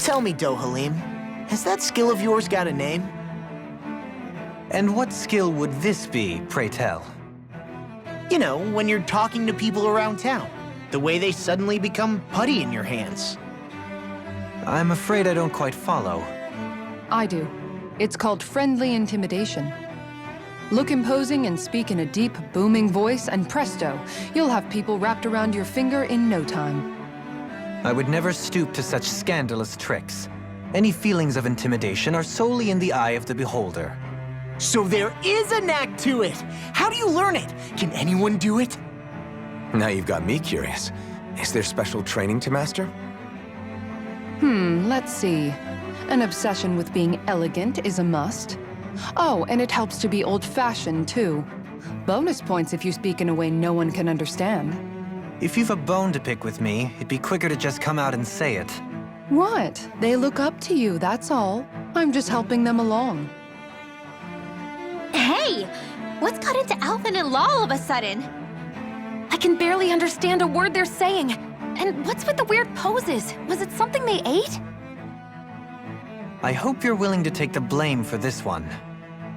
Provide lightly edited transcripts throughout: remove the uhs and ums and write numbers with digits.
Tell me, Dohalim, has that skill of yours got a name? And what skill would this be, pray tell? You know, when you're talking to people around town. The way they suddenly become putty in your hands. I'm afraid I don't quite follow. I do. It's called friendly intimidation. Look imposing and speak in a deep, booming voice, and presto, you'll have people wrapped around your finger in no time. I would never stoop to such scandalous tricks. Any feelings of intimidation are solely in the eye of the beholder. So there is a knack to it! How do you learn it? Can anyone do it? Now you've got me curious. Is there special training to master? Let's see. An obsession with being elegant is a must. Oh, and it helps to be old-fashioned, too. Bonus points if you speak in a way no one can understand. If you've a bone to pick with me, it'd be quicker to just come out and say it. What? They look up to you, that's all. I'm just helping them along. Hey! What's got into Alvin and Law all of a sudden? I can barely understand a word they're saying. And what's with the weird poses? Was it something they ate? I hope you're willing to take the blame for this one.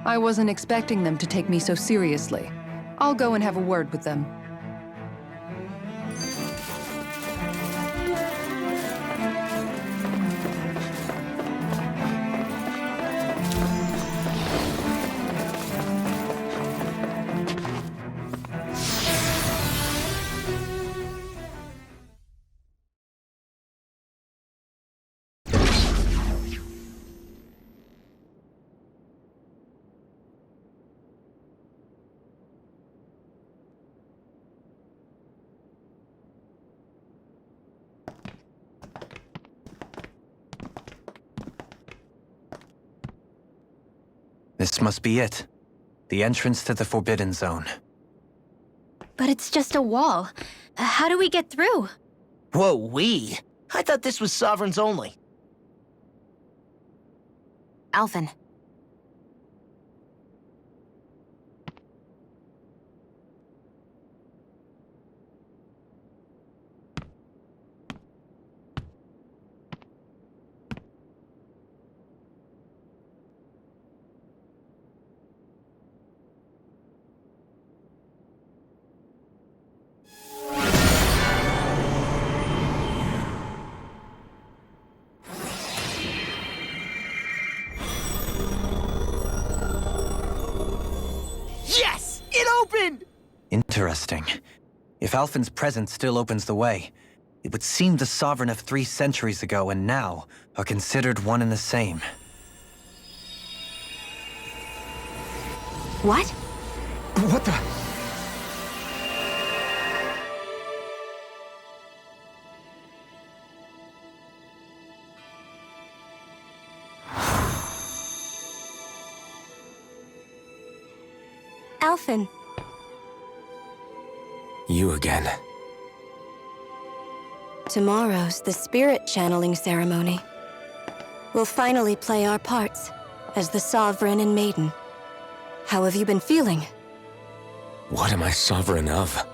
I wasn't expecting them to take me so seriously. I'll go and have a word with them. This must be it. The entrance to the Forbidden Zone. But it's just a wall. How do we get through? Whoa, we? I thought this was Sovereigns only. Alvin. Yes! It opened! Interesting. If Alphen's presence still opens the way, it would seem the Sovereign of 3 centuries ago and now are considered one and the same. What? What the? Alvin. You again. Tomorrow's the spirit channeling ceremony. We'll finally play our parts as the Sovereign and Maiden. How have you been feeling? What am I sovereign of?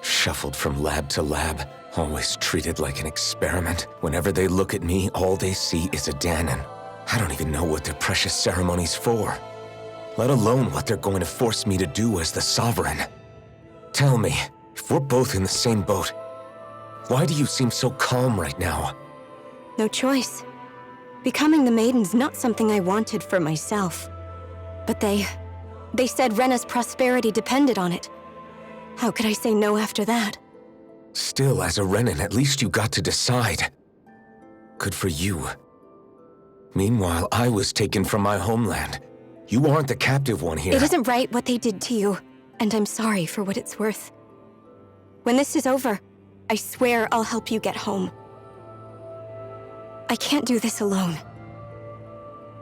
Shuffled from lab to lab, always treated like an experiment. Whenever they look at me, all they see is a Danon. I don't even know what their precious ceremony's for. Let alone what they're going to force me to do as the Sovereign. Tell me, if we're both in the same boat, why do you seem so calm right now? No choice. Becoming the Maiden's not something I wanted for myself. But they said Rena's prosperity depended on it. How could I say no after that? Still, as a Renan, at least you got to decide. Good for you. Meanwhile, I was taken from my homeland. You aren't the captive one here. It isn't right what they did to you, and I'm sorry for what it's worth. When this is over, I swear I'll help you get home. I can't do this alone.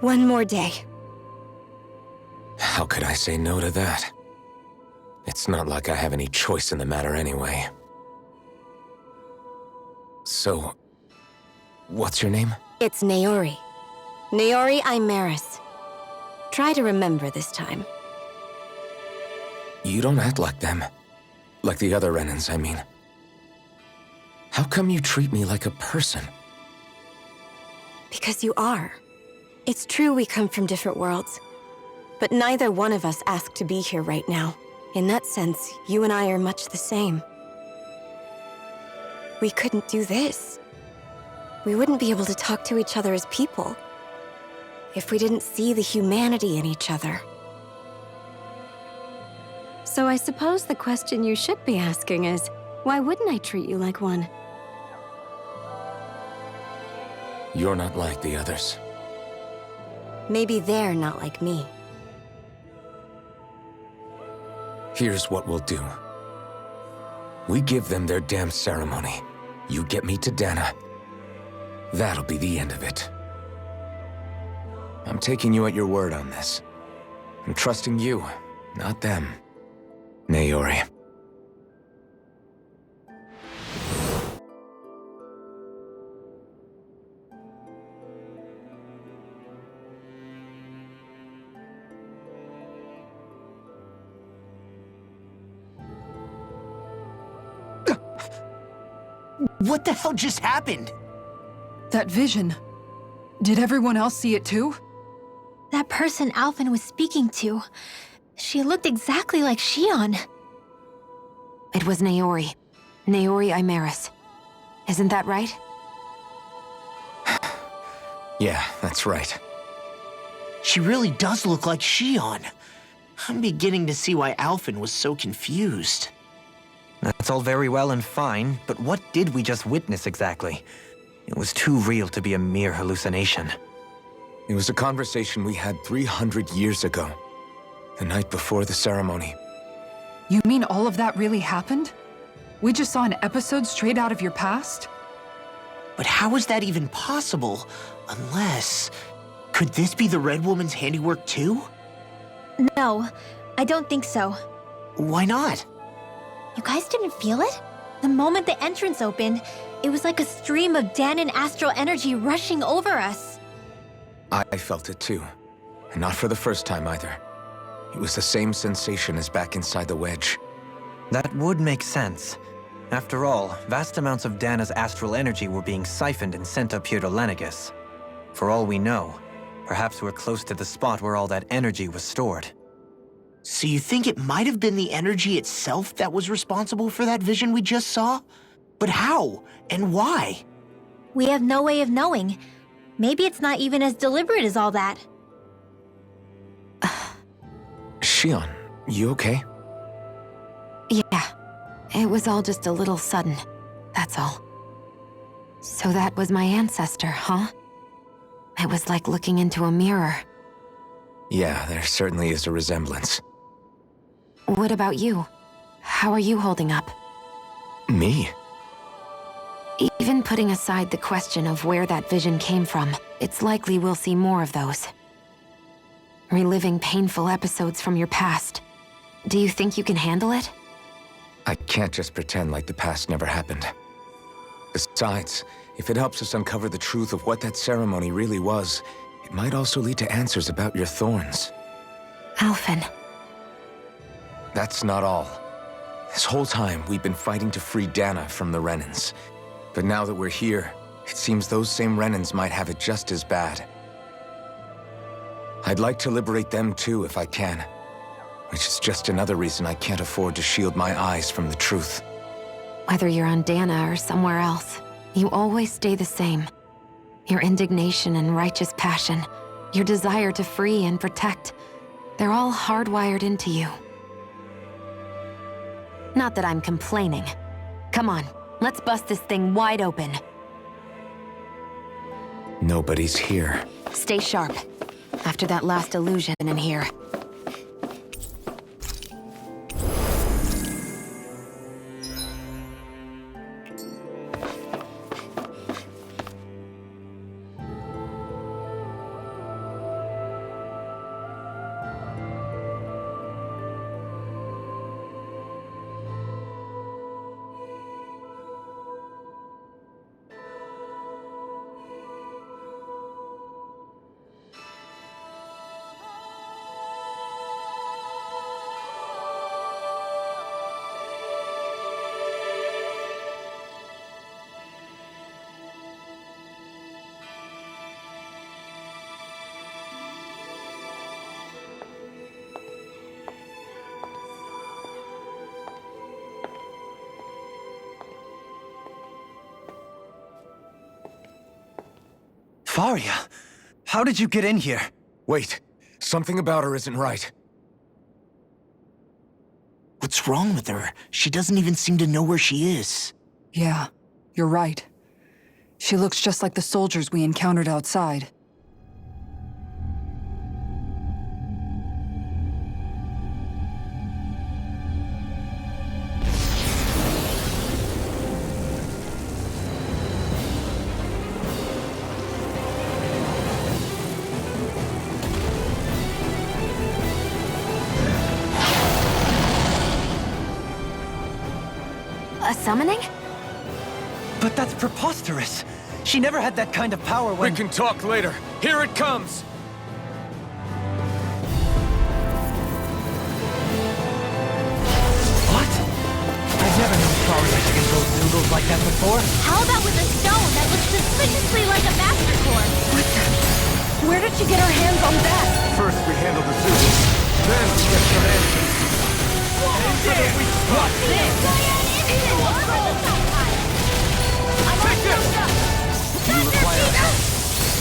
One more day. How could I say no to that? It's not like I have any choice in the matter anyway. So, what's your name? It's Naori. Naori Imaris. Try to remember this time. You don't act like them. Like the other Renans, I mean. How come you treat me like a person? Because you are. It's true we come from different worlds, but neither one of us asked to be here right now. In that sense, you and I are much the same. We couldn't do this. We wouldn't be able to talk to each other as people if we didn't see the humanity in each other. So I suppose the question you should be asking is, why wouldn't I treat you like one? You're not like the others. Maybe they're not like me. Here's what we'll do. We give them their damn ceremony. You get me to Dana. That'll be the end of it. I'm taking you at your word on this. I'm trusting you, not them. Naori. What the hell just happened? That vision. Did everyone else see it too? That person Alphen was speaking to, she looked exactly like Shion. It was Naori. Naori Imaris. Isn't that right? Yeah, that's right. She really does look like Shion. I'm beginning to see why Alphen was so confused. That's all very well and fine, but what did we just witness exactly? It was too real to be a mere hallucination. It was a conversation we had 300 years ago. The night before the ceremony. You mean all of that really happened? We just saw an episode straight out of your past? But how is that even possible? Unless... Could this be the Red Woman's handiwork too? No, I don't think so. Why not? You guys didn't feel it? The moment the entrance opened, it was like a stream of Danon astral energy rushing over us. I felt it too. And not for the first time either. It was the same sensation as back inside the wedge. That would make sense. After all, vast amounts of Dana's astral energy were being siphoned and sent up here to Lenegis. For all we know, perhaps we're close to the spot where all that energy was stored. So you think it might have been the energy itself that was responsible for that vision we just saw? But how? And why? We have no way of knowing. Maybe it's not even as deliberate as all that. Shion, you okay? Yeah. It was all just a little sudden. That's all. So that was my ancestor, huh? It was like looking into a mirror. Yeah, there certainly is a resemblance. What about you? How are you holding up? Me? Even putting aside the question of where that vision came from, it's likely we'll see more of those. Reliving painful episodes from your past. Do you think you can handle it? I can't just pretend like the past never happened. Besides, if it helps us uncover the truth of what that ceremony really was, it might also lead to answers about your thorns. Alphen. That's not all. This whole time, we've been fighting to free Dana from the Renans. But now that we're here, it seems those same Renans might have it just as bad. I'd like to liberate them too if I can. Which is just another reason I can't afford to shield my eyes from the truth. Whether you're on Dana or somewhere else, you always stay the same. Your indignation and righteous passion, your desire to free and protect, they're all hardwired into you. Not that I'm complaining. Come on, let's bust this thing wide open. Nobody's here. Stay sharp. After that last illusion in here. Faria, how did you get in here? Wait, something about her isn't right. What's wrong with her? She doesn't even seem to know where she is. Yeah, you're right. She looks just like the soldiers we encountered outside. A summoning? But that's preposterous. She never had that kind of power when— We can talk later. Here it comes! What? I've never known Faria to control noodles like that before. How about with a stone that looks suspiciously like a master core? Where did she get her hands on that? First we handle the zoo, then we get some answers. What's this? You require help.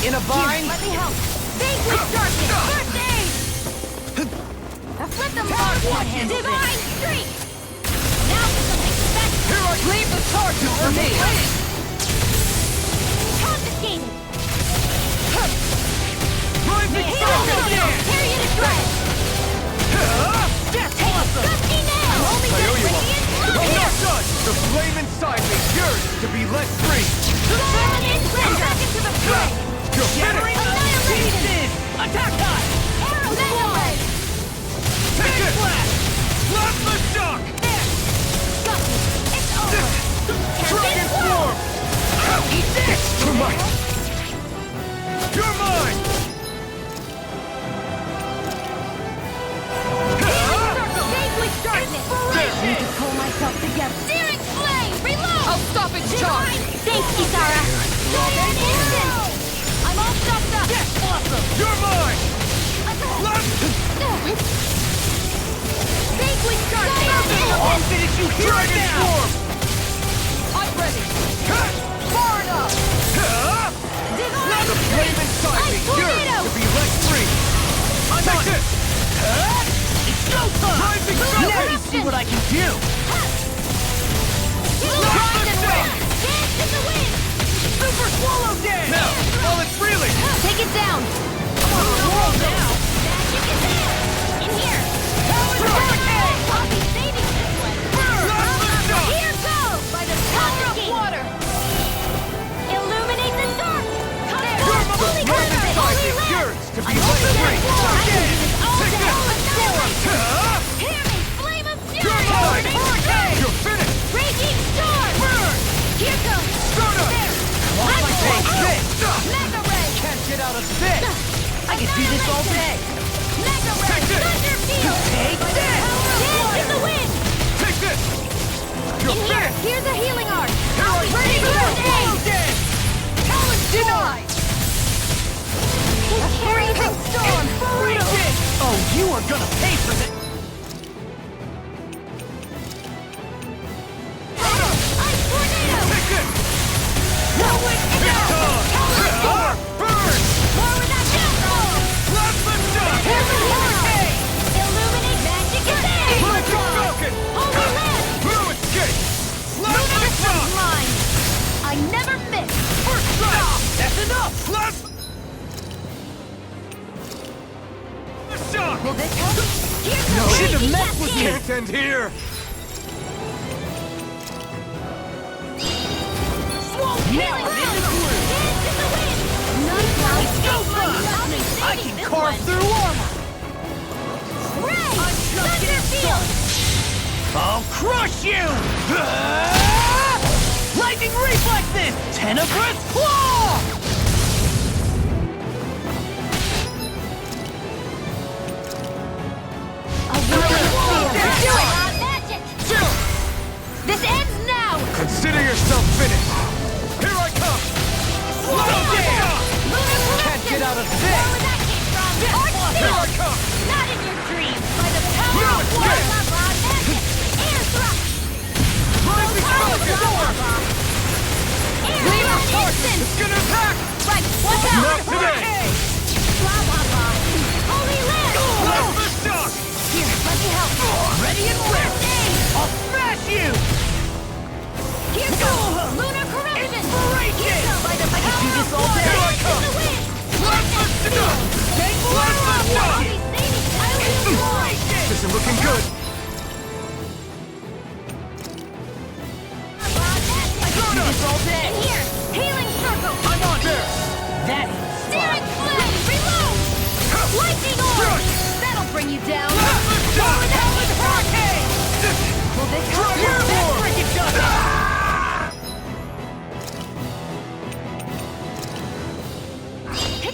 In a bind? Let me help. Think with darkness. First aid. Flip them off one hand. Divine streak. Now for something special. Here I leave the charges for me. Confiscated. Rising Carry it to shreds. That's awesome! Dusty nail. Only I owe you one. Look I'm here. not done! The flame inside me yearns to be let free! Feminine cleanse. Back into the fray. You're finished! Annihilation. Attack time! Arrow away. Take it! Blast the shock! There. Got me. It's over. Dragon form! Eat this! Too much! You're mine! I need to pull myself together. Searing flame! Reload! I'll stop its charge! Thanks, Kisara! Giant instant! I'm all stopped up! Yes, awesome! You're mine! Vaguely darkness! I'll finish you here Dragon now! form! I'm ready! Far enough! Now the flame inside me yearns to be let free! Take this! It's go time! Rising Now sun! you see what I can do! Dance in the wind! Super swallow dance! Now, while it's reeling! Take it down! I'm on the roll now! Magic is there! In here! Hurricane! I'll be saving this one! Here goes! By the power of water! Illuminate the dark! Your Holy flame glitter! inside Holy me lamp! yearns to be I'm let open free! Take Take this! Hear me! Flame of fury! You're mine! Hurricane! You're finished! Raging storm! Burn! Here goes! Stardust! There! Watch my I'm take this! Mega ray! Can't get out of this! I can do this all day! Mega ray! Take this! Thunder field! Take this! Dance in the wind! Take this! You're In here! finished! Here's a healing art! Here I Ready for Swallow aid! dance! Challenge denied! Carry the storm! Break it! Oh, you are gonna pay for this! Ice tornado! Take this! Roll it down! Burn! More with that downfall! Blast the shock! Here's a hurricane! Illuminate magic is there! Magic falcon! Holy land! Blue escape! Blast the This one's shock! mine! I never miss! First strike! That's enough! Blast the shock! Will this help? Here's the Shouldn't have raging messed with cascade! Can't end here! Healing this is blue! Dance in the wind! None shall escape my lovely I saving can this carve one! through armor! Ray! Thunder field! I'll crush you! Lightning reflexes! Tenebrous claw! A whirling field! Magic! This ends now! Consider yourself finished! Here I come! Lunar Can't get out of Where this! would that came from? Arch Here I field! come! Not in your dreams! By the power No, of it's water this! lava magic! Air thrust! Rising Power of falcon! lava! Air It's instant! gonna attack! Right, watch out! Not today! Blah, blah, blah. Holy land! Let's the shock! Here, let me help. Ready and First aid! I'll smash you! Here goes! Lunar corruption! Inspiration! Here comes by the power do this of all water! day. Here I come. In the wind! Let's the shock! Take Let's the shock! I'll be saving Inspiration! This isn't looking good. I do this all day! In here! Healing circle! I'm on there! That Steering flame! Reload! Lightning orb! That'll bring you down! Let's the shock! Howling hurricane! Will this help? Dragon That's War! freaking done!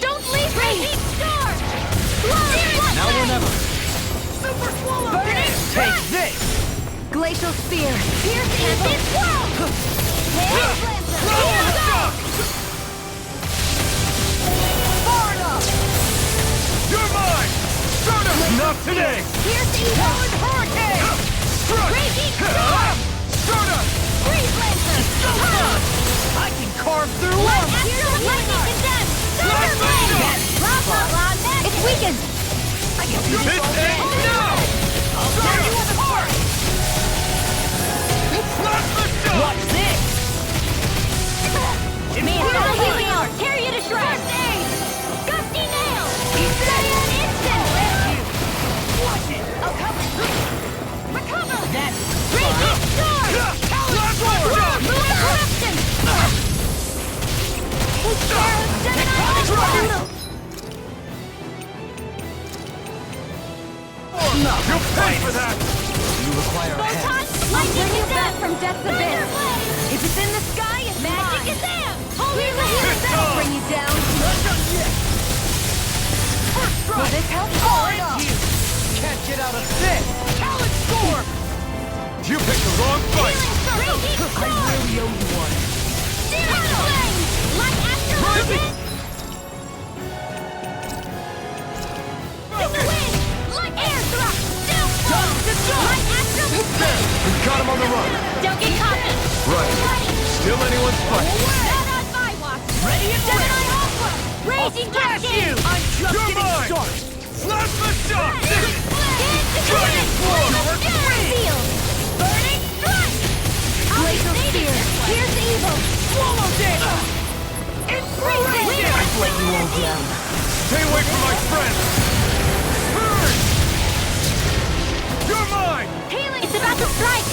Don't leave me! Heat star! Now or never. Super swallow! Take Strike! this! Glacial spear! Pierce easy swirl! Hail Lancer! Let's the Here! shock! Far enough! You're mine! Start us! Not today! Pierce evil! Hurricane! Strike! Raging storm! Start us! Freeze Lancer! I can carve through Light armor! astral lightning condemned! Thunder Let's blade! go! Blah blah blah! Magic! It's weakened! I can do This all day! ain't now! I'll tear you apart! Let's the shock! Watch this! Me and my healing arm! Tear you to shreds! First aid! Gusty nail! Cyan instant! Watch it! I'll cover! Recover! That's Raging storm! Let's the shock! Lunar corruption! Gemini! You'll pay for that! You require a Photon! head. Lightning is back from death's abyss! If it's in the sky, it's magic is there! Holy land! That'll bring you down! Not done yet! First strike! Will this help? Far into you! Can't get out of this! Talon Storm! You picked the wrong fight! Raging I storm! really owe you one. Steering flame! Light astral Perfect. lightning! In the wind! Light air thrust! Still Time to go! Light astral There! We've got him on the run! Don't get caught! Right. Still anyone's fight. Not on my watch! Ready and Gemini Aqua! Raging cascade! I'm just You're getting mine. started! Let's the shock! Dragon War! Seal! Burning strike! Glacial spear! Pierce evil! Swallow this! Inspiration! I've let you all down. Stay away from my friends! Burn! You're mine! Healing! It's about to strike!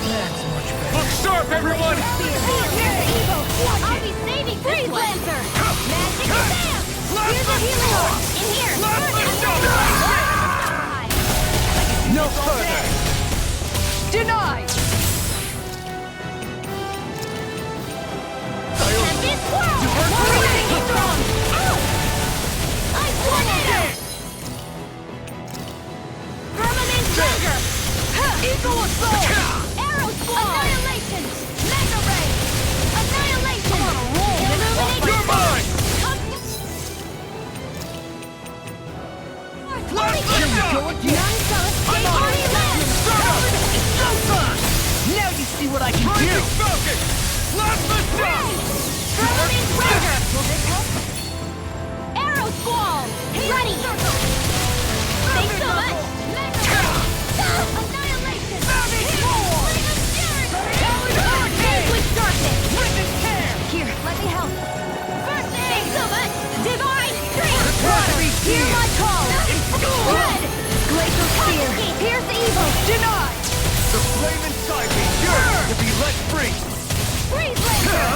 That's much better. Look sharp, everyone! Pierce evil! I'll be saving Freeze Lancer! Magic Exam! Here's the healing orb! In here! No further! Denied! Champion Swirl! Warrior strong! Ow! I tornado! Permanent trigger! Eagle assault! Arrow squall! Annihilation! Mega ray! Annihilation! Illuminate! You're mine! Let's Here we go again! None shall escape Holy Land! Now you see what I can do! Falcon! Let's the shock! Permanent trigger! Will this help? Arrow squall! Ready! Thanks so much! Mega Annihilation! Flame of Fury! Gaze with darkness! Here, let me help. First aid! Thanks so much! Divine strength! Watery Hear my call! Red! Glacial spear! Pierce evil! Denied! The flame inside me yearns to be let free! Freeze Lancer!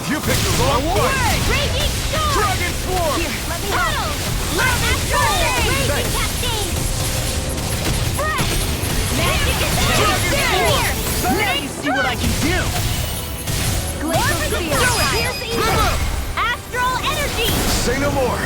You picked the wrong fight! Raging storm! Dragon Swarm! Here, let me help! Light astral! Raging Thanks. cascade! Fresh! Magic is there! In here! Now you see what I can do! Glacial spear! Pierce evil! Astral energy! Say no more!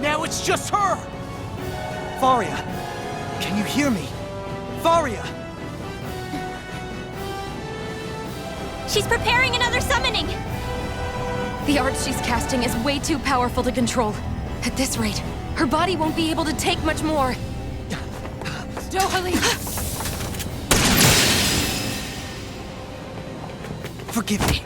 Now it's just her! Faria, can you hear me? Faria! She's preparing another summoning! The art she's casting is way too powerful to control. At this rate, her body won't be able to take much more. Dohalim! Forgive me.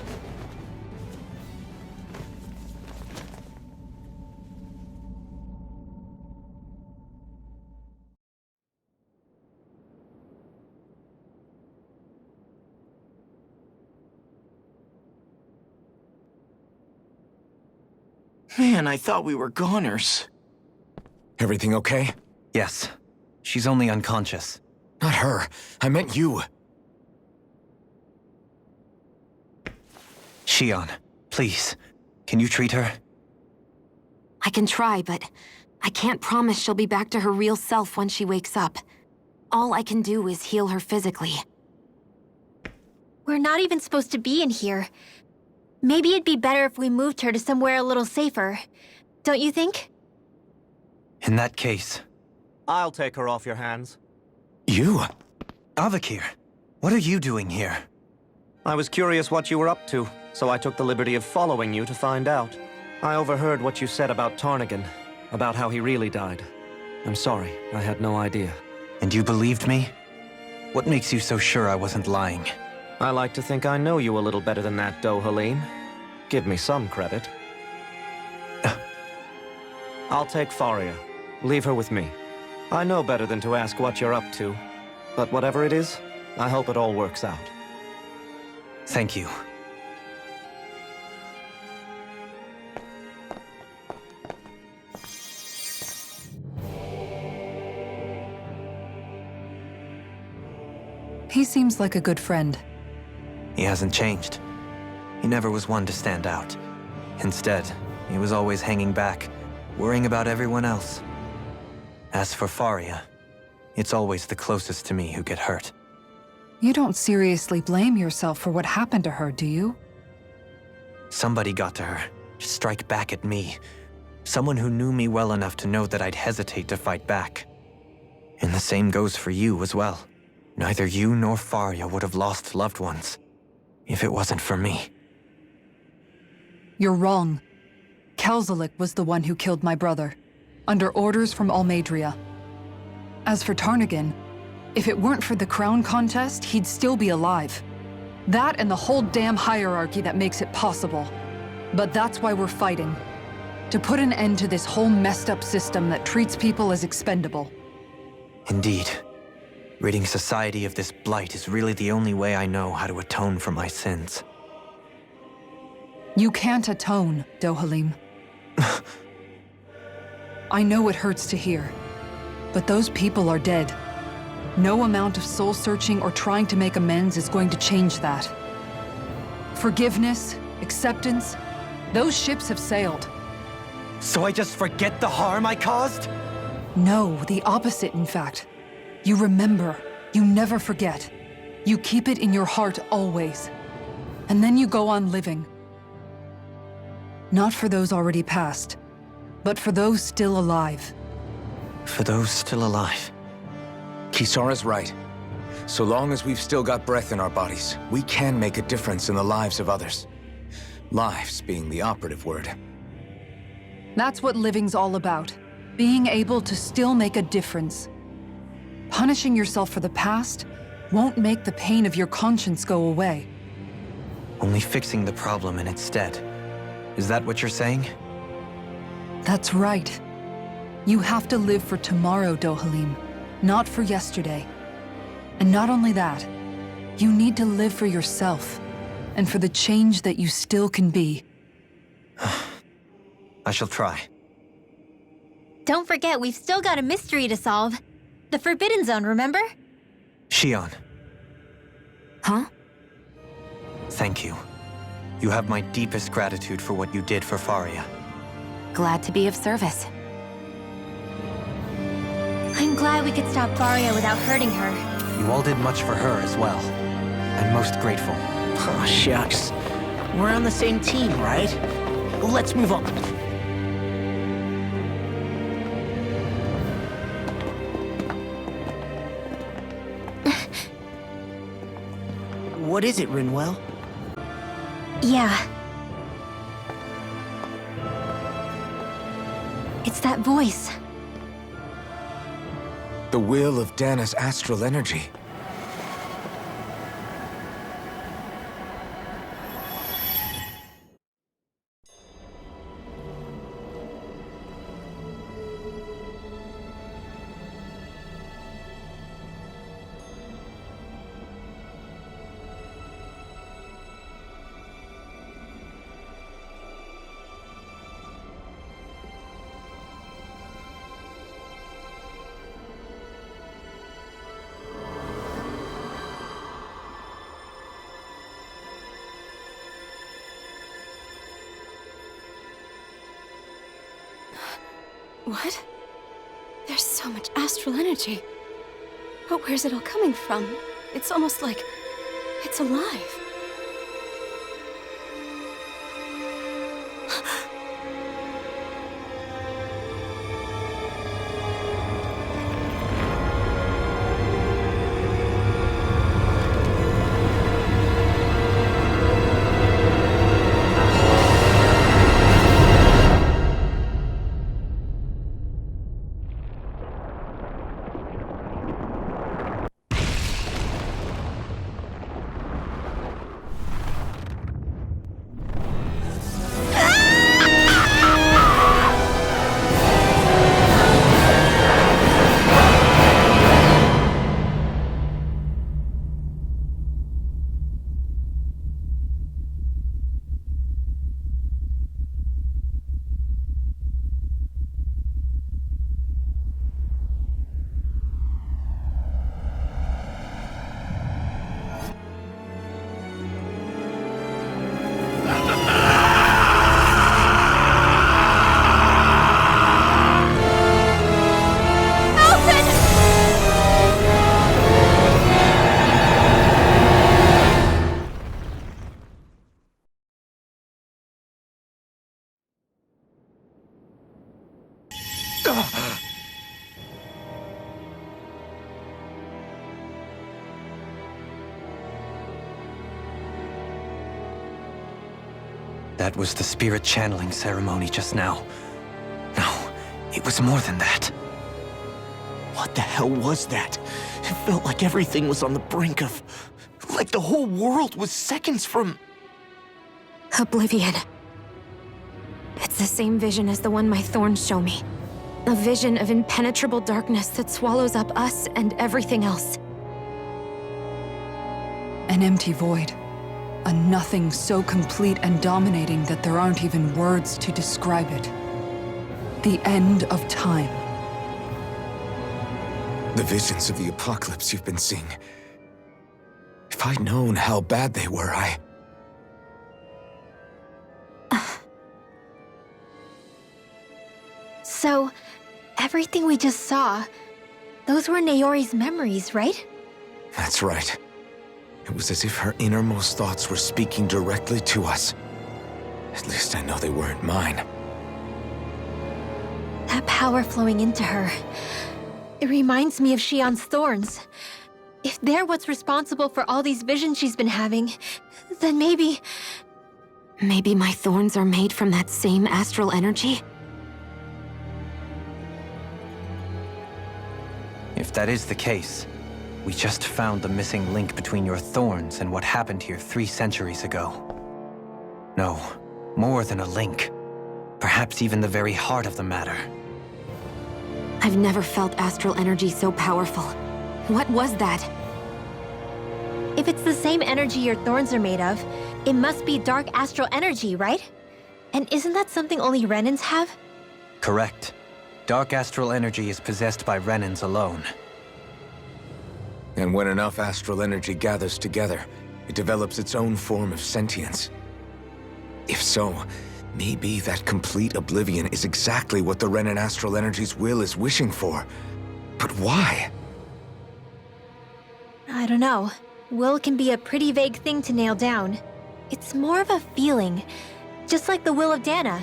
Man, I thought we were goners. Everything okay? Yes. She's only unconscious. Not her. I meant you. Shion, please. Can you treat her? I can try, but I can't promise she'll be back to her real self when she wakes up. All I can do is heal her physically. We're not even supposed to be in here. Maybe it'd be better if we moved her to somewhere a little safer. Don't you think? In that case... I'll take her off your hands. You? Avakir, what are you doing here? I was curious what you were up to, so I took the liberty of following you to find out. I overheard what you said about Tarnigan, about how he really died. I'm sorry, I had no idea. And you believed me? What makes you so sure I wasn't lying? I like to think I know you a little better than that, Dohalim. Give me some credit. I'll take Faria. Leave her with me. I know better than to ask what you're up to. But whatever it is, I hope it all works out. Thank you. He seems like a good friend. He hasn't changed. He never was one to stand out. Instead, he was always hanging back, worrying about everyone else. As for Faria, it's always the closest to me who get hurt. You don't seriously blame yourself for what happened to her, do you? Somebody got to her, to strike back at me. Someone who knew me well enough to know that I'd hesitate to fight back. And the same goes for you as well. Neither you nor Faria would have lost loved ones if it wasn't for me. You're wrong. Kelzelik was the one who killed my brother, under orders from Almadria. As for Tarnigan, if it weren't for the crown contest, he'd still be alive. That and the whole damn hierarchy that makes it possible. But that's why we're fighting. To put an end to this whole messed up system that treats people as expendable. Indeed. Ridding society of this blight is really the only way I know how to atone for my sins. You can't atone, Dohalim. I know it hurts to hear, but those people are dead. No amount of soul-searching or trying to make amends is going to change that. Forgiveness, acceptance, those ships have sailed. So I just forget the harm I caused? No, the opposite, in fact. You remember. You never forget. You keep it in your heart always. And then you go on living. Not for those already past, but for those still alive. For those still alive. Kisara's right. So long as we've still got breath in our bodies, we can make a difference in the lives of others. Lives being the operative word. That's what living's all about. Being able to still make a difference. Punishing yourself for the past won't make the pain of your conscience go away. Only fixing the problem in its stead. Is that what you're saying? That's right. You have to live for tomorrow, Dohalim, not for yesterday. And not only that, you need to live for yourself, and for the change that you still can be. I shall try. Don't forget, we've still got a mystery to solve. The Forbidden Zone, remember? Shion, Huh? thank you. You have my deepest gratitude for what you did for Faria. Glad to be of service. I'm glad we could stop Faria without hurting her. You all did much for her as well. I'm most grateful. Oh, shucks. We're on the same team, right? Let's move on. What is it, Rinwell? Yeah. It's that voice. The will of Dana's astral energy. What? There's so much astral energy. But where's it all coming from? It's almost like it's alive. That was the spirit channeling ceremony just now. No, it was more than that. What the hell was that? It felt like everything was on the brink of... like the whole world was seconds from... Oblivion. It's the same vision as the one my thorns show me. A vision of impenetrable darkness that swallows up us and everything else. An empty void. A nothing so complete and dominating that there aren't even words to describe it. The end of time. The visions of the apocalypse you've been seeing. If I'd known how bad they were, So, everything we just saw, those were Naori's memories, right? That's right. It was as if her innermost thoughts were speaking directly to us. At least I know they weren't mine. That power flowing into her, it reminds me of Shion's thorns. If they're what's responsible for all these visions she's been having, then maybe... Maybe my thorns are made from that same astral energy? If that is the case, we just found the missing link between your thorns and what happened here 3 centuries ago. No, more than a link. Perhaps even the very heart of the matter. I've never felt astral energy so powerful. What was that? If it's the same energy your thorns are made of, it must be dark astral energy, right? And isn't that something only Renans have? Correct. Dark astral energy is possessed by Renans alone. And when enough astral energy gathers together, it develops its own form of sentience. If so, maybe that complete oblivion is exactly what the Renan astral energy's will is wishing for. But why? I don't know. Will can be a pretty vague thing to nail down. It's more of a feeling, just like the will of Dana.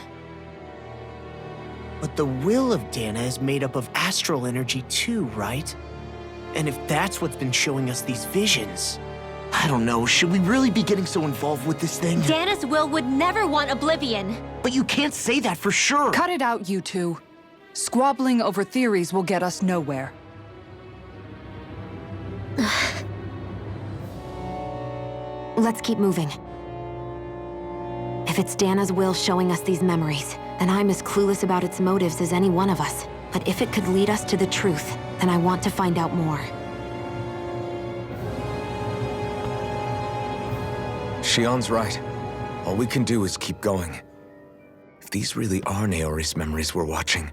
But the will of Dana is made up of astral energy too, right? And if that's what's been showing us these visions, I don't know, should we really be getting so involved with this thing? Dana's will would never want oblivion. But you can't say that for sure. Cut it out, you two. Squabbling over theories will get us nowhere. Let's keep moving. If it's Dana's will showing us these memories, then I'm as clueless about its motives as any one of us. But if it could lead us to the truth, then I want to find out more. Shion's right. All we can do is keep going. If these really are Naori's memories we're watching,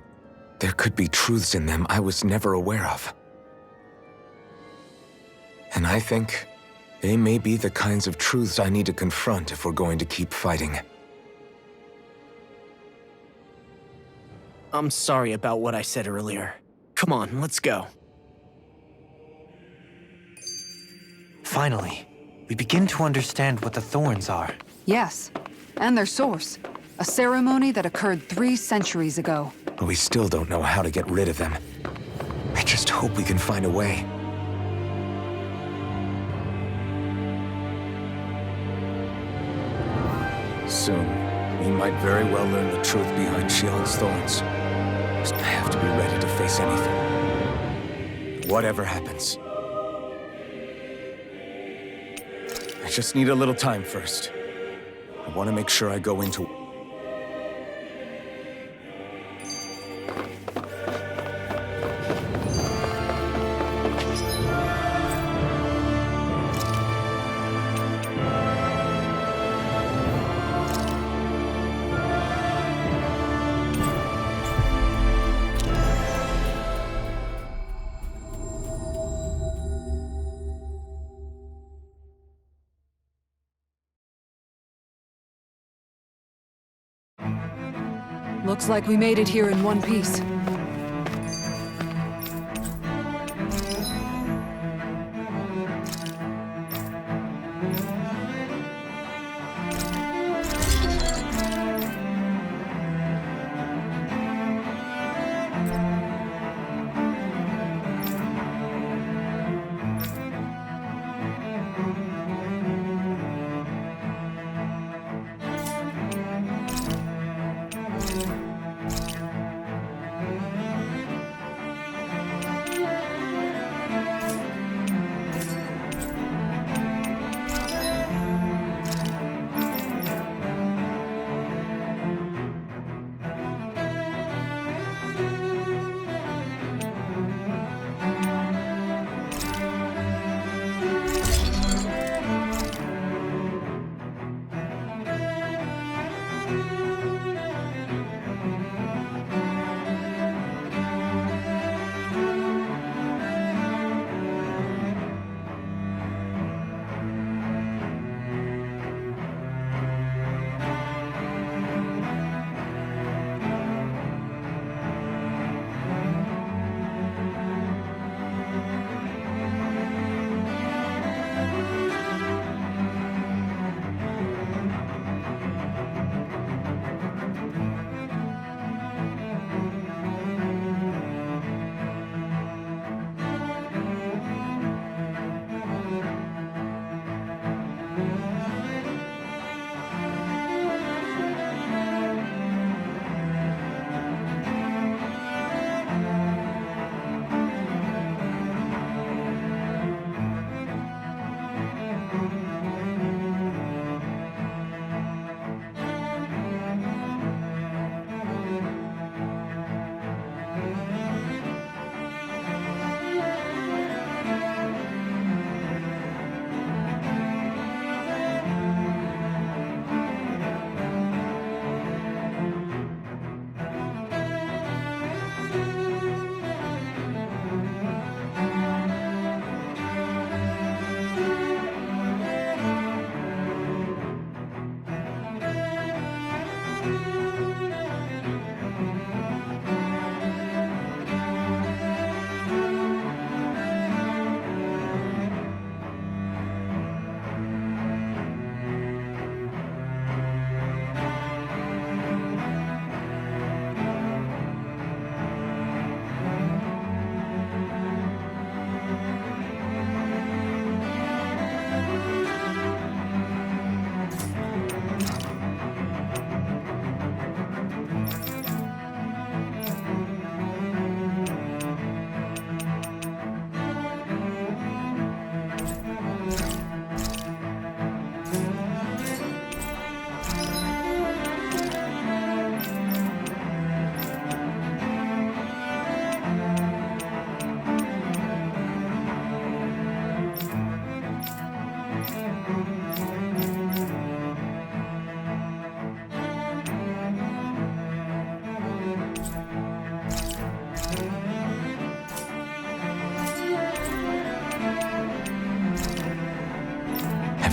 there could be truths in them I was never aware of. And I think they may be the kinds of truths I need to confront if we're going to keep fighting. I'm sorry about what I said earlier. Come on, let's go. Finally, we begin to understand what the thorns are. Yes, and their source. A ceremony that occurred 3 centuries ago. But we still don't know how to get rid of them. I just hope we can find a way. Soon, we might very well learn the truth behind Shion's thorns. Just have to be ready to face anything. Whatever happens. I just need a little time first. I want to make sure I go into... Looks like we made it here in one piece.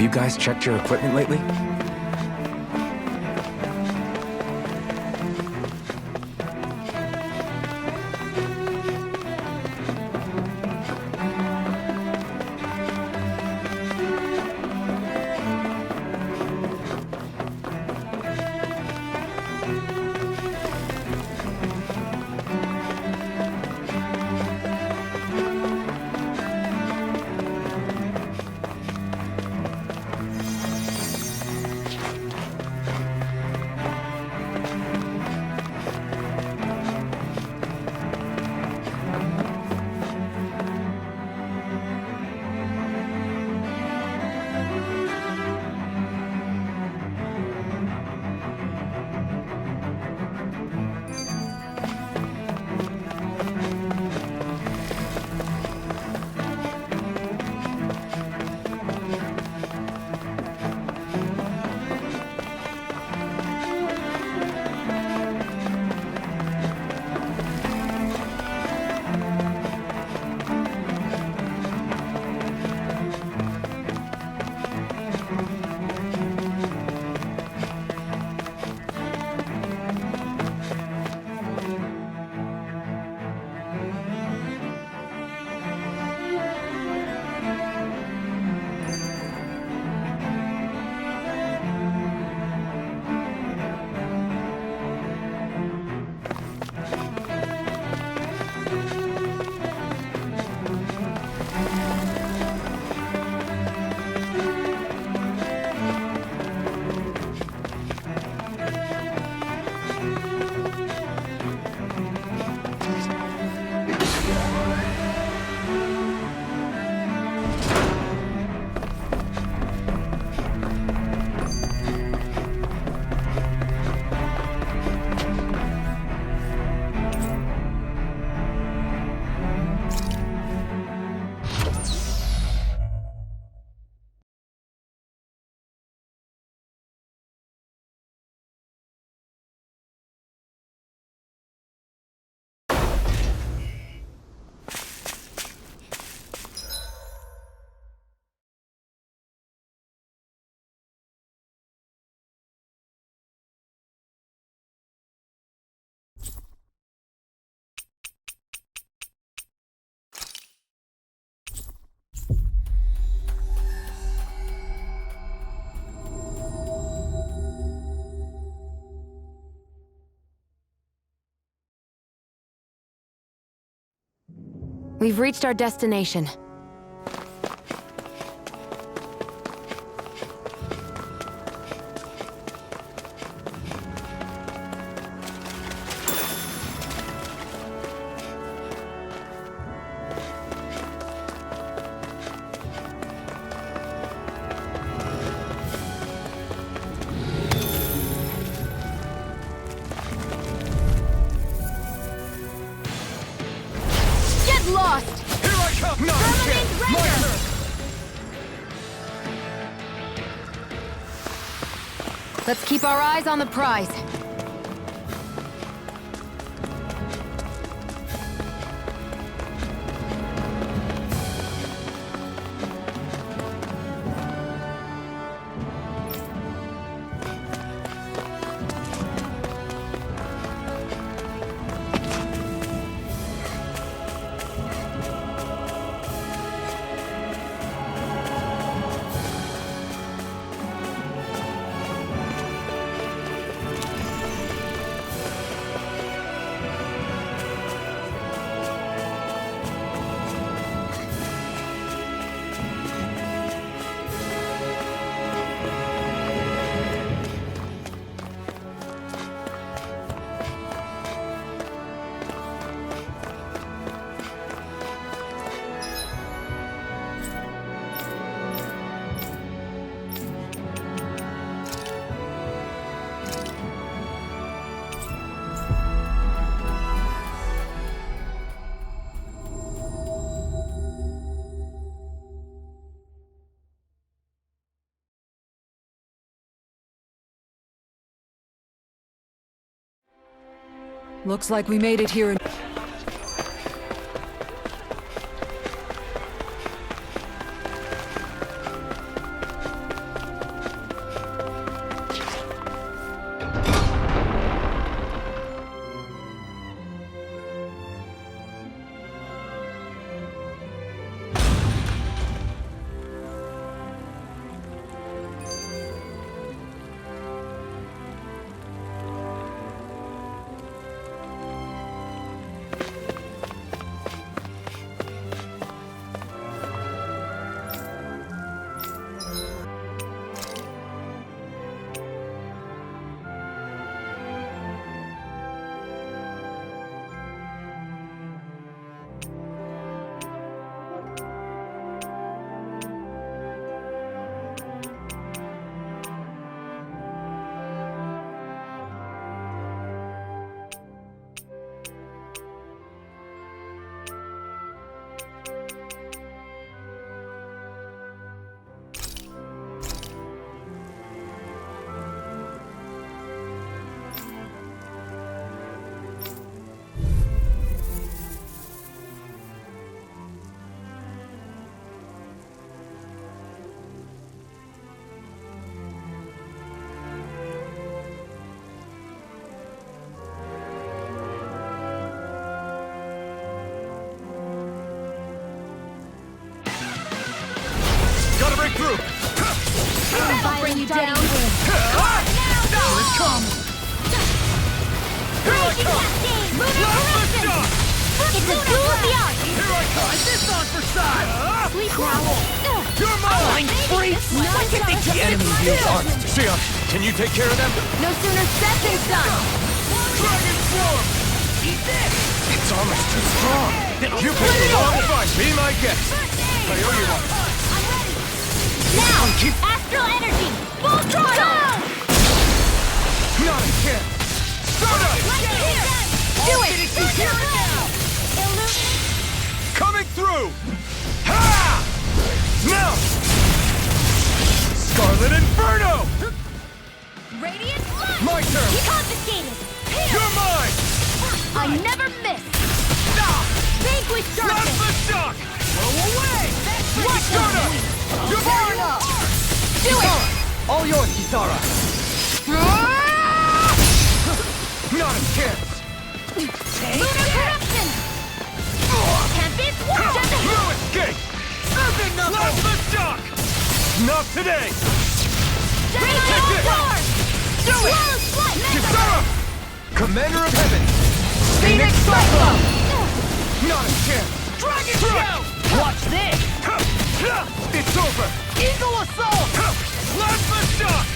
Have you guys checked your equipment lately? We've reached our destination. Lost! Here I come! No, Permanent render! Let's keep our eyes on the prize. Looks like we made it here in... It's a duel of the arts! Here I come! This on for size! Sleep now! You're mine! What can they do? Enemies use arts. Sion, can you take care of them? No sooner said than done! Dragon Swarm! Eat this! It's almost too strong. You picked the wrong fight. Be my guest. I owe you one. I'm ready! Now! Astral energy! Full throttle! Not a chance. Start up! Do it! Here now! Coming through! Ha! Now! Scarlet Inferno! Radiant Blood! My turn! Confiscated! You're mine! I never miss! Vanquish Not darkness! the shock! Go away! What? Start up! You're far enough! Do it! All yours, Kisara! Not a chance! Lunar corruption! Tempest Warp! No escape! Serpent Knuckle! Not the shock! Not today! Take it! Do it! Kisara! Commander of Heaven! Phoenix Cyclone! Not a chance! Dragon Shout! Watch this! It's over! Eagle Assault! Blast the shock!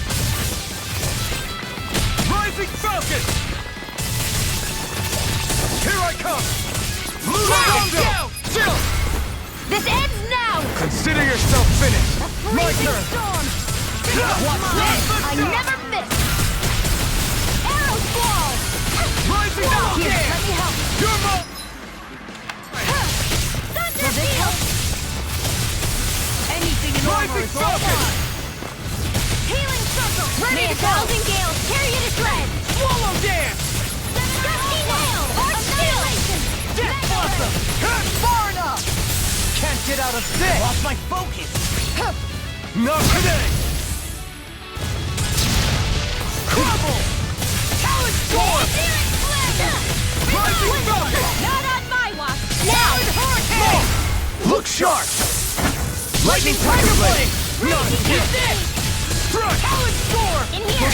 Rising Falcon! Here I come! Lunar Chill! This ends now! Consider yourself finished! My Freezing turn! storm! Watch this! I never miss! Arrow Squall! Rising up! Here, let me help! You're my... Thunderfield! Anything in armor Rising is all Falcon! mine! Healing Circle! May a thousand gales carry you to shreds! Swallow Dance! Gusty Nail! Annihilation! Death Blossom! Far enough! Can't get out of this! Lost my focus. Not today! Crumble! Talon Storm! Rising Falcon! Not on my watch! Now! Hurricane! Look sharp! Lightning Tiger Blade! Not this! Struck! Talon Storm! In here!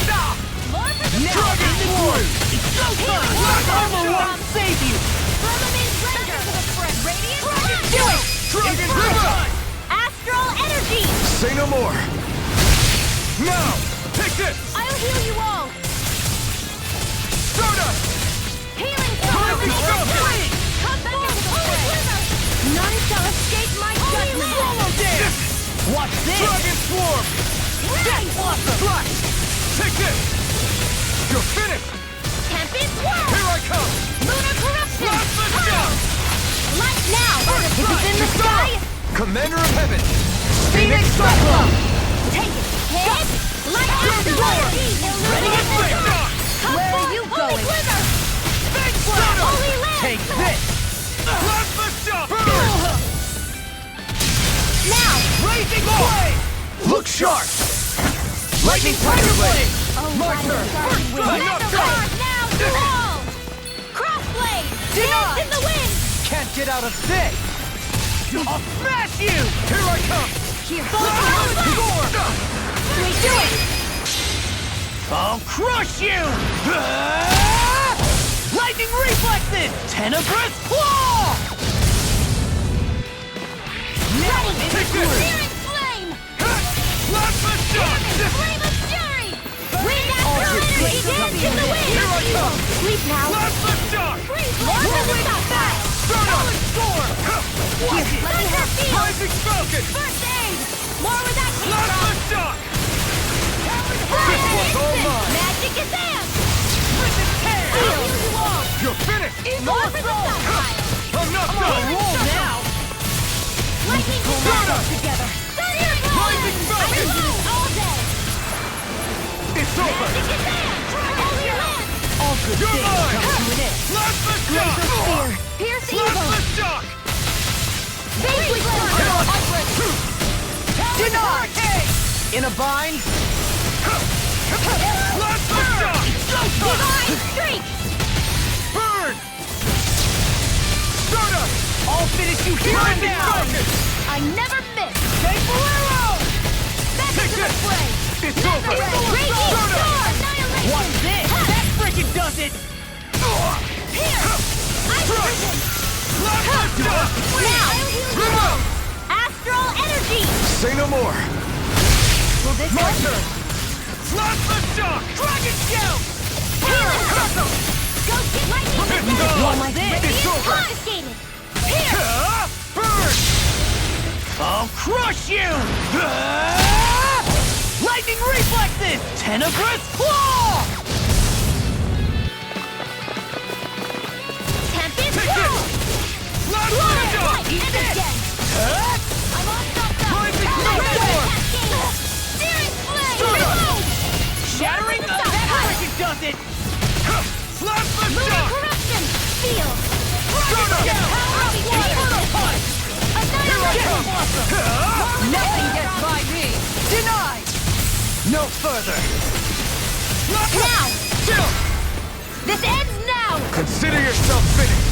Stop! More for the Dragon Swarm! It's so fun! Armor won't save you! Firmament Render! Radiant Blast! Do it! Dragon River! Astral Energy! Say no more! Now! Take this! I'll heal you all! Stardust! Healing Perfect Circle! Falcon! Come back to the river! None shall escape my judgment! Swallow Dance! Watch this! Dragon Swarm! Death Blossom! Flash! Take this! You're finished! Tempest Whirl! Here I come! Lunar Corruption! Blast the shock! Light now! If it's in the sky, Commander of Heaven! Phoenix Cyclone! Take it! Hit! Light Astral Energy! Ready to flame! Where are you going? Holy Quiver! Holy Land! Take this! Blast the shock! Now! Blazing Blade! Look sharp! Lightning Tiger Blade! My turn! First strike! Let the fire now to all! Crossblade! Dance in the wind! Can't get out of this! I'll smash you! Here I come! Here! Score! Do it! I'll crush you! Lightning reflexes! Tenebrous claw! Ready! Take this! Searing flame! Blast the shot! Flame of fury! Wind astral energy! Dance in the wind! Here I come! Sleep now! Blast the shot! Freeze! More than the stop back! Solid score! Here, let me help you! Rising Falcon! First aid! More where that came Blast from! the shot! This one's all mine! Magic is in! Frickin' tear! I'll heal you all! You're finished! More for the stockpile! I'm not done! now! Lightning and thunder together! Thunder Rising I Falcon! can do this all day! It's over! Magic is in! Holy Land! All good You're things mine! come to an end! Blast the shock! Spear! Pierce Blast evil! the shock! Vanquish darkness! Denied! In a bind! Blast the shock! Divine streak! Burn! Stardust! I'll finish you here and Rising now! Falcon! I never miss! Take Bolero! Back Take into the this! fray! It's over! Raging Stardust! Storm! Annihilation! What's this? Ha! That frickin' does it! Here! Ice Crush! Astral energy! Say no more! Will this My help? turn! Plasma shock! Dragon shout! Healing circle! Go get lightning! No! My It's over! confiscated! Here! Burn! I'll crush you! Lightning reflexes! Tenebrous claw! Tempest Take Wall! this! Plasma shock! Eat this! I'm all stopped up! Rising Snowstorm! Searing Flame! Stardust! Shattering attack! Does it! Plasma Lunar shock! corruption! Feel! Stardust! Power of water! Here I come! Nothing gets by me! Denied! No further! Now! Jump! This ends now! Consider yourself finished!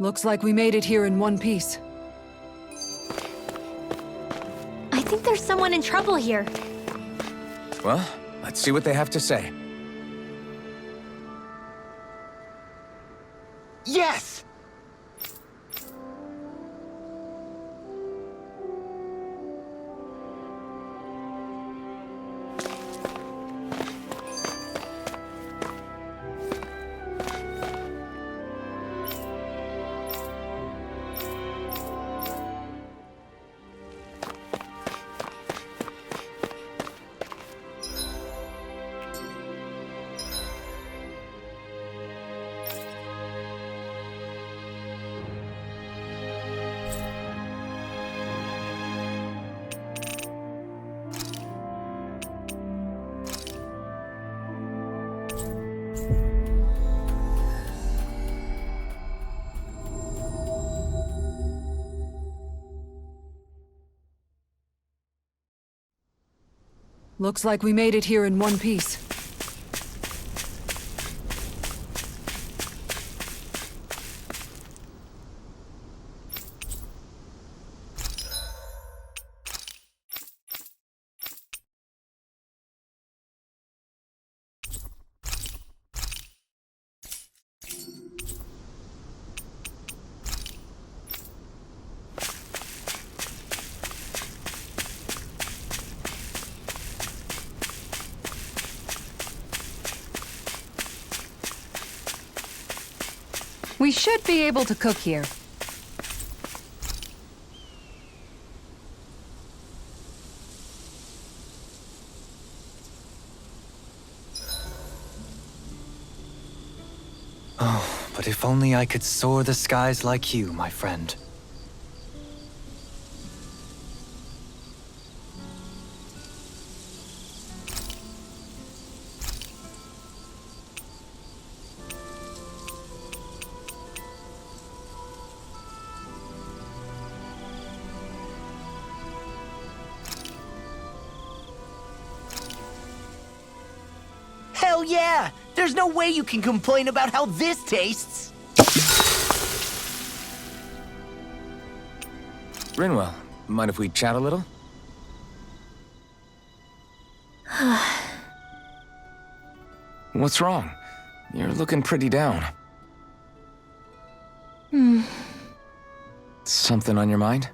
Looks like we made it here in one piece. I think there's someone in trouble here. Well, let's see what they have to say. Yes! Looks like we made it here in one piece. We should be able to cook here. Oh, but if only I could soar the skies like you, my friend. Hell yeah! There's no way you can complain about how this tastes! Rinwell, mind if we chat a little? What's wrong? You're looking pretty down. Something on your mind?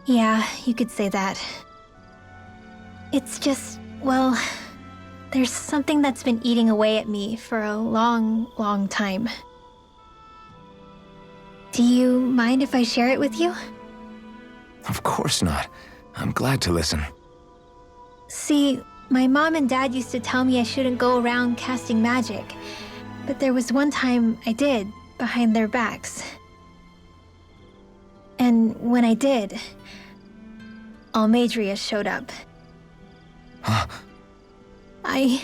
Yeah, you could say that. It's just, well, there's something that's been eating away at me for a long, long time. Do you mind if I share it with you? Of course not. I'm glad to listen. See, my mom and dad used to tell me I shouldn't go around casting magic. But there was one time I did, behind their backs. And when I did, Almadria showed up. Huh? I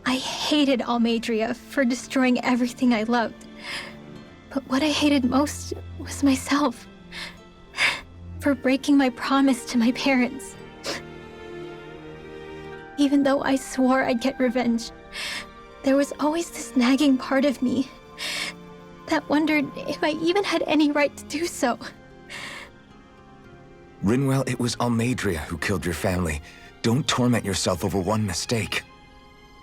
hated Almadria for destroying everything I loved. But what I hated most was myself. For breaking my promise to my parents. Even though I swore I'd get revenge, there was always this nagging part of me that wondered if I even had any right to do so. Rinwell, it was Almadria who killed your family. Don't torment yourself over one mistake.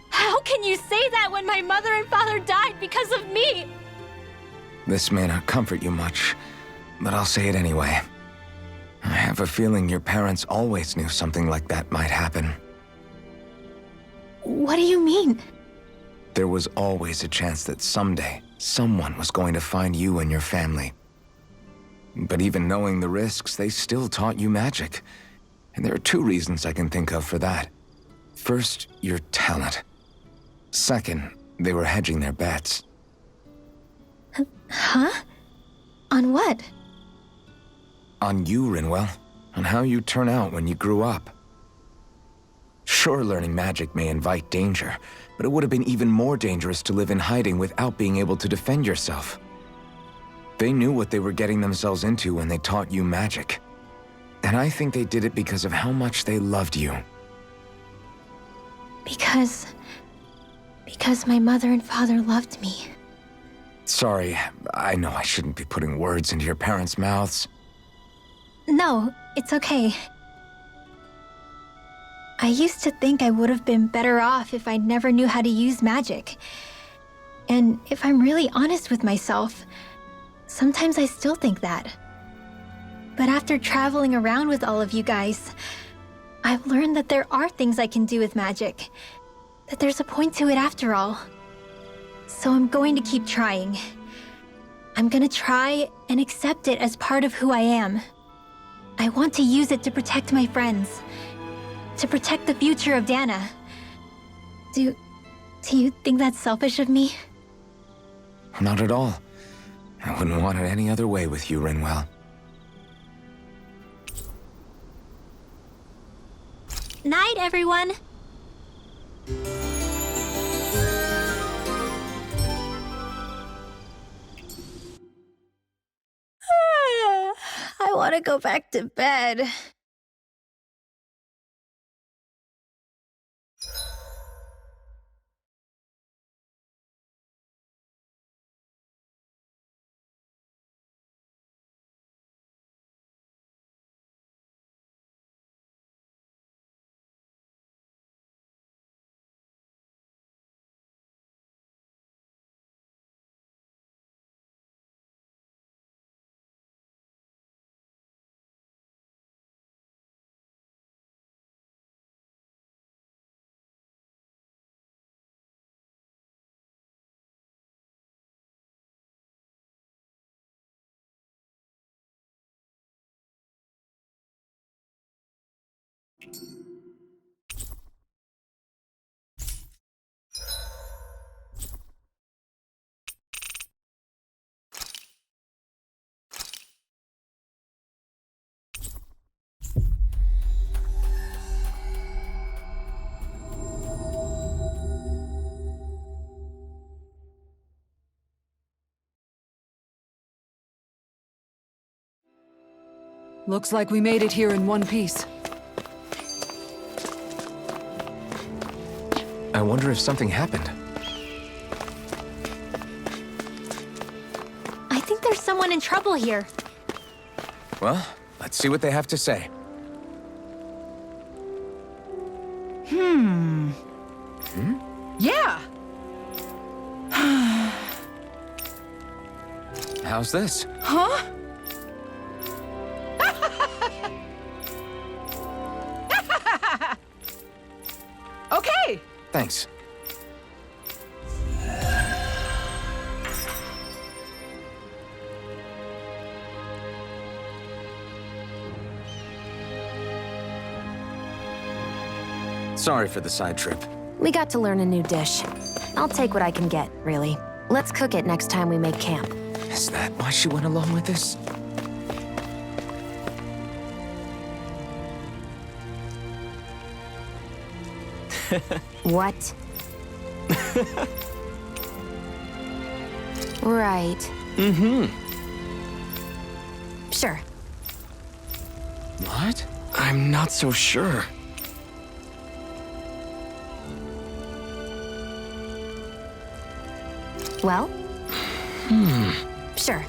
How can you say that when my mother and father died because of me? This may not comfort you much, but I'll say it anyway. I have a feeling your parents always knew something like that might happen. What do you mean? There was always a chance that someday, someone was going to find you and your family. But even knowing the risks, they still taught you magic. And there are two reasons I can think of for that. First, your talent. Second, they were hedging their bets. Huh? On what? On you, Rinwell. On how you turn out when you grew up. Sure, learning magic may invite danger, but it would have been even more dangerous to live in hiding without being able to defend yourself. They knew what they were getting themselves into when they taught you magic. And I think they did it because of how much they loved you. Because my mother and father loved me. Sorry, I know I shouldn't be putting words into your parents' mouths. No, it's okay. I used to think I would have been better off if I never knew how to use magic. And if I'm really honest with myself, sometimes I still think that. But after traveling around with all of you guys, I've learned that there are things I can do with magic. That there's a point to it after all. So I'm going to keep trying. I'm gonna try and accept it as part of who I am. I want to use it to protect my friends. To protect the future of Dana. Do you think that's selfish of me? Not at all. I wouldn't want it any other way with you, Rinwell. Night, everyone! I want to go back to bed. Looks like we made it here in one piece. I wonder if something happened. I think there's someone in trouble here. Well, let's see what they have to say. Yeah! How's this? Huh? Okay! Thanks. Sorry for the side trip. We got to learn a new dish. I'll take what I can get, really. Let's cook it next time we make camp. Is that why she went along with this? What? Right. Sure. What? I'm not so sure. Well? Sure.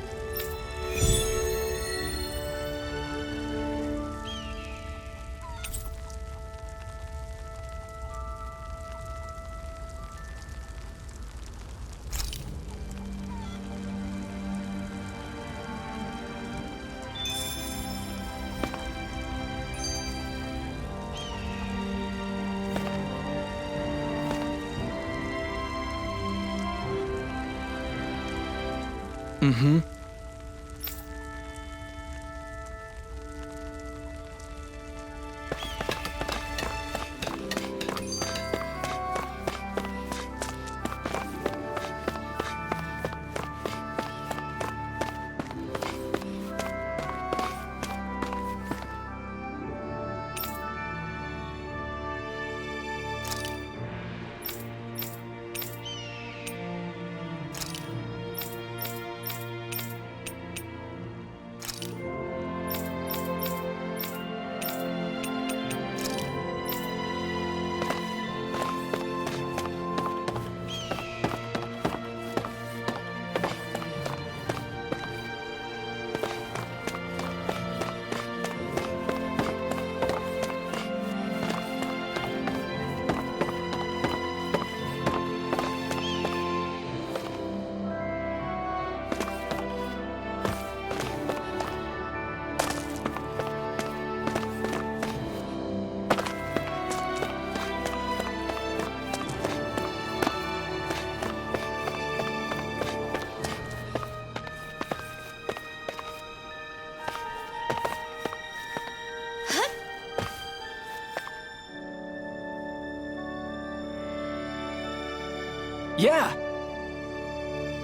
Yeah!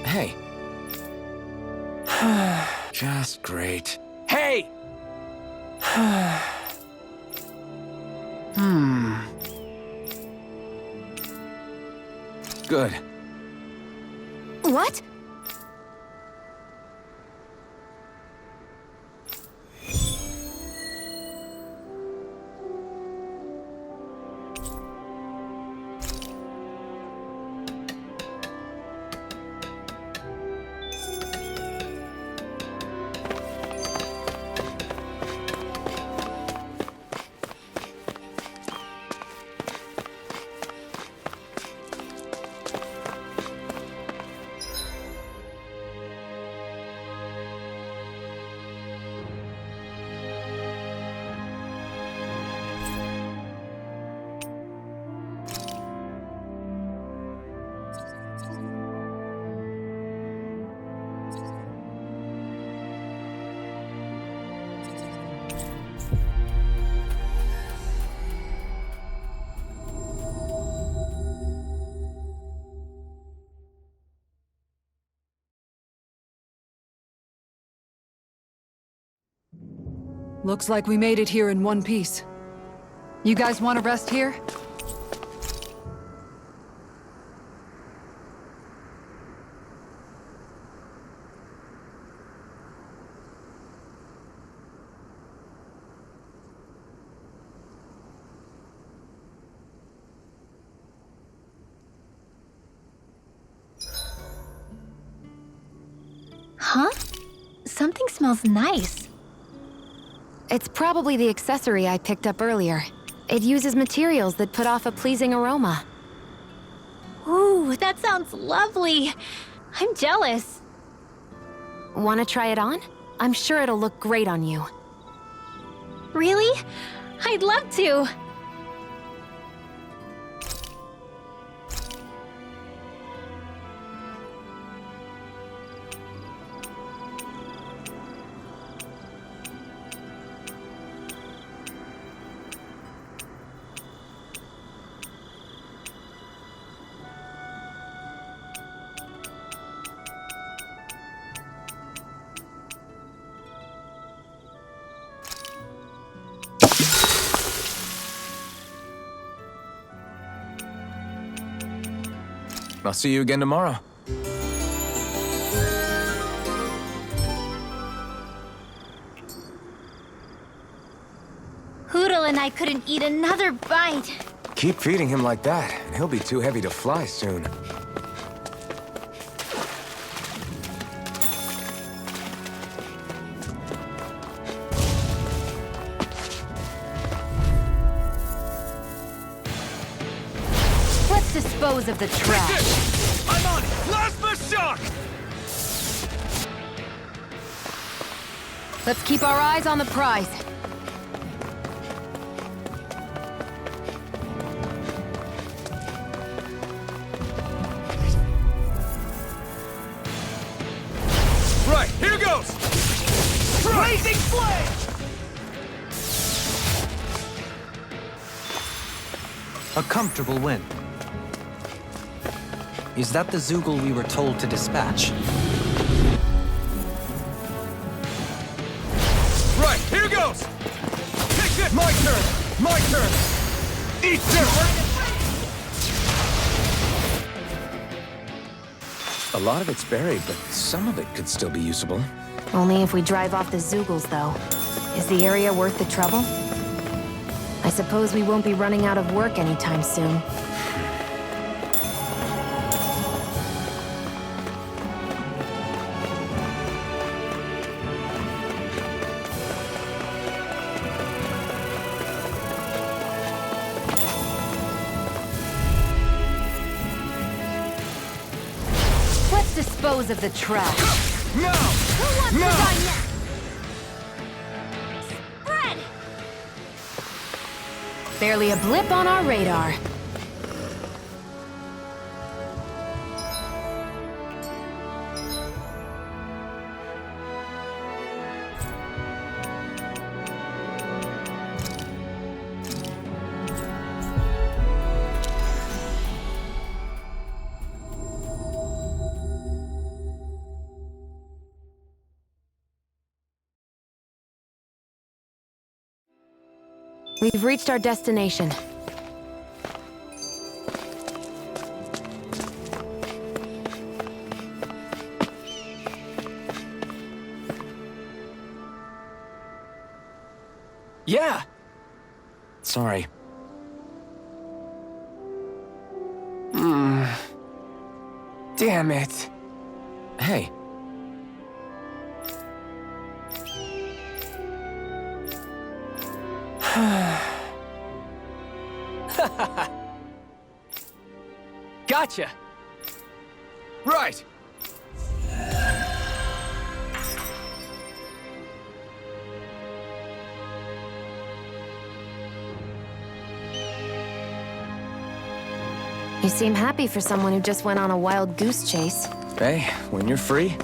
Hey. Just great. Hey! Good. What? Looks like we made it here in one piece. You guys want to rest here? Huh? Something smells nice. It's probably the accessory I picked up earlier. It uses materials that put off a pleasing aroma. Ooh, that sounds lovely. I'm jealous. Want to try it on? I'm sure it'll look great on you. Really? I'd love to. I'll see you again tomorrow. Hoodle and I couldn't eat another bite. Keep feeding him like that, and he'll be too heavy to fly soon. Let's dispose of the trash. I'm on it! Plasma shock! Let's keep our eyes on the prize. Right, here goes! Blazing flame! A comfortable win. Is that the Zoogle we were told to dispatch? Right, here goes! Take this! My turn! My turn! Eat this! A lot of it's buried, but some of it could still be usable. Only if we drive off the Zoogles, though. Is the area worth the trouble? I suppose we won't be running out of work anytime soon. Let's dispose of the trash. Now! Who wants No! to die next? Spread! Barely a blip on our radar. We've reached our destination. Yeah! Sorry. Damn it. Hey. Gotcha! Right! You seem happy for someone who just went on a wild goose chase. Hey, when you're free,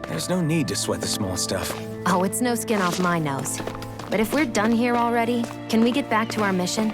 there's no need to sweat the small stuff. Oh, it's no skin off my nose. But if we're done here already, can we get back to our mission?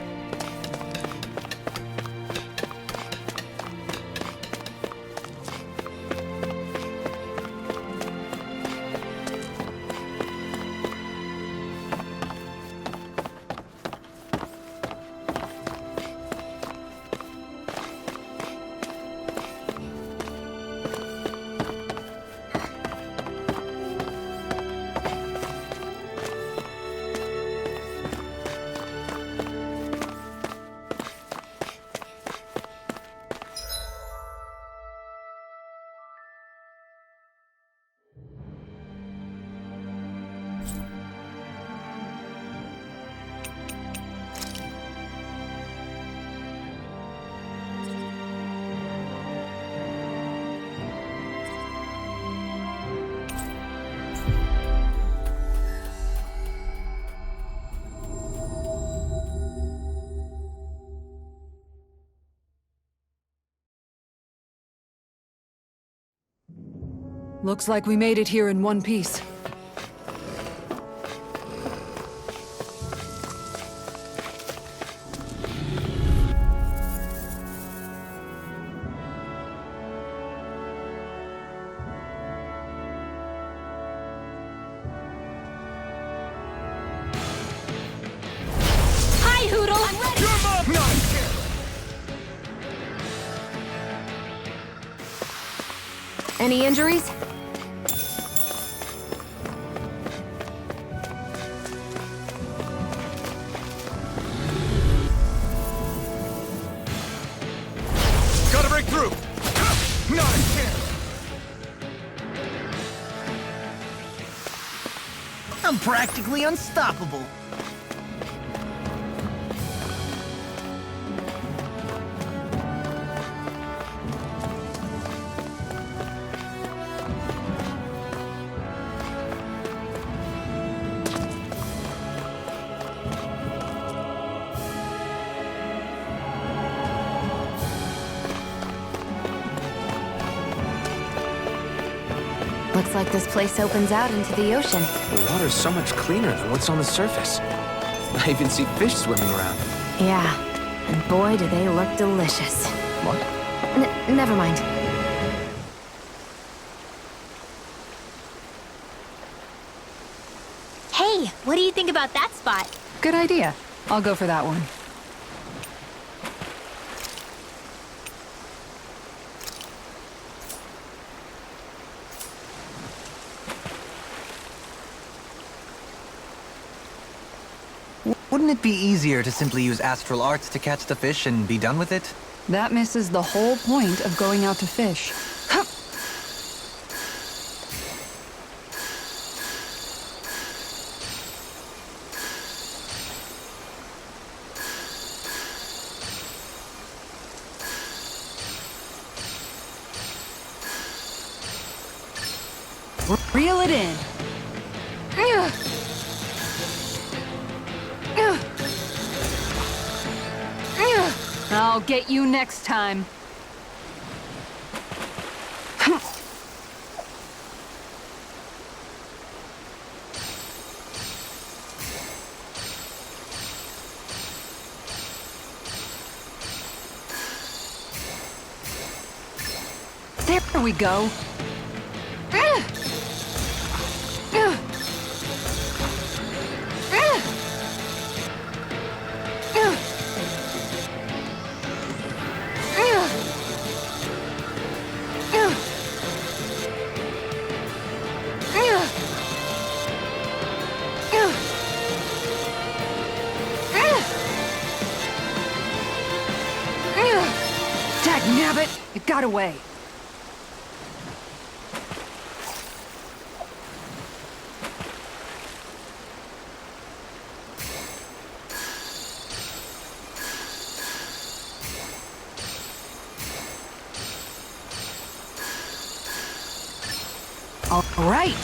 Looks like we made it here in one piece. Hi, Hoodle! I'm ready! Your mom! Not Any injuries? Gotta break through! Not a chance! I'm practically unstoppable. Looks like this place opens out into the ocean. The water's so much cleaner than what's on the surface. I even see fish swimming around. Yeah, and boy, do they look delicious. What? Never mind. Hey, what do you think about that spot? Good idea. I'll go for that one. Wouldn't it be easier to simply use astral arts to catch the fish and be done with it? That misses the whole point of going out to fish. Reel it in. I'll get you next time. There we go. got away. All right.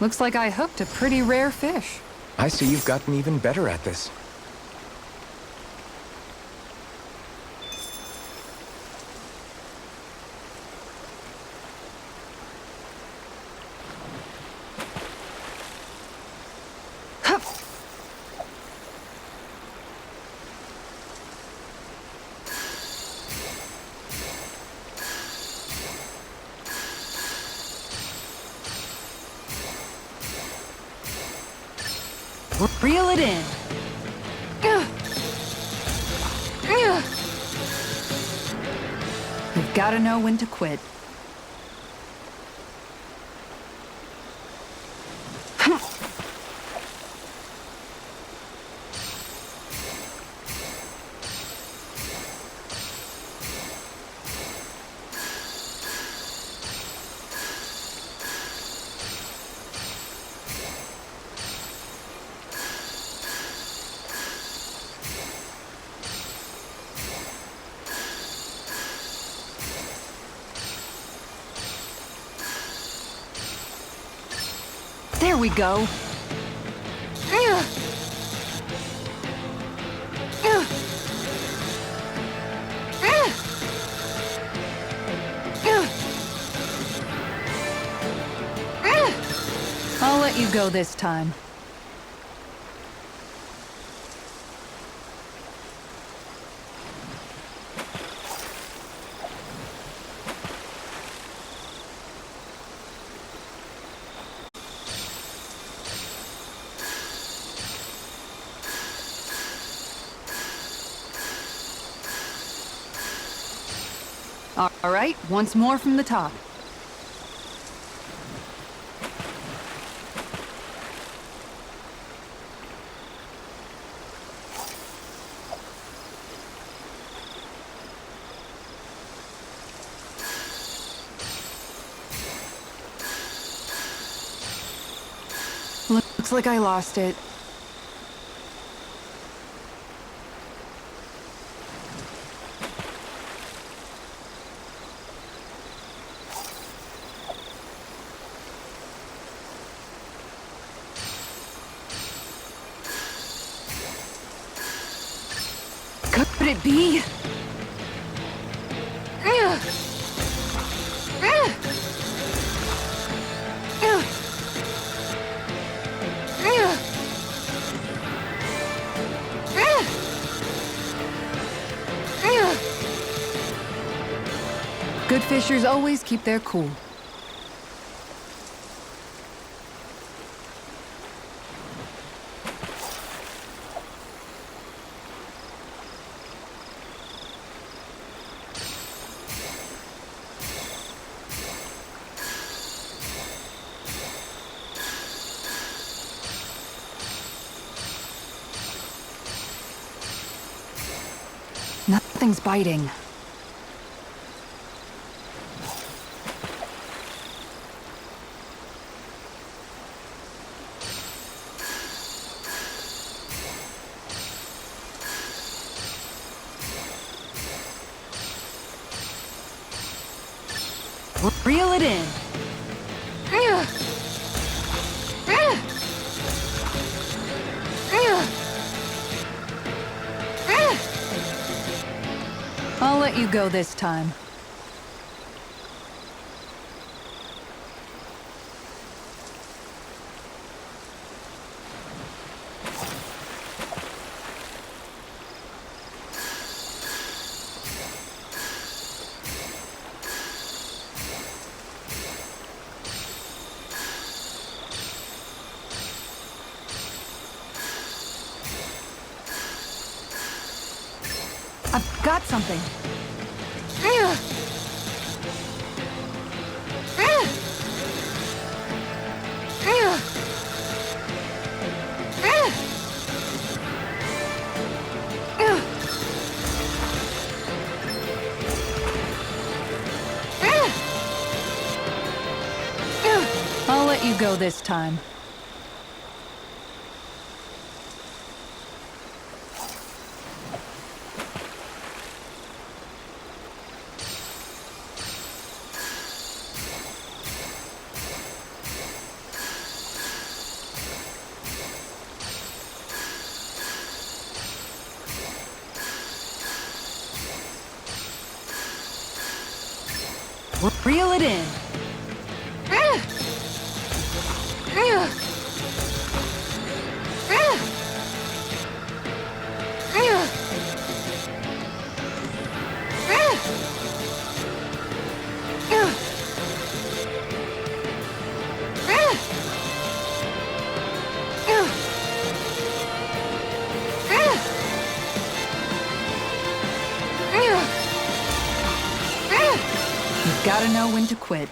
Looks like I hooked a pretty rare fish. I see you've gotten even better at this. Reel it in. You've got to know when to quit. There we go. I'll let you go this time. All right, once more from the top. Looks like I lost it. Could it be? Good fishers always keep their cool. Nothing's biting. Reel it in. I'll let you go this time. I've got something. I'll let you go this time. Reel it in. You've got to know when to quit.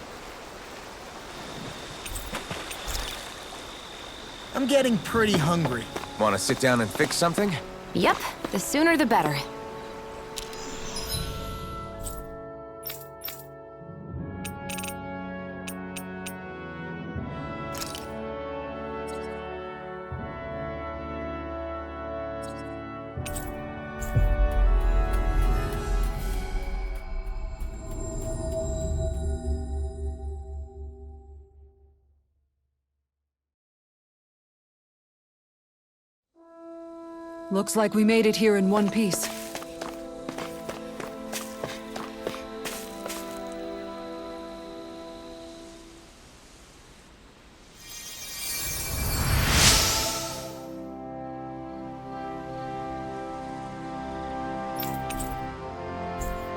I'm getting pretty hungry. Want to sit down and fix something? Yep, the sooner the better. Looks like we made it here in one piece.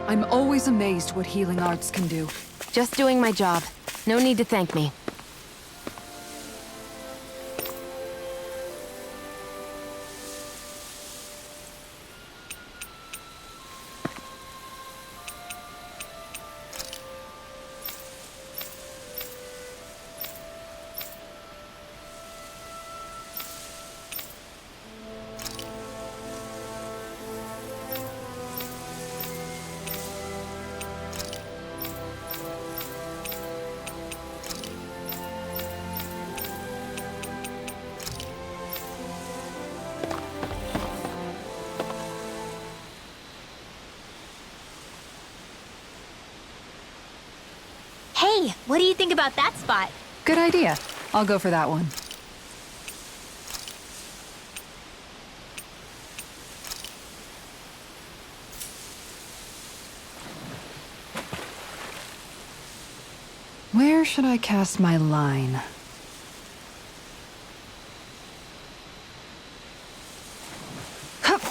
I'm always amazed what healing arts can do. Just doing my job. No need to thank me. Hey, what do you think about that spot? Good idea. I'll go for that one. Where should I cast my line? Hup.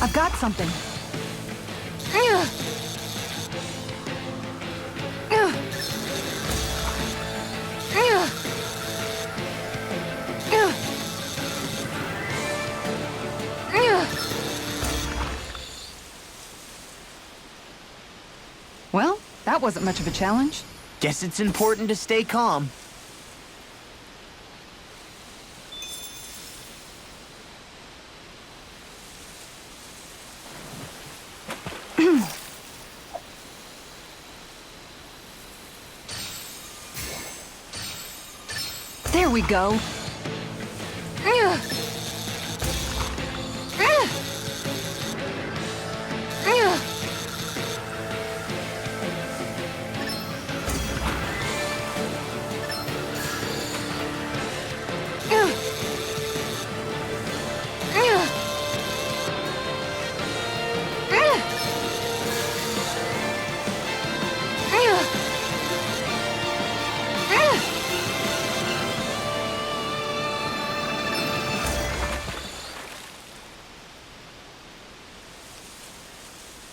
I've got something. Well, that wasn't much of a challenge. Guess it's important to stay calm. There we go.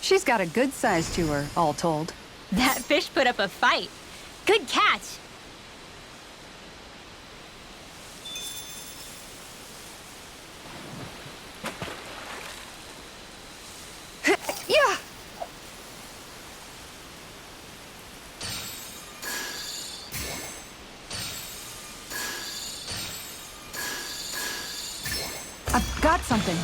She's got a good size to her, all told. That fish put up a fight. Good catch. Yeah! I've got something.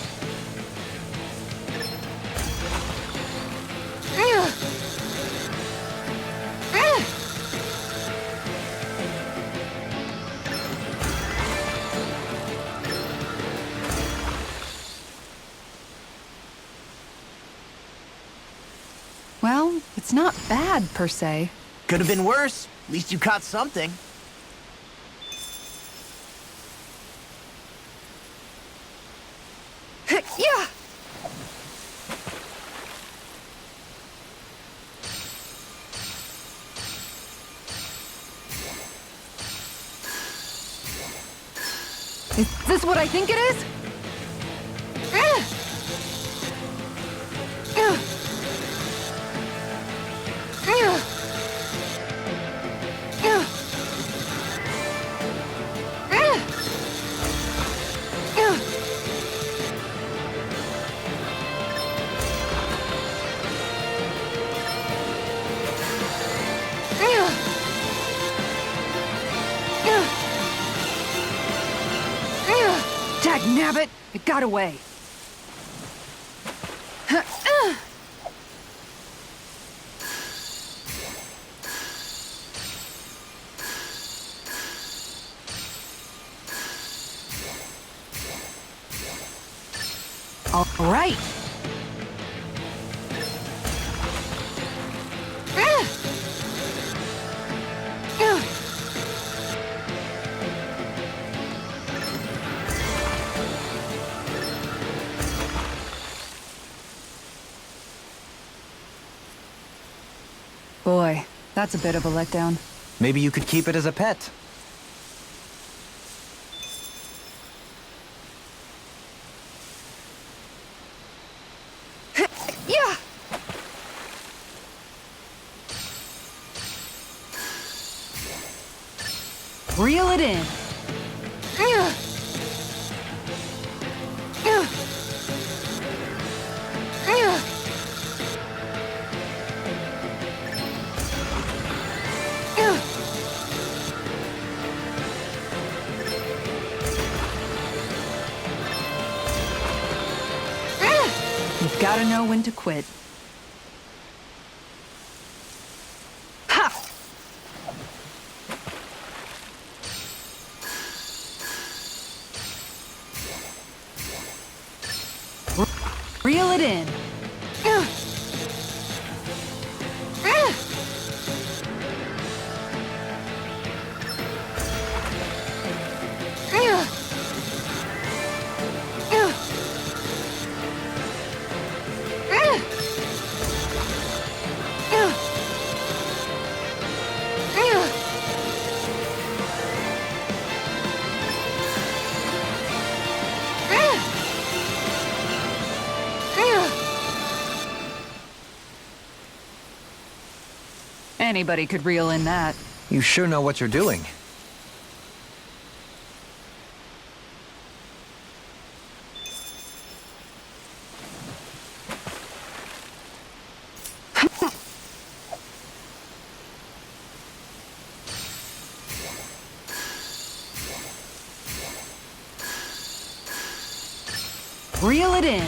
Well, it's not bad, per se. Could have been worse. At least you caught something. Yeah! Is this what I think it is? Dagnabbit! It got away. All right. Boy, that's a bit of a letdown. Maybe you could keep it as a pet. Yeah! Reel it in. You've gotta know when to quit. Ha! Reel it in. Anybody could reel in that. You sure know what you're doing. Reel it in.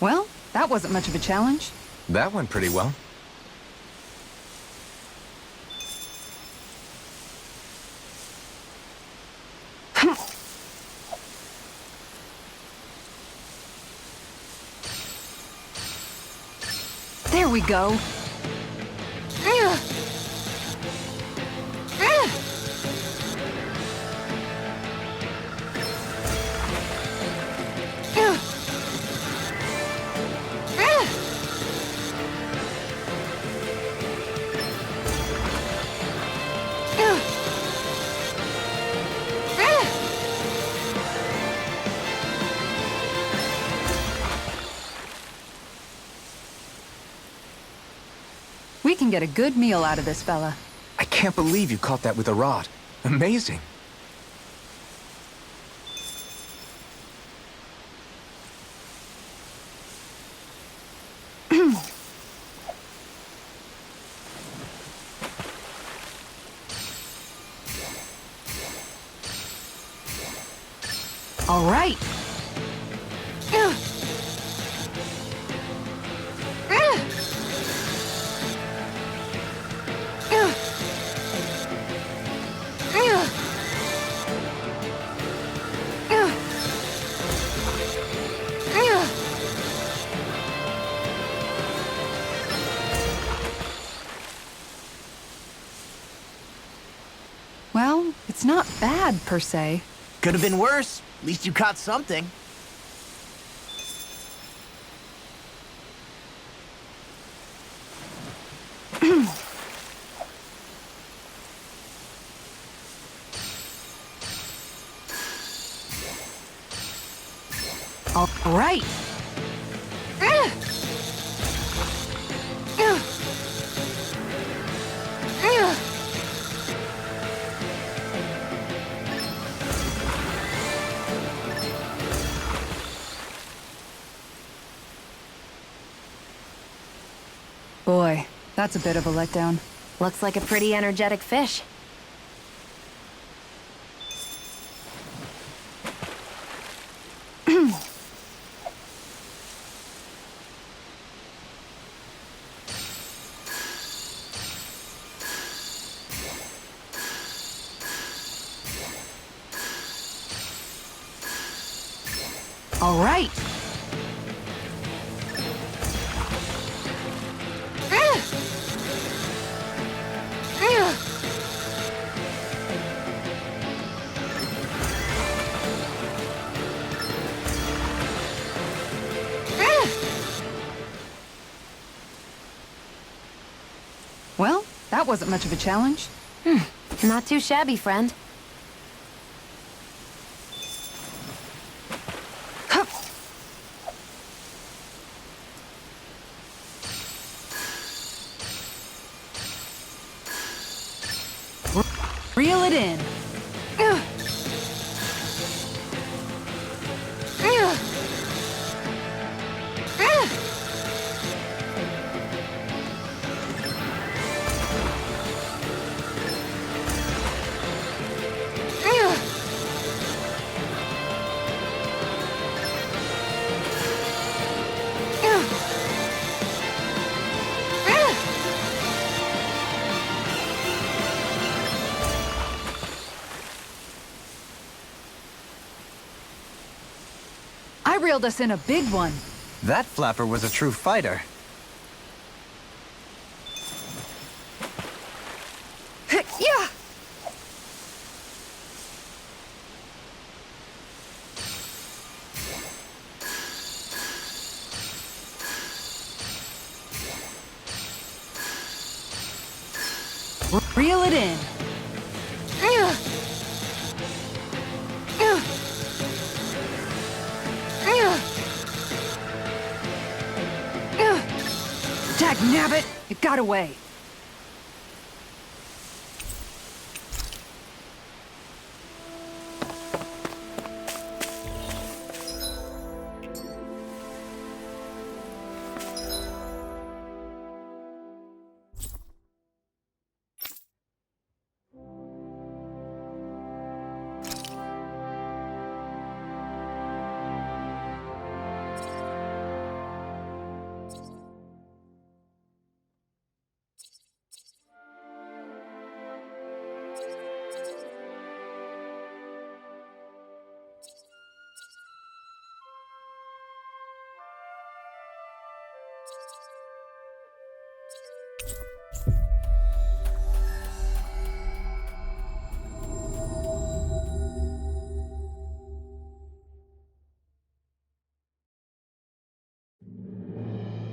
Well, that wasn't much of a challenge. That went pretty well. Here we go. We can get a good meal out of this fella. I can't believe you caught that with a rod. Amazing. All right. Well, it's not bad, per se. Could have been worse. At least you caught something. All right. Boy, that's a bit of a letdown. Looks like a pretty energetic fish. All right. Well, that wasn't much of a challenge. Not too shabby, friend. Reel it in. I reeled us in a big one. That flapper was a true fighter. Yeah! Reel it in. Dagnabbit! It got away.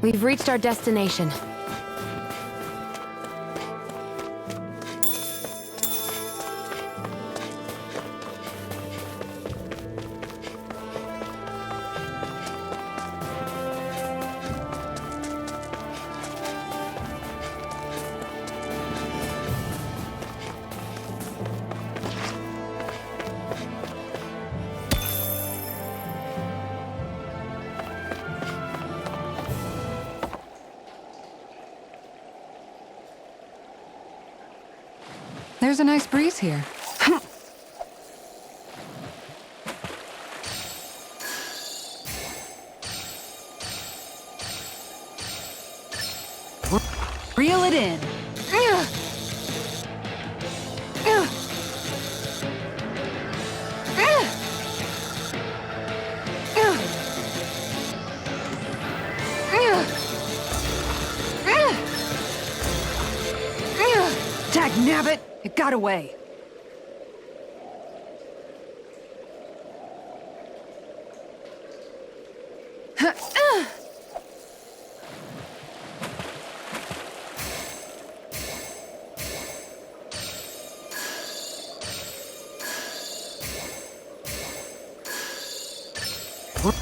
We've reached our destination. There's a nice breeze here. Reel it in. Dagnabbit! It got away.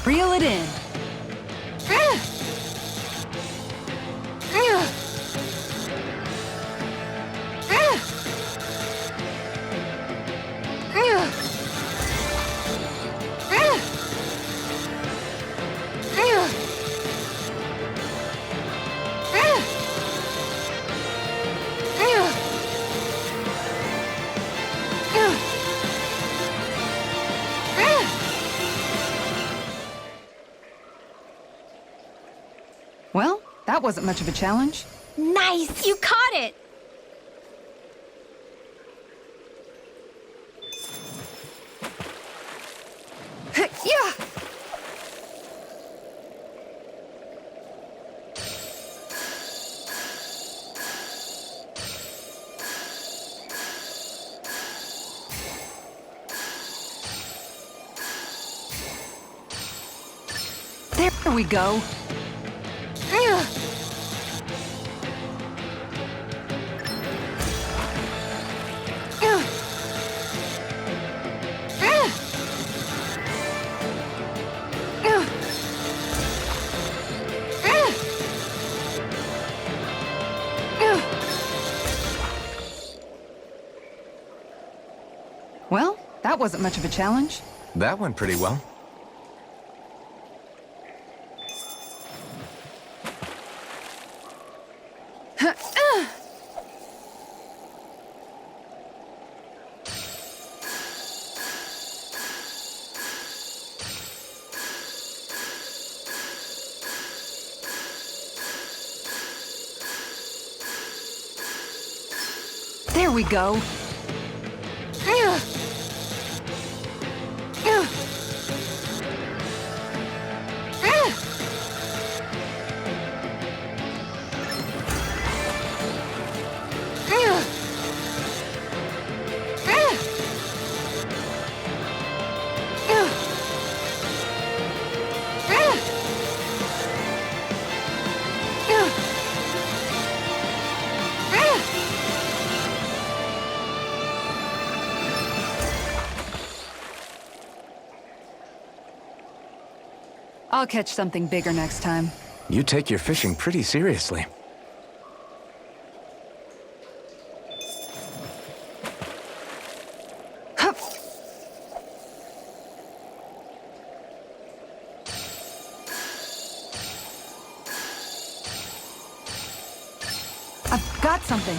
Reel it in. Well, that wasn't much of a challenge. Nice! You caught it! Yeah! There we go. Well, that wasn't much of a challenge. That went pretty well. There we go. I'll catch something bigger next time. You take your fishing pretty seriously. Hup. I've got something.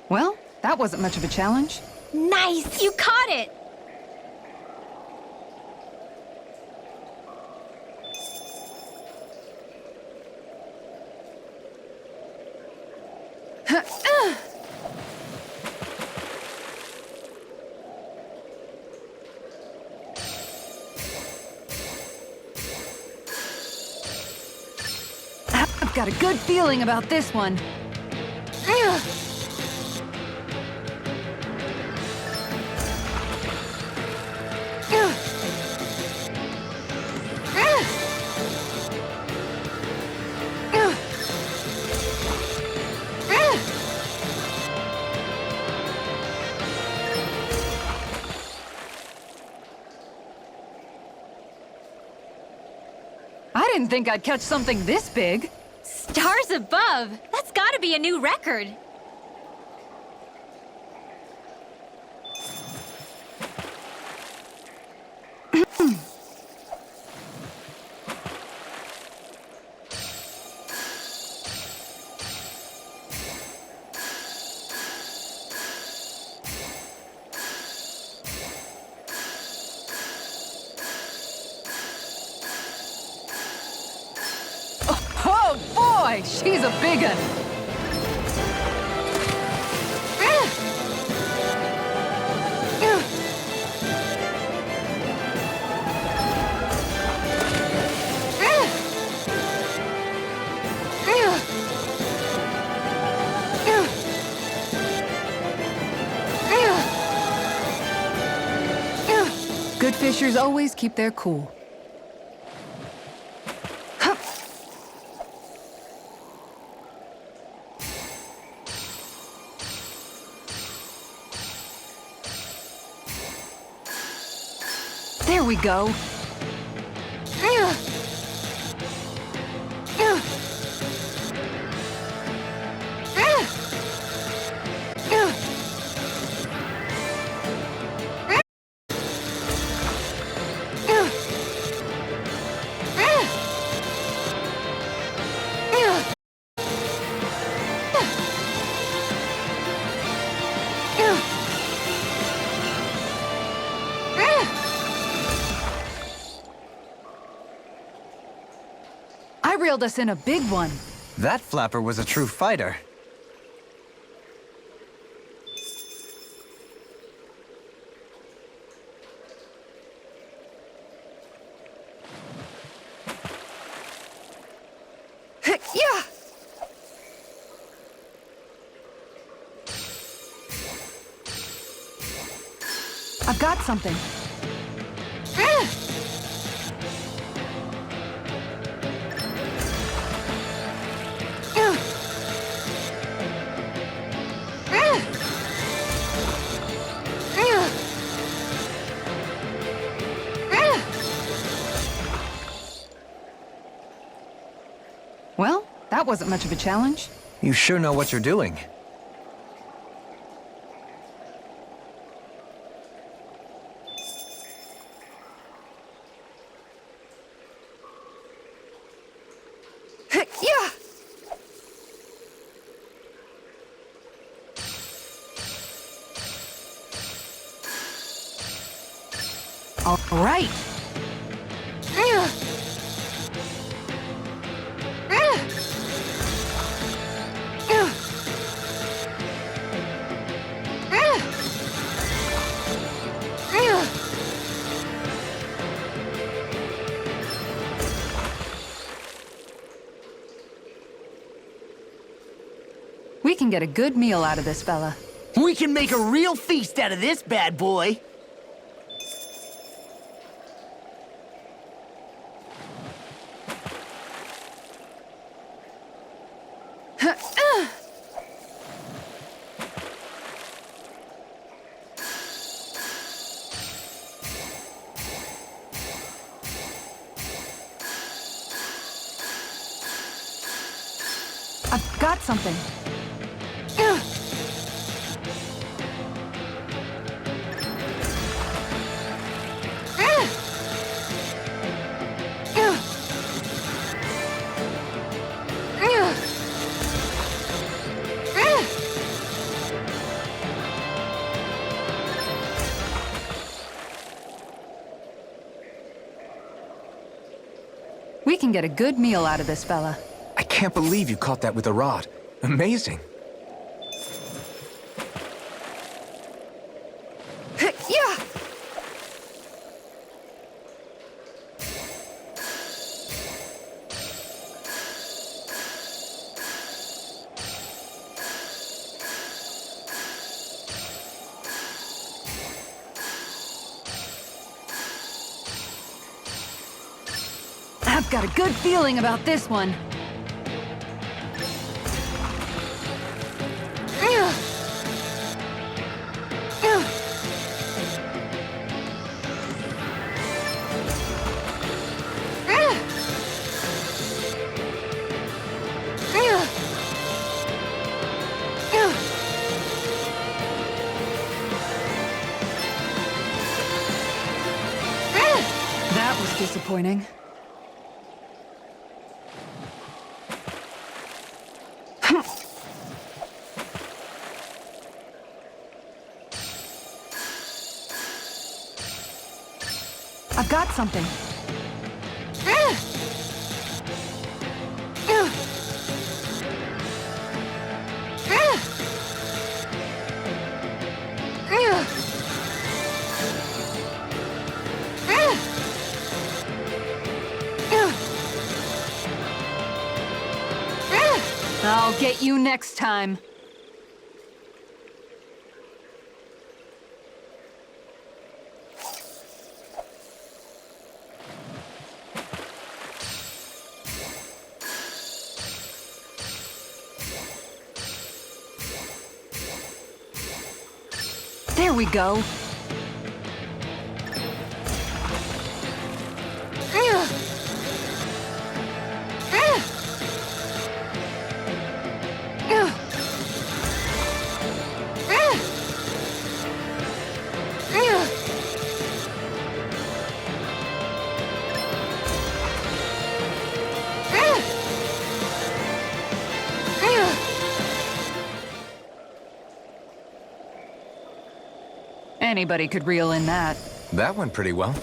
Well, that wasn't much of a challenge. Nice! You caught it! I've got a good feeling about this one. I didn't think I'd catch something this big. Stars above! That's gotta be a new record. Oh boy, she's a big un. Good fishers always keep their cool. There we go. I reeled us in a big one. That flapper was a true fighter. Yeah! I've got something. Well, that wasn't much of a challenge. You sure know what you're doing. Yeah! All right. We can get a good meal out of this fella. We can make a real feast out of this bad boy. I've got something. We can get a good meal out of this fella. I can't believe you caught that with a rod. Amazing. Yeah! I've got a good feeling about this one. That was disappointing. I've got something. I'll get you next time. There we go. Anybody could reel in that. That went pretty well.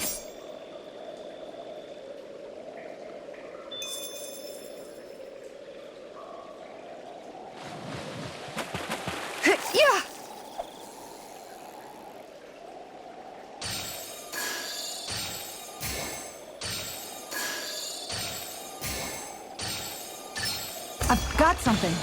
Yeah! I've got something.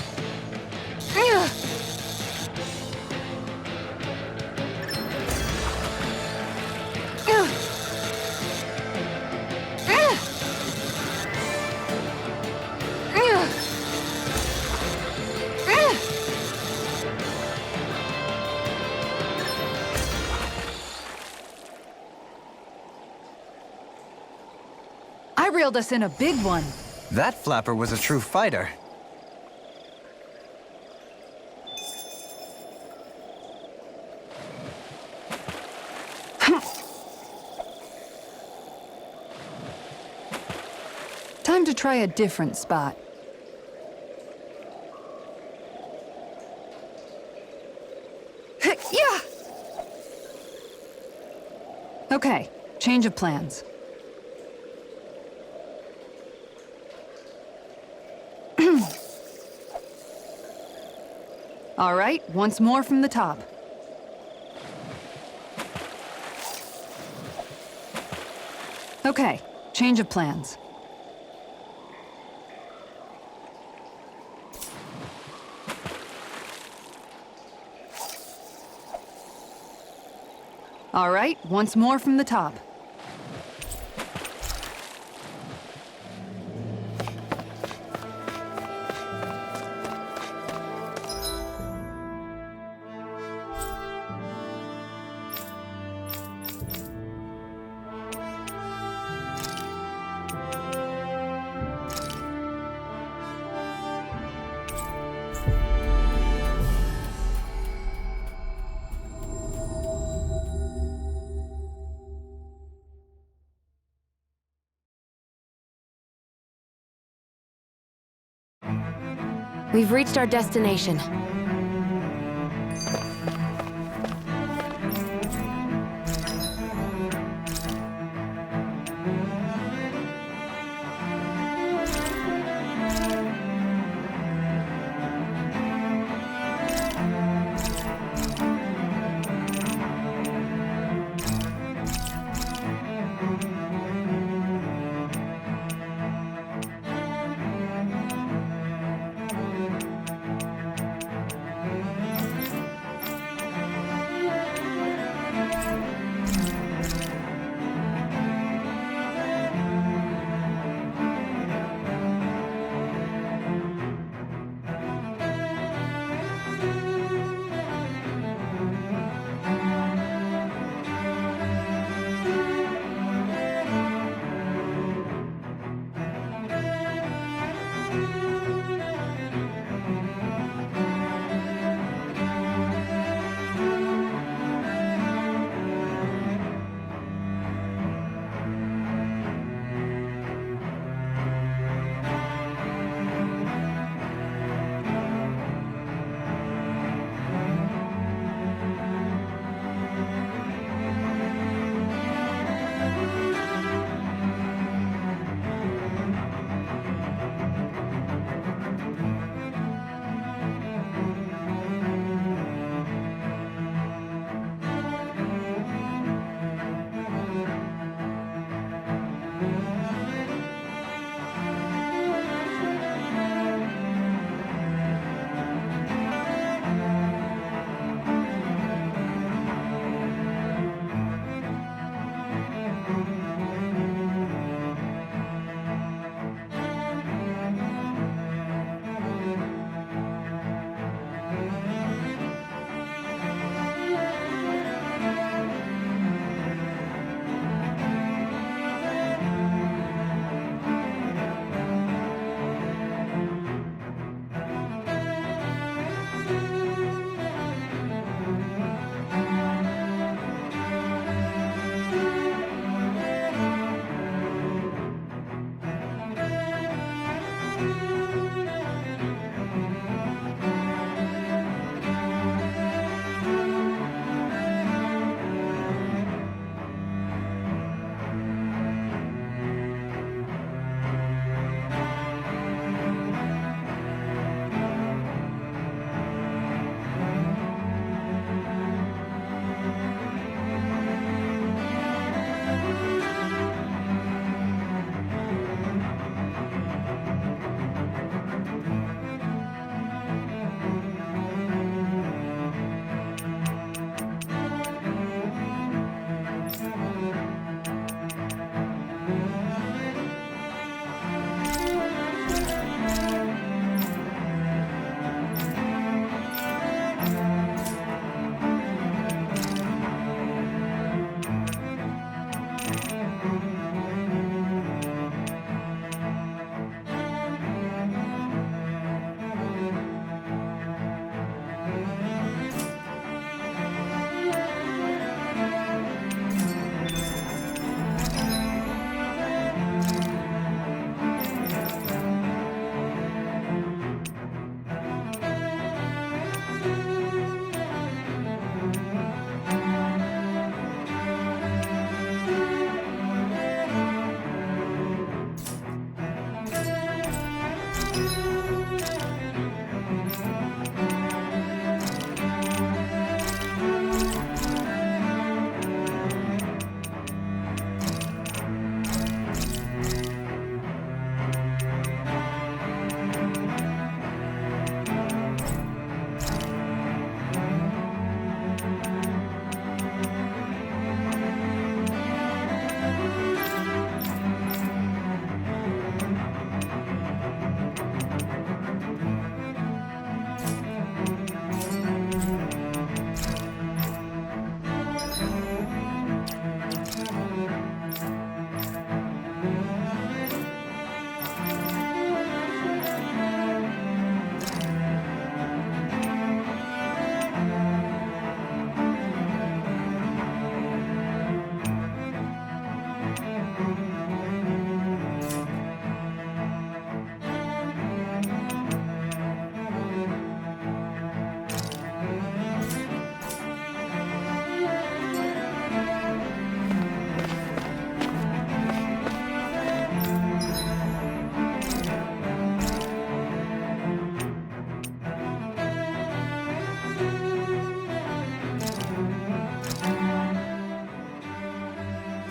I reeled us in a big one. That flapper was a true fighter. Time to try a different spot. Yeah! Okay, change of plans. All right, once more from the top. Okay, change of plans. All right, once more from the top. We've reached our destination.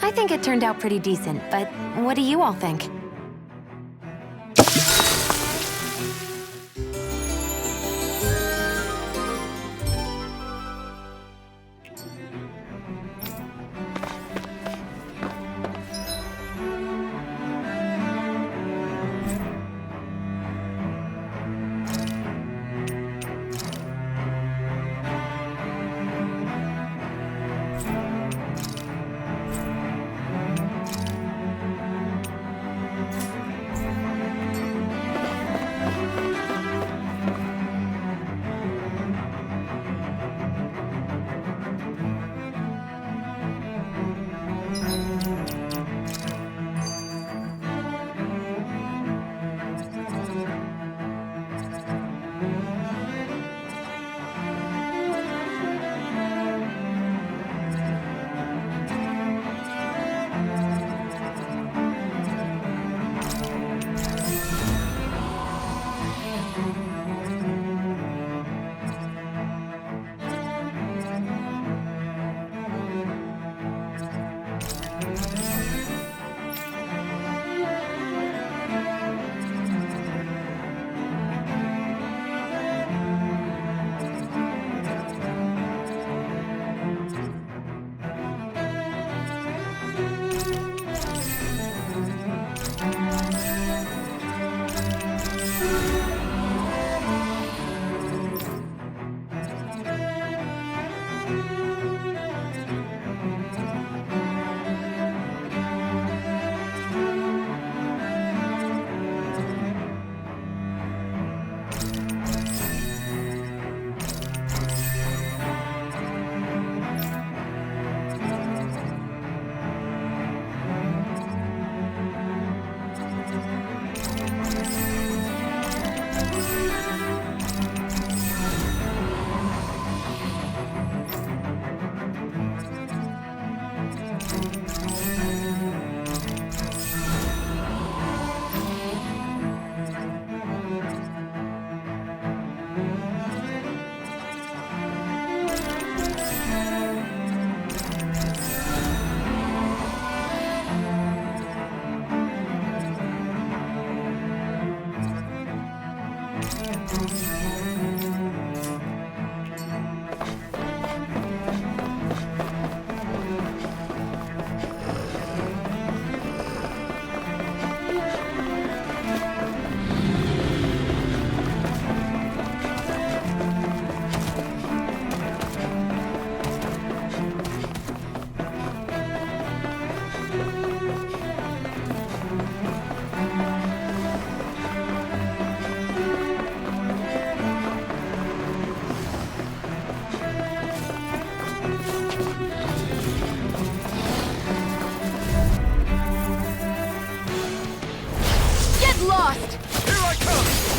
I think it turned out pretty decent, but what do you all think?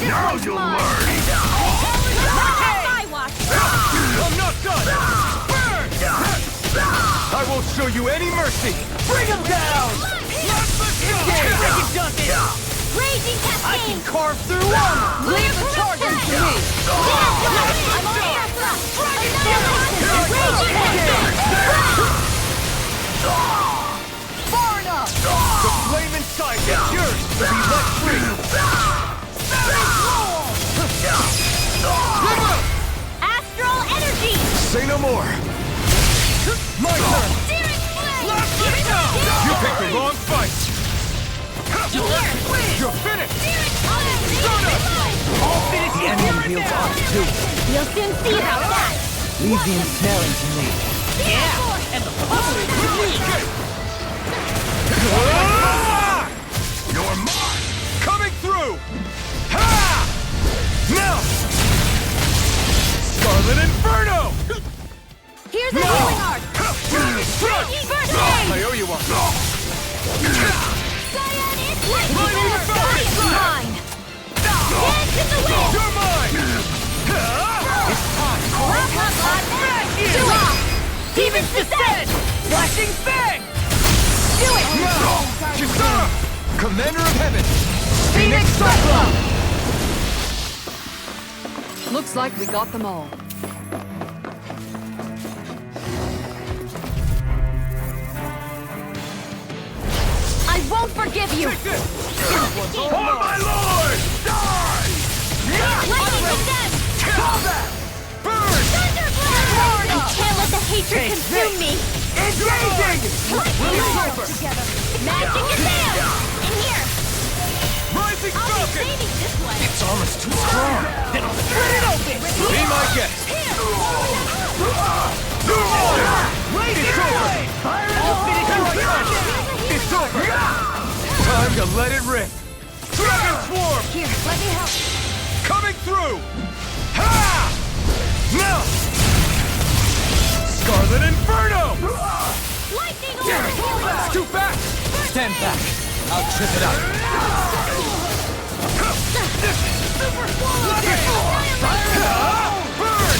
Now you'll learn! I'm not done! Burn! I won't show you any mercy! Bring him down! Raging cascade! I can carve through armor! Leave the charging to me! I'm on air thrust! Raging cascade! Far enough! The flame inside is yours to be let free! Astral energy! Say no more! My turn! You picked the wrong fight! You're finished! The enemy heals us too. You'll soon see about that! Leave the ensnaring to me. Yeah! And the I owe you one. Cyan is lightning! Lightning Science Falcon! is mine! Dance in the wind! You're mine! Plasma God! Do it! Demons descend! Flashing fang! Do it! Kisara! Commander of Heaven! Phoenix Cyclone! Looks like we got them all. I won't forgive you! Take this! For my lord! Die! Lightning descend! Kill them! Burn! Thunderblast! I can't let the hatred Take consume me! Engaging! Lightning rolls together! Magic is down! In here! Rising I'll be Falcon! saving this one! It's almost too strong. Then I'll split it open! Be my guest. Blazing blade! I'll finish you off! It's over. Time to let it rip. Dragon Swarm! Here, let me help. Coming through! Ha! Now! Scarlet Inferno! Lightning over! Too fast! Stand back. I'll trip it up. Super swallow! Burn!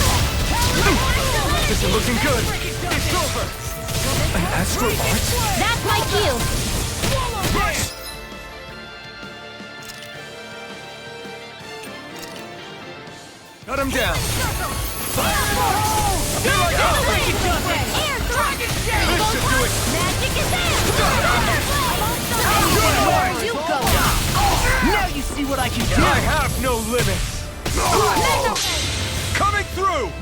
This is looking good. It's over. An astral art? That's my cue! Cut him down. Here I go! Air thrust! This should do it. Magic is in! Where are you going? Now you see what I can do! I have no limits. Coming through!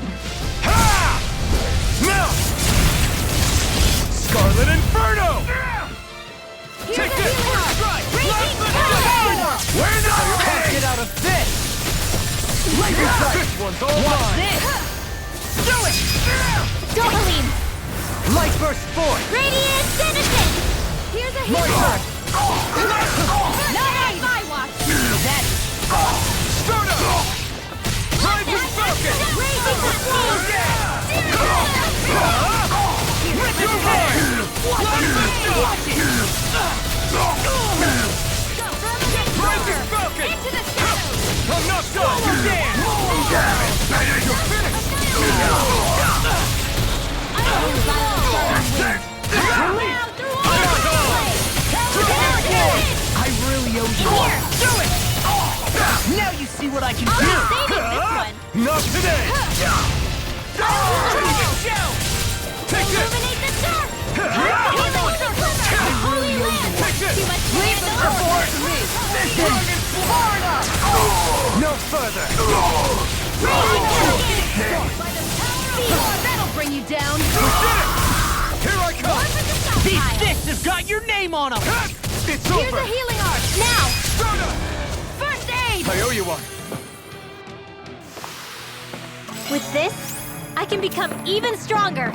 Ha! Now! Scarlet Inferno! Take this! First strike! Where now? Can't get out of this! Laser sight! This one's all Watch mine! this! Do it! Dopaline! Light burst forth! Radiant citizen! Here's a My hero! turn! Not on my watch! That Start up! Rising Falcon! Raising the sea! You're mine! Rising Falcon! Into the shadows! I'm not done! You're finished! I really owe you one. Do it! Now you see what I can I'll do! be saving this one! Not today! Take this! Illuminate the dark! really owe you Take this! Too much Leave the support to me! Listen! Far enough! No further! That'll bring you down. Here I come! These fists have got your name on them! It's Here's over! a healing art! Now! Start up! First aid! I owe you one! With this, I can become even stronger!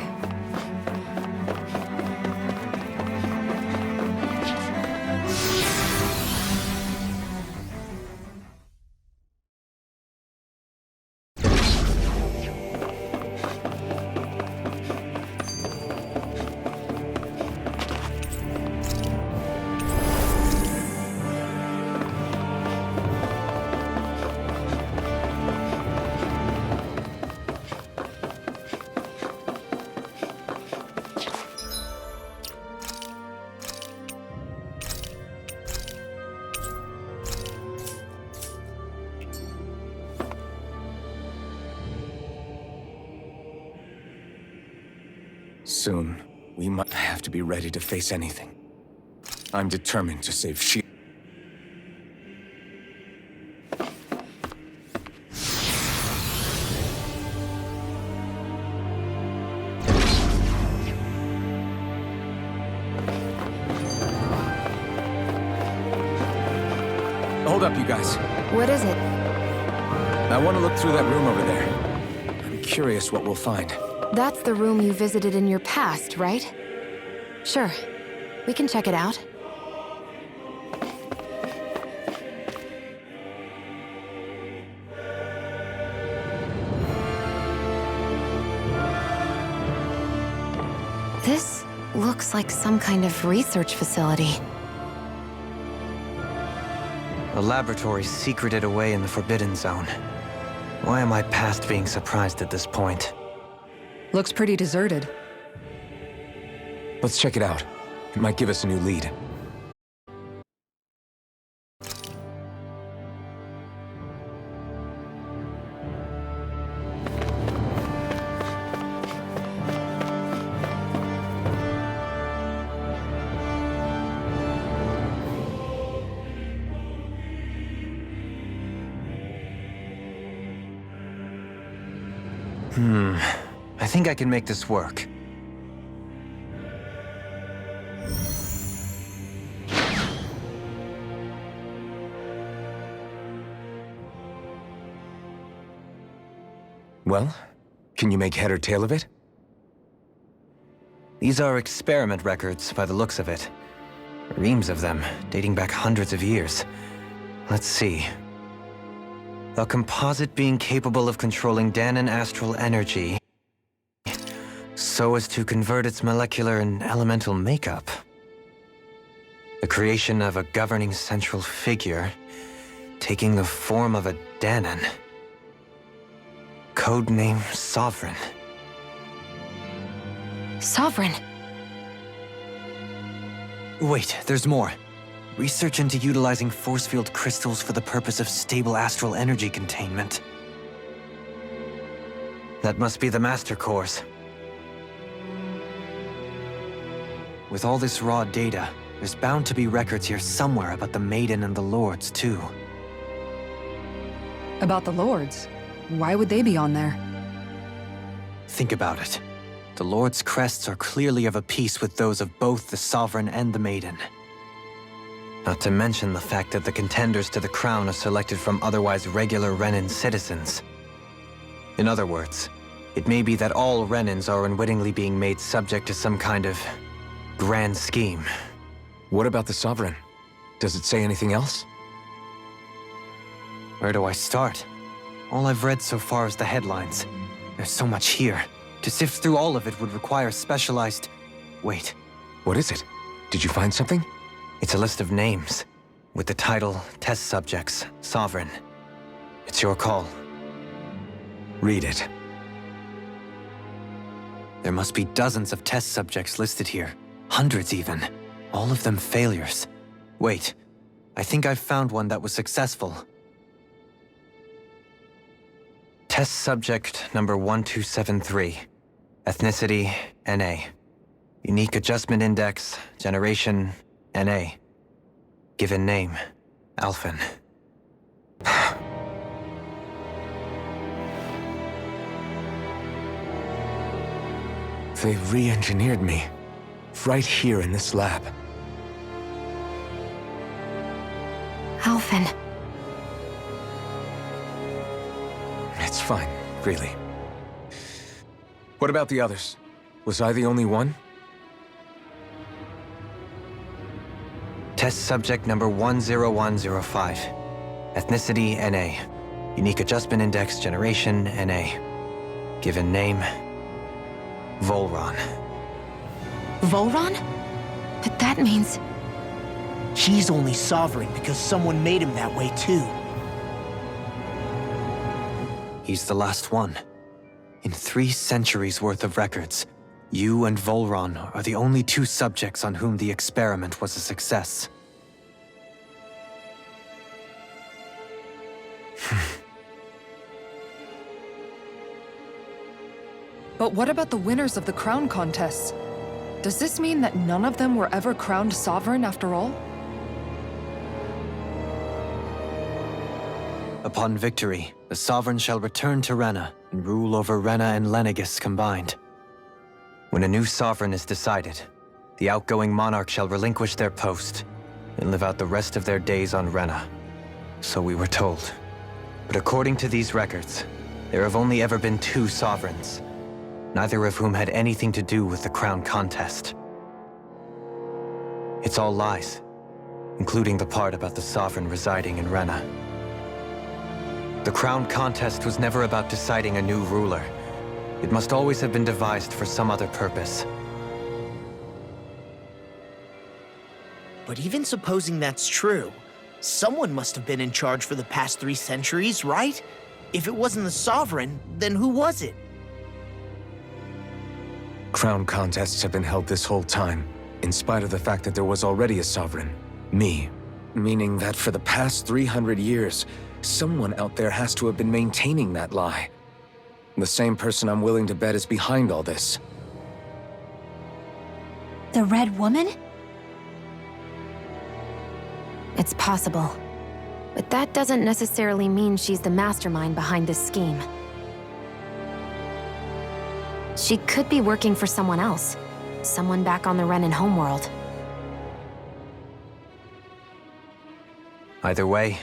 Soon, we might have to be ready to face anything. I'm determined to save She. Hold up, you guys. What is it? I want to look through that room over there. I'm curious what we'll find. That's the room you visited in your past, right? Sure. We can check it out. This looks like some kind of research facility. A laboratory secreted away in the Forbidden Zone. Why am I past being surprised at this point? Looks pretty deserted. Let's check it out. It might give us a new lead. I think I can make this work. Well, can you make head or tail of it? These are experiment records by the looks of it. Reams of them, dating back hundreds of years. Let's see. A composite being capable of controlling Danon astral energy so as to convert its molecular and elemental makeup. The creation of a governing central figure taking the form of a Danon. Codename Sovereign. Sovereign. Wait, there's more. Research into utilizing force field crystals for the purpose of stable astral energy containment. That must be the Master Cores. With all this raw data, there's bound to be records here somewhere about the Maiden and the Lords, too. About the Lords? Why would they be on there? Think about it. The Lord's crests are clearly of a piece with those of both the Sovereign and the Maiden. Not to mention the fact that the contenders to the crown are selected from otherwise regular Renan citizens. In other words, it may be that all Renans are unwittingly being made subject to some kind of grand scheme. What about the Sovereign? Does it say anything else? Where do I start? All I've read so far is the headlines. There's so much here. To sift through all of it would require specialized... Wait. What is it? Did you find something? It's a list of names, with the title, Test Subjects, Sovereign. It's your call. Read it. There must be dozens of test subjects listed here. Hundreds even. All of them failures. Wait, I think I've found one that was successful. Test subject number 1273. Ethnicity, NA. Unique adjustment index, generation, NA. Given name, Alphen. They re-engineered me. Right here in this lab. Alphen. It's fine, really. What about the others? Was I the only one? Test subject number 10105. Ethnicity, NA. Unique adjustment index, generation, NA. Given name, Volron. Volron? But that means... He's only sovereign because someone made him that way too. He's the last one. In 3 centuries worth of records, you and Volron are the only 2 subjects on whom the experiment was a success. But what about the winners of the crown contests? Does this mean that none of them were ever crowned sovereign after all? Upon victory, the Sovereign shall return to Rena and rule over Rena and Lenegis combined. When a new Sovereign is decided, the outgoing monarch shall relinquish their post and live out the rest of their days on Rena. So we were told. But according to these records, there have only ever been 2 Sovereigns, neither of whom had anything to do with the crown contest. It's all lies, including the part about the Sovereign residing in Rena. The crown contest was never about deciding a new ruler. It must always have been devised for some other purpose. But even supposing that's true, someone must have been in charge for the past 3 centuries, right? If it wasn't the Sovereign, then who was it? Crown contests have been held this whole time, in spite of the fact that there was already a Sovereign. Me. Meaning that for the past 300 years, someone out there has to have been maintaining that lie. The same person I'm willing to bet is behind all this. The Red Woman? It's possible. But that doesn't necessarily mean she's the mastermind behind this scheme. She could be working for someone else. Someone back on the Renan homeworld. Either way,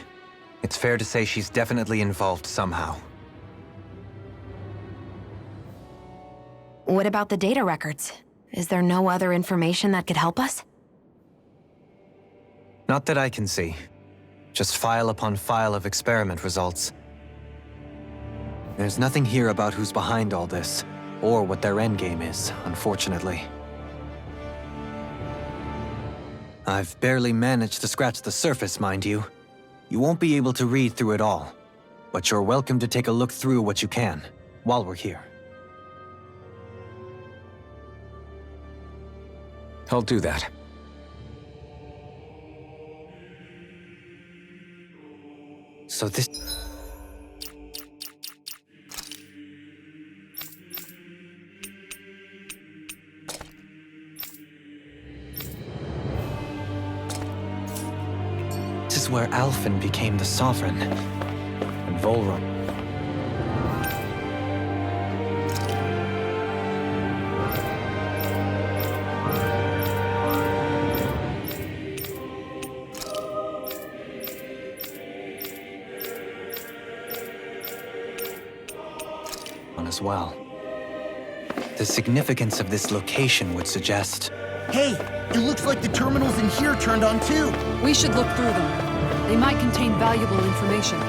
it's fair to say she's definitely involved somehow. What about the data records? Is there no other information that could help us? Not that I can see. Just file upon file of experiment results. There's nothing here about who's behind all this, or what their endgame is, unfortunately. I've barely managed to scratch the surface, mind you. You won't be able to read through it all, but you're welcome to take a look through what you can, while we're here. I'll do that. So this... This is where Alphen became the Sovereign, and Volrum. As well. The significance of this location would suggest... Hey, it looks like the terminals in here turned on too. We should look through them. They might contain valuable information.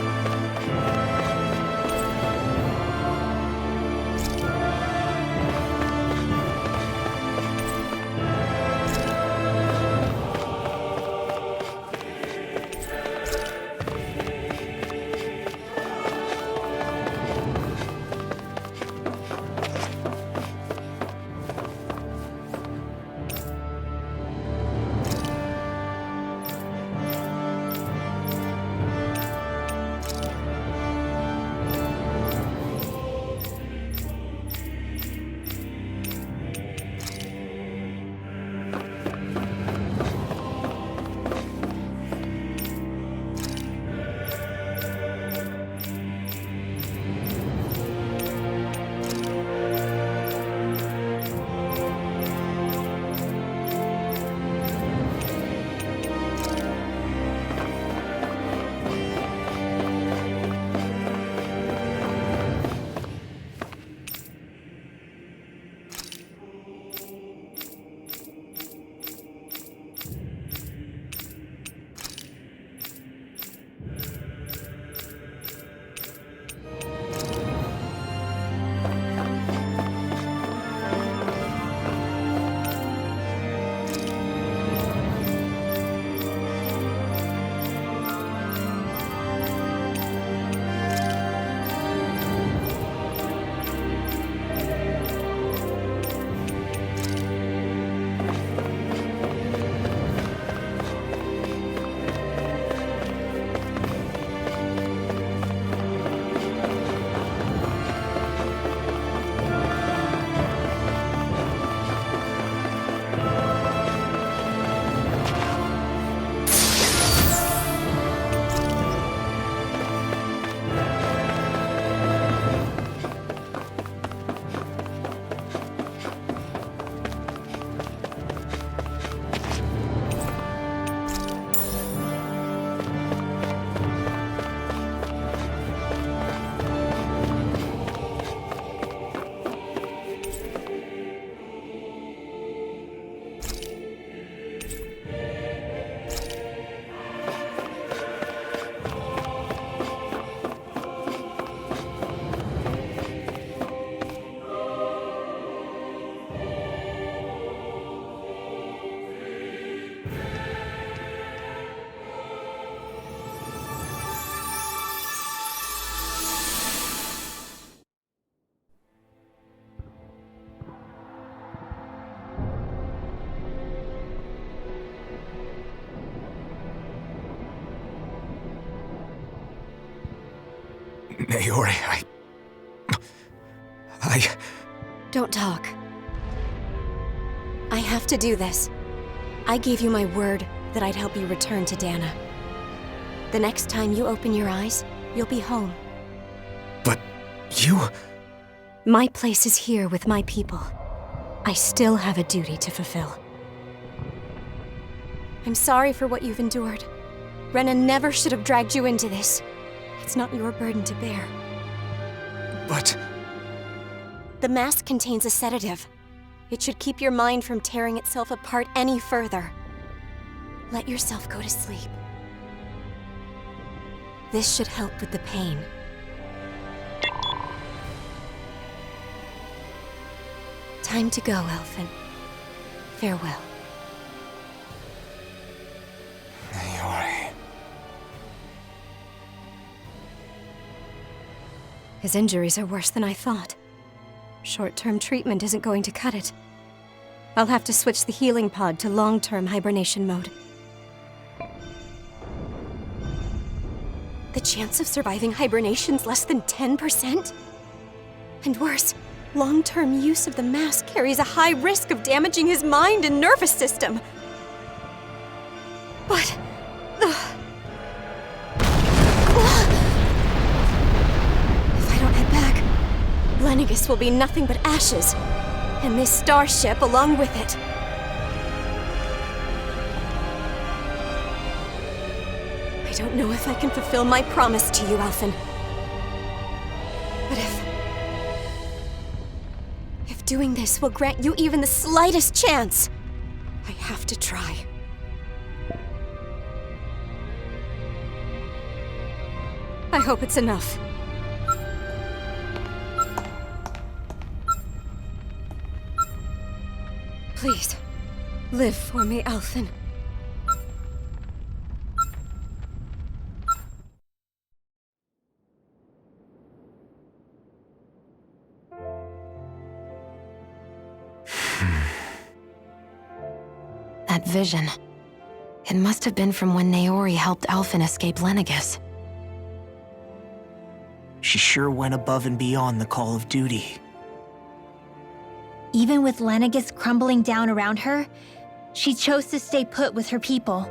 Naori, Don't talk. I have to do this. I gave you my word that I'd help you return to Dana. The next time you open your eyes, you'll be home. But you... My place is here with my people. I still have a duty to fulfill. I'm sorry for what you've endured. Renan never should have dragged you into this. It's not your burden to bear. But... The mask contains a sedative. It should keep your mind from tearing itself apart any further. Let yourself go to sleep. This should help with the pain. Time to go, Elfin. Farewell. Naori... His injuries are worse than I thought. Short-term treatment isn't going to cut it. I'll have to switch the healing pod to long-term hibernation mode. The chance of surviving hibernation's less than 10%? And worse, long-term use of the mask carries a high risk of damaging his mind and nervous system. But... if I don't head back, Lenegis will be nothing but ashes, and this starship along with it. I don't know if I can fulfill my promise to you, Elfin. But if doing this will grant you even the slightest chance, I have to try. I hope it's enough. Please, live for me, Elfin. That vision. It must have been from when Naori helped Elfin escape Lenegis. She sure went above and beyond the call of duty. Even with Lenegis crumbling down around her, she chose to stay put with her people.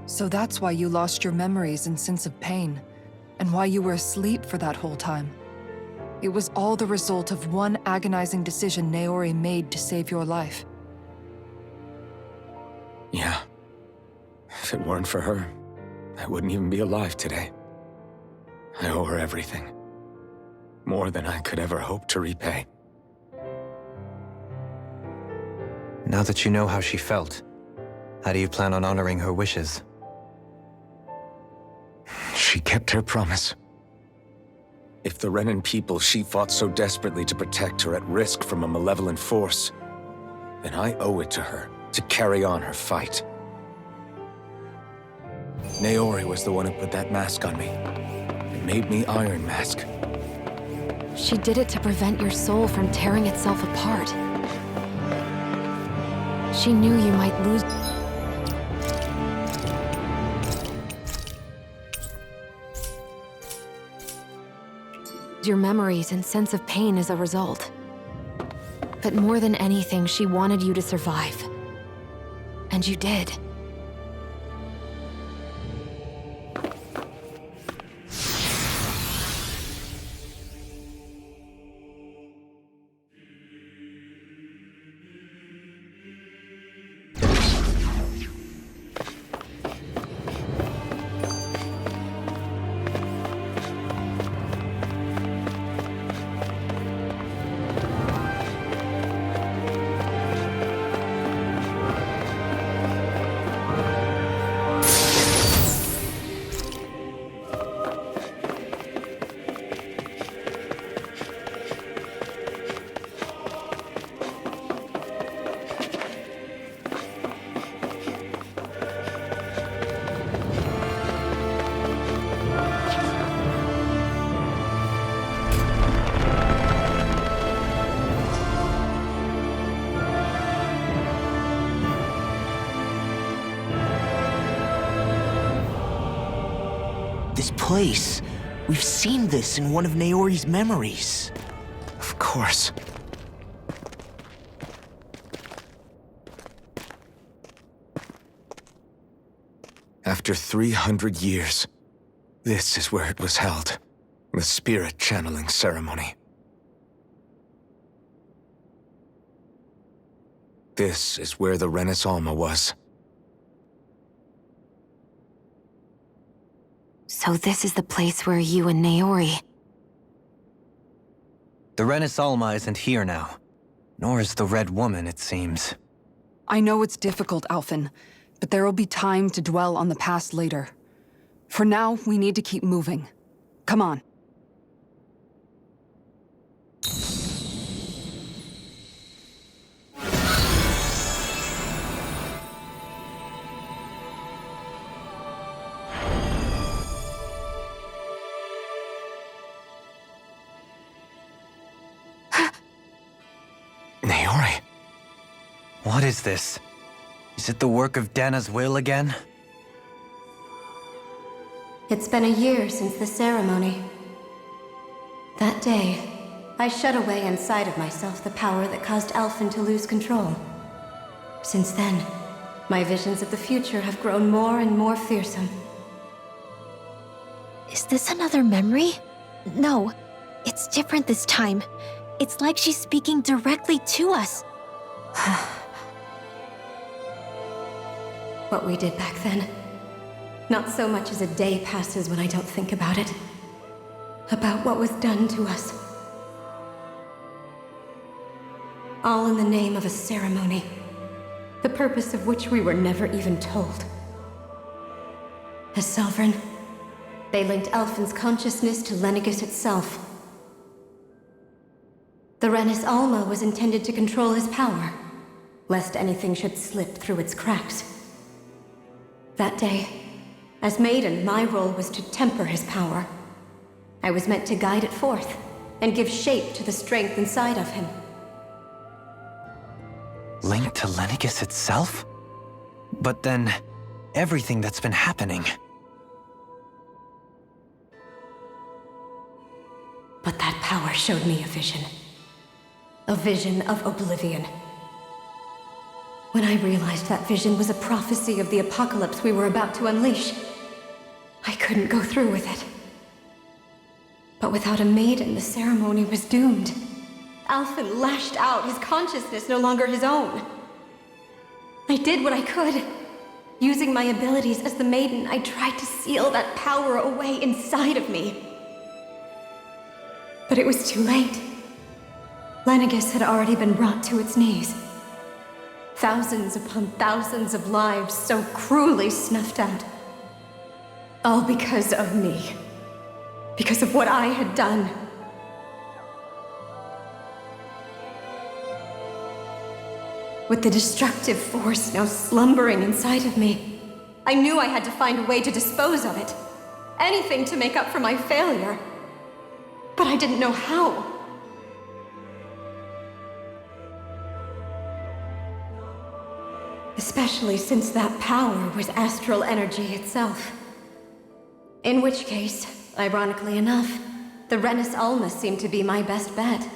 So that's why you lost your memories and sense of pain, and why you were asleep for that whole time. It was all the result of one agonizing decision Naori made to save your life. Yeah. If it weren't for her, I wouldn't even be alive today. I owe her everything. More than I could ever hope to repay. Now that you know how she felt, how do you plan on honoring her wishes? She kept her promise. If the Renan people she fought so desperately to protect are at risk from a malevolent force, then I owe it to her to carry on her fight. Naori was the one who put that mask on me. It made me Iron Mask. She did it to prevent your soul from tearing itself apart. She knew you might lose... your memories and sense of pain as a result. But more than anything, she wanted you to survive. And you did. This place, We've seen this in one of Naori's memories. Of course. After 300 years, this is where it was held. The spirit channeling ceremony. This is where the Renis Alma was. So this is the place where you and Naori... The Renis Alma isn't here now. Nor is the Red Woman, it seems. I know it's difficult, Alphen, but there will be time to dwell on the past later. For now, we need to keep moving. Come on. Naori? What is this? Is it the work of Dana's will again? It's been a year since the ceremony. That day, I shut away inside of myself the power that caused Alphen to lose control. Since then, my visions of the future have grown more and more fearsome. Is this another memory? No, it's different this time. It's like she's speaking directly to us. What we did back then. Not so much as a day passes when I don't think about it. About what was done to us. All in the name of a ceremony. The purpose of which we were never even told. As Sovereign, they linked Alphen's consciousness to lenegis itself. The Renis Alma was intended to control his power, lest anything should slip through its cracks. That day, as Maiden, my role was to temper his power. I was meant to guide it forth, and give shape to the strength inside of him. Linked to lenegis itself? But then, everything that's been happening... But that power showed me a vision. A vision of oblivion. When I realized that vision was a prophecy of the apocalypse we were about to unleash, I couldn't go through with it. But without a maiden, the ceremony was doomed. Alphen lashed out, his consciousness no longer his own. I did what I could. Using my abilities as the maiden, I tried to seal that power away inside of me. But it was too late. Lenegis had already been brought to its knees. Thousands upon thousands of lives so cruelly snuffed out. All because of me. Because of what I had done. With the destructive force now slumbering inside of me, I knew I had to find a way to dispose of it. Anything to make up for my failure. But I didn't know how. Especially since that power was astral energy itself. In which case, ironically enough, the Renis Alma seemed to be my best bet.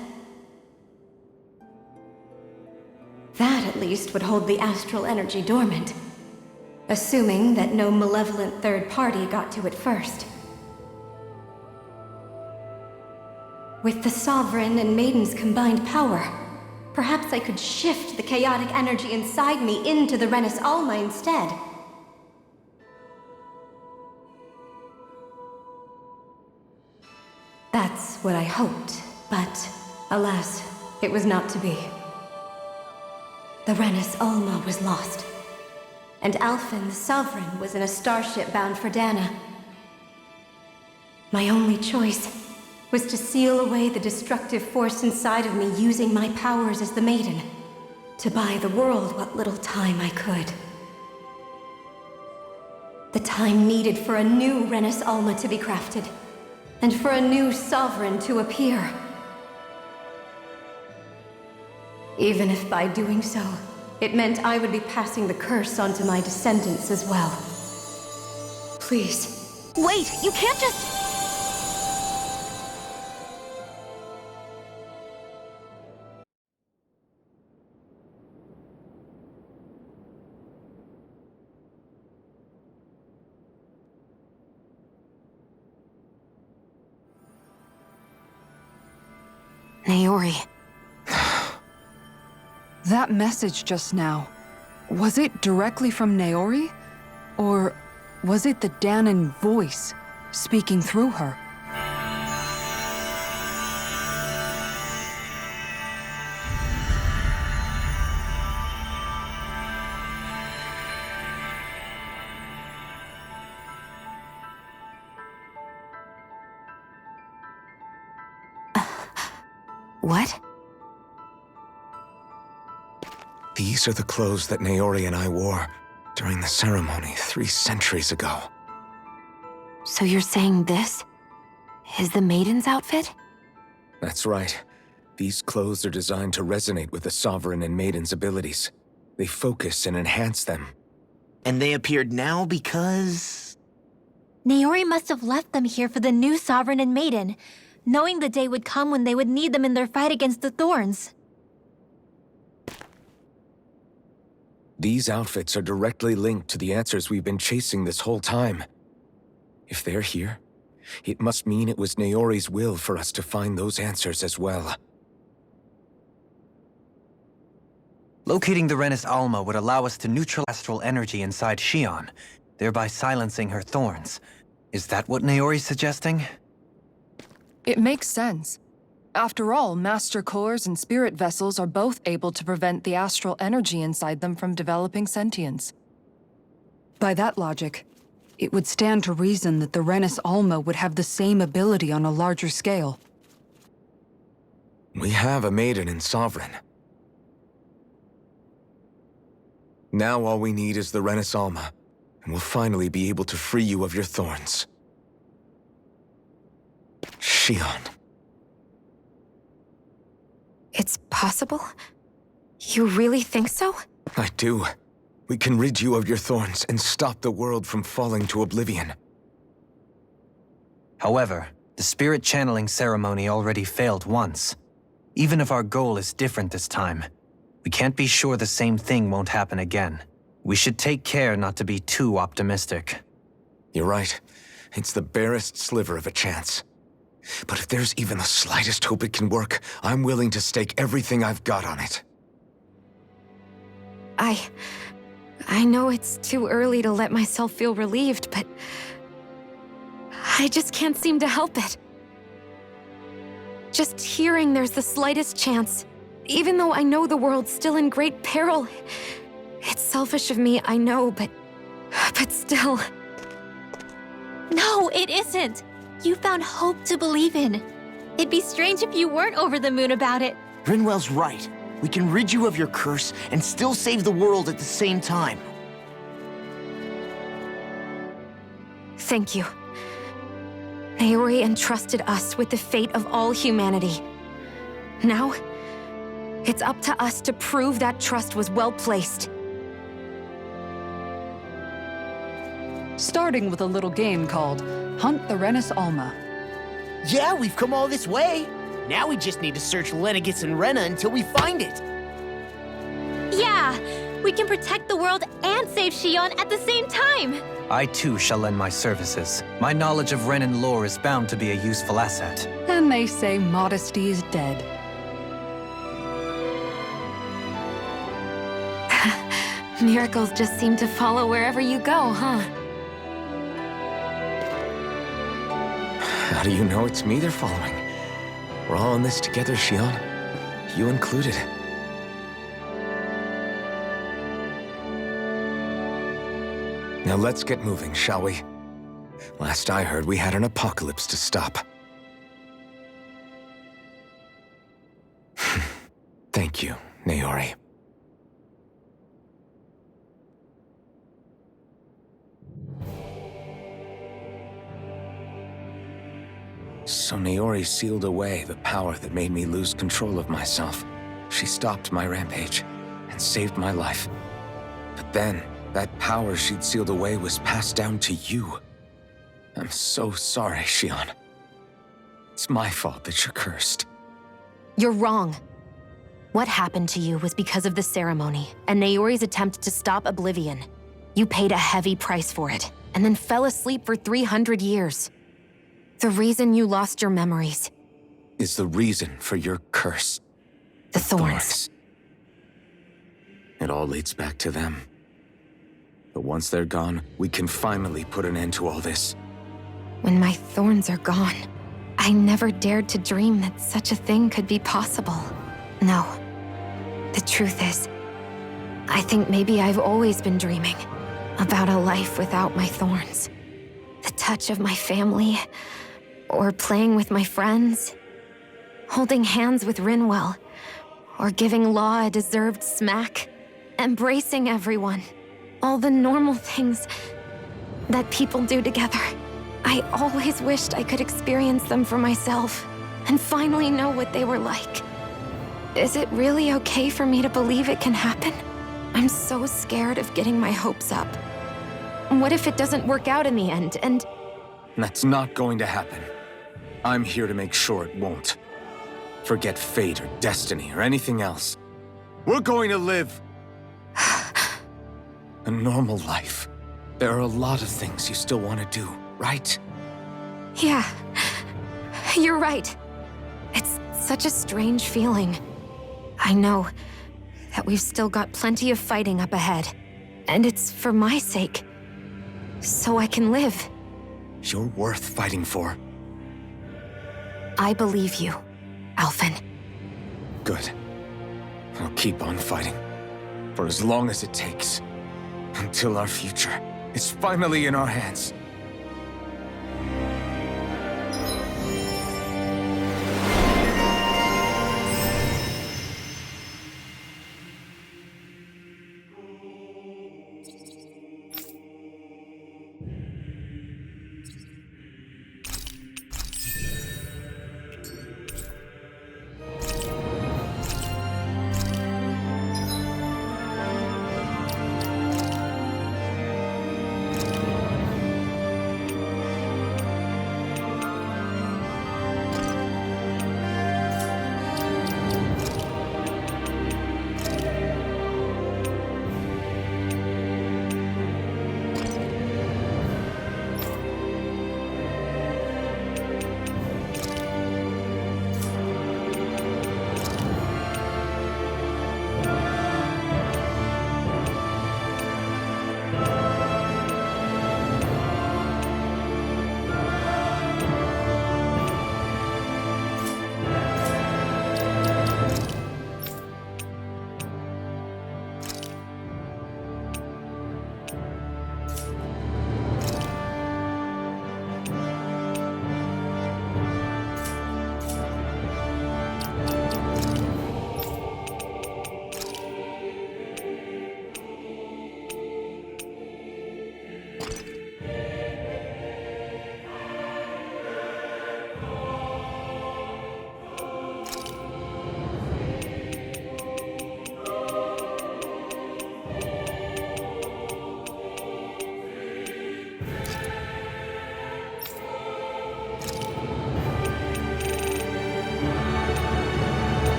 That, at least, would hold the astral energy dormant. Assuming that no malevolent third party got to it first. With the Sovereign and Maiden's combined power, perhaps I could shift the chaotic energy inside me into the Renis Alma instead. That's what I hoped, but alas, it was not to be. The Renis Alma was lost, and Alphen, the Sovereign, was in a starship bound for Dana. My only choice was to seal away the destructive force inside of me using my powers as the Maiden, to buy the world what little time I could. The time needed for a new Renis Alma to be crafted, and for a new Sovereign to appear. Even if by doing so, it meant I would be passing the curse on to my descendants as well. Please. Wait, you can't just... Naori. That message just now, was it directly from Naori? Or was it the Danon voice speaking through her? What? These are the clothes that Naori and I wore during the ceremony 3 centuries ago. So you're saying this is the maiden's outfit? That's right. These clothes are designed to resonate with the Sovereign and Maiden's abilities. They focus and enhance them. And they appeared now because... Naori must have left them here for the new Sovereign and Maiden, knowing the day would come when they would need them in their fight against the Thorns. These outfits are directly linked to the answers we've been chasing this whole time. If they're here, it must mean it was Naori's will for us to find those answers as well. Locating the Renis Alma would allow us to neutralize astral energy inside Xion, thereby silencing her thorns. Is that what Naori's suggesting? It makes sense. After all, Master Cores and Spirit Vessels are both able to prevent the astral energy inside them from developing sentience. By that logic, it would stand to reason that the Renis Alma would have the same ability on a larger scale. We have a Maiden and Sovereign. Now all we need is the Renis Alma, and we'll finally be able to free you of your thorns. Xion. It's possible? You really think so? I do. We can rid you of your thorns and stop the world from falling to oblivion. However, the spirit channeling ceremony already failed once. Even if our goal is different this time, we can't be sure the same thing won't happen again. We should take care not to be too optimistic. You're right. It's the barest sliver of a chance. But if there's even the slightest hope it can work, I'm willing to stake everything I've got on it. I know it's too early to let myself feel relieved, but I just can't seem to help it. Just hearing there's the slightest chance, even though I know the world's still in great peril. It's selfish of me, I know, but still. No, it isn't! You found hope to believe in. It'd be strange if you weren't over the moon about it. Rinwell's right. We can rid you of your curse and still save the world at the same time. Thank you. Naori entrusted us with the fate of all humanity. Now, it's up to us to prove that trust was well placed. Starting with a little game called Hunt the Renis Alma. Yeah, we've come all this way. Now we just need to search Lenegis and Rena until we find it. Yeah! We can protect the world and save Xion at the same time! I too shall lend my services. My knowledge of Renan lore is bound to be a useful asset. And they say modesty is dead. Miracles just seem to follow wherever you go, huh? How do you know it's me they're following? We're all in this together, Xion. You included. Now let's get moving, shall we? Last I heard, we had an apocalypse to stop. Thank you, Naori. So Naori sealed away the power that made me lose control of myself. She stopped my rampage and saved my life. But then, that power she'd sealed away was passed down to you. I'm so sorry, Xion. It's my fault that you're cursed. You're wrong. What happened to you was because of the ceremony and Naori's attempt to stop Oblivion. You paid a heavy price for it, and then fell asleep for 300 years. The reason you lost your memories. is the reason for your curse. The thorns. It all leads back to them. But once they're gone, we can finally put an end to all this. When my thorns are gone, I never dared to dream that such a thing could be possible. No. The truth is, I think maybe I've always been dreaming about a life without my thorns. The touch of my family, or playing with my friends, holding hands with Rinwell, or giving Law a deserved smack, embracing everyone. All the normal things that people do together. I always wished I could experience them for myself and finally know what they were like. Is it really okay for me to believe it can happen? I'm so scared of getting my hopes up. What if it doesn't work out in the end, and... That's not going to happen. I'm here to make sure it won't. Forget fate or destiny or anything else. We're going to live a normal life. There are a lot of things you still want to do, right? Yeah, you're right. It's such a strange feeling. I know that we've still got plenty of fighting up ahead, and it's for my sake, so I can live. You're worth fighting for. I believe you, Alphen. Good. I'll keep on fighting. For as long as it takes. Until our future is finally in our hands.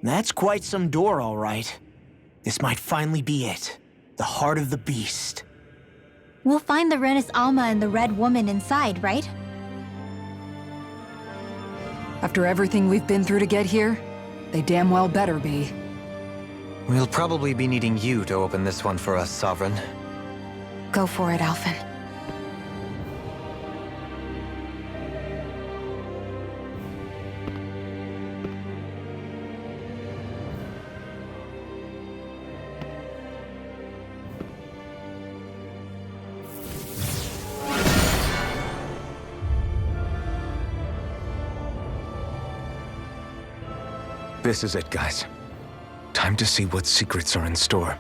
That's quite some door, all right. This might finally be it. The heart of the beast. We'll find the Renis Alma and the Red Woman inside, right? After everything we've been through to get here, they damn well better be. We'll probably be needing you to open this one for us, Sovereign. Go for it, Alphen. This is it, guys. Time to see what secrets are in store.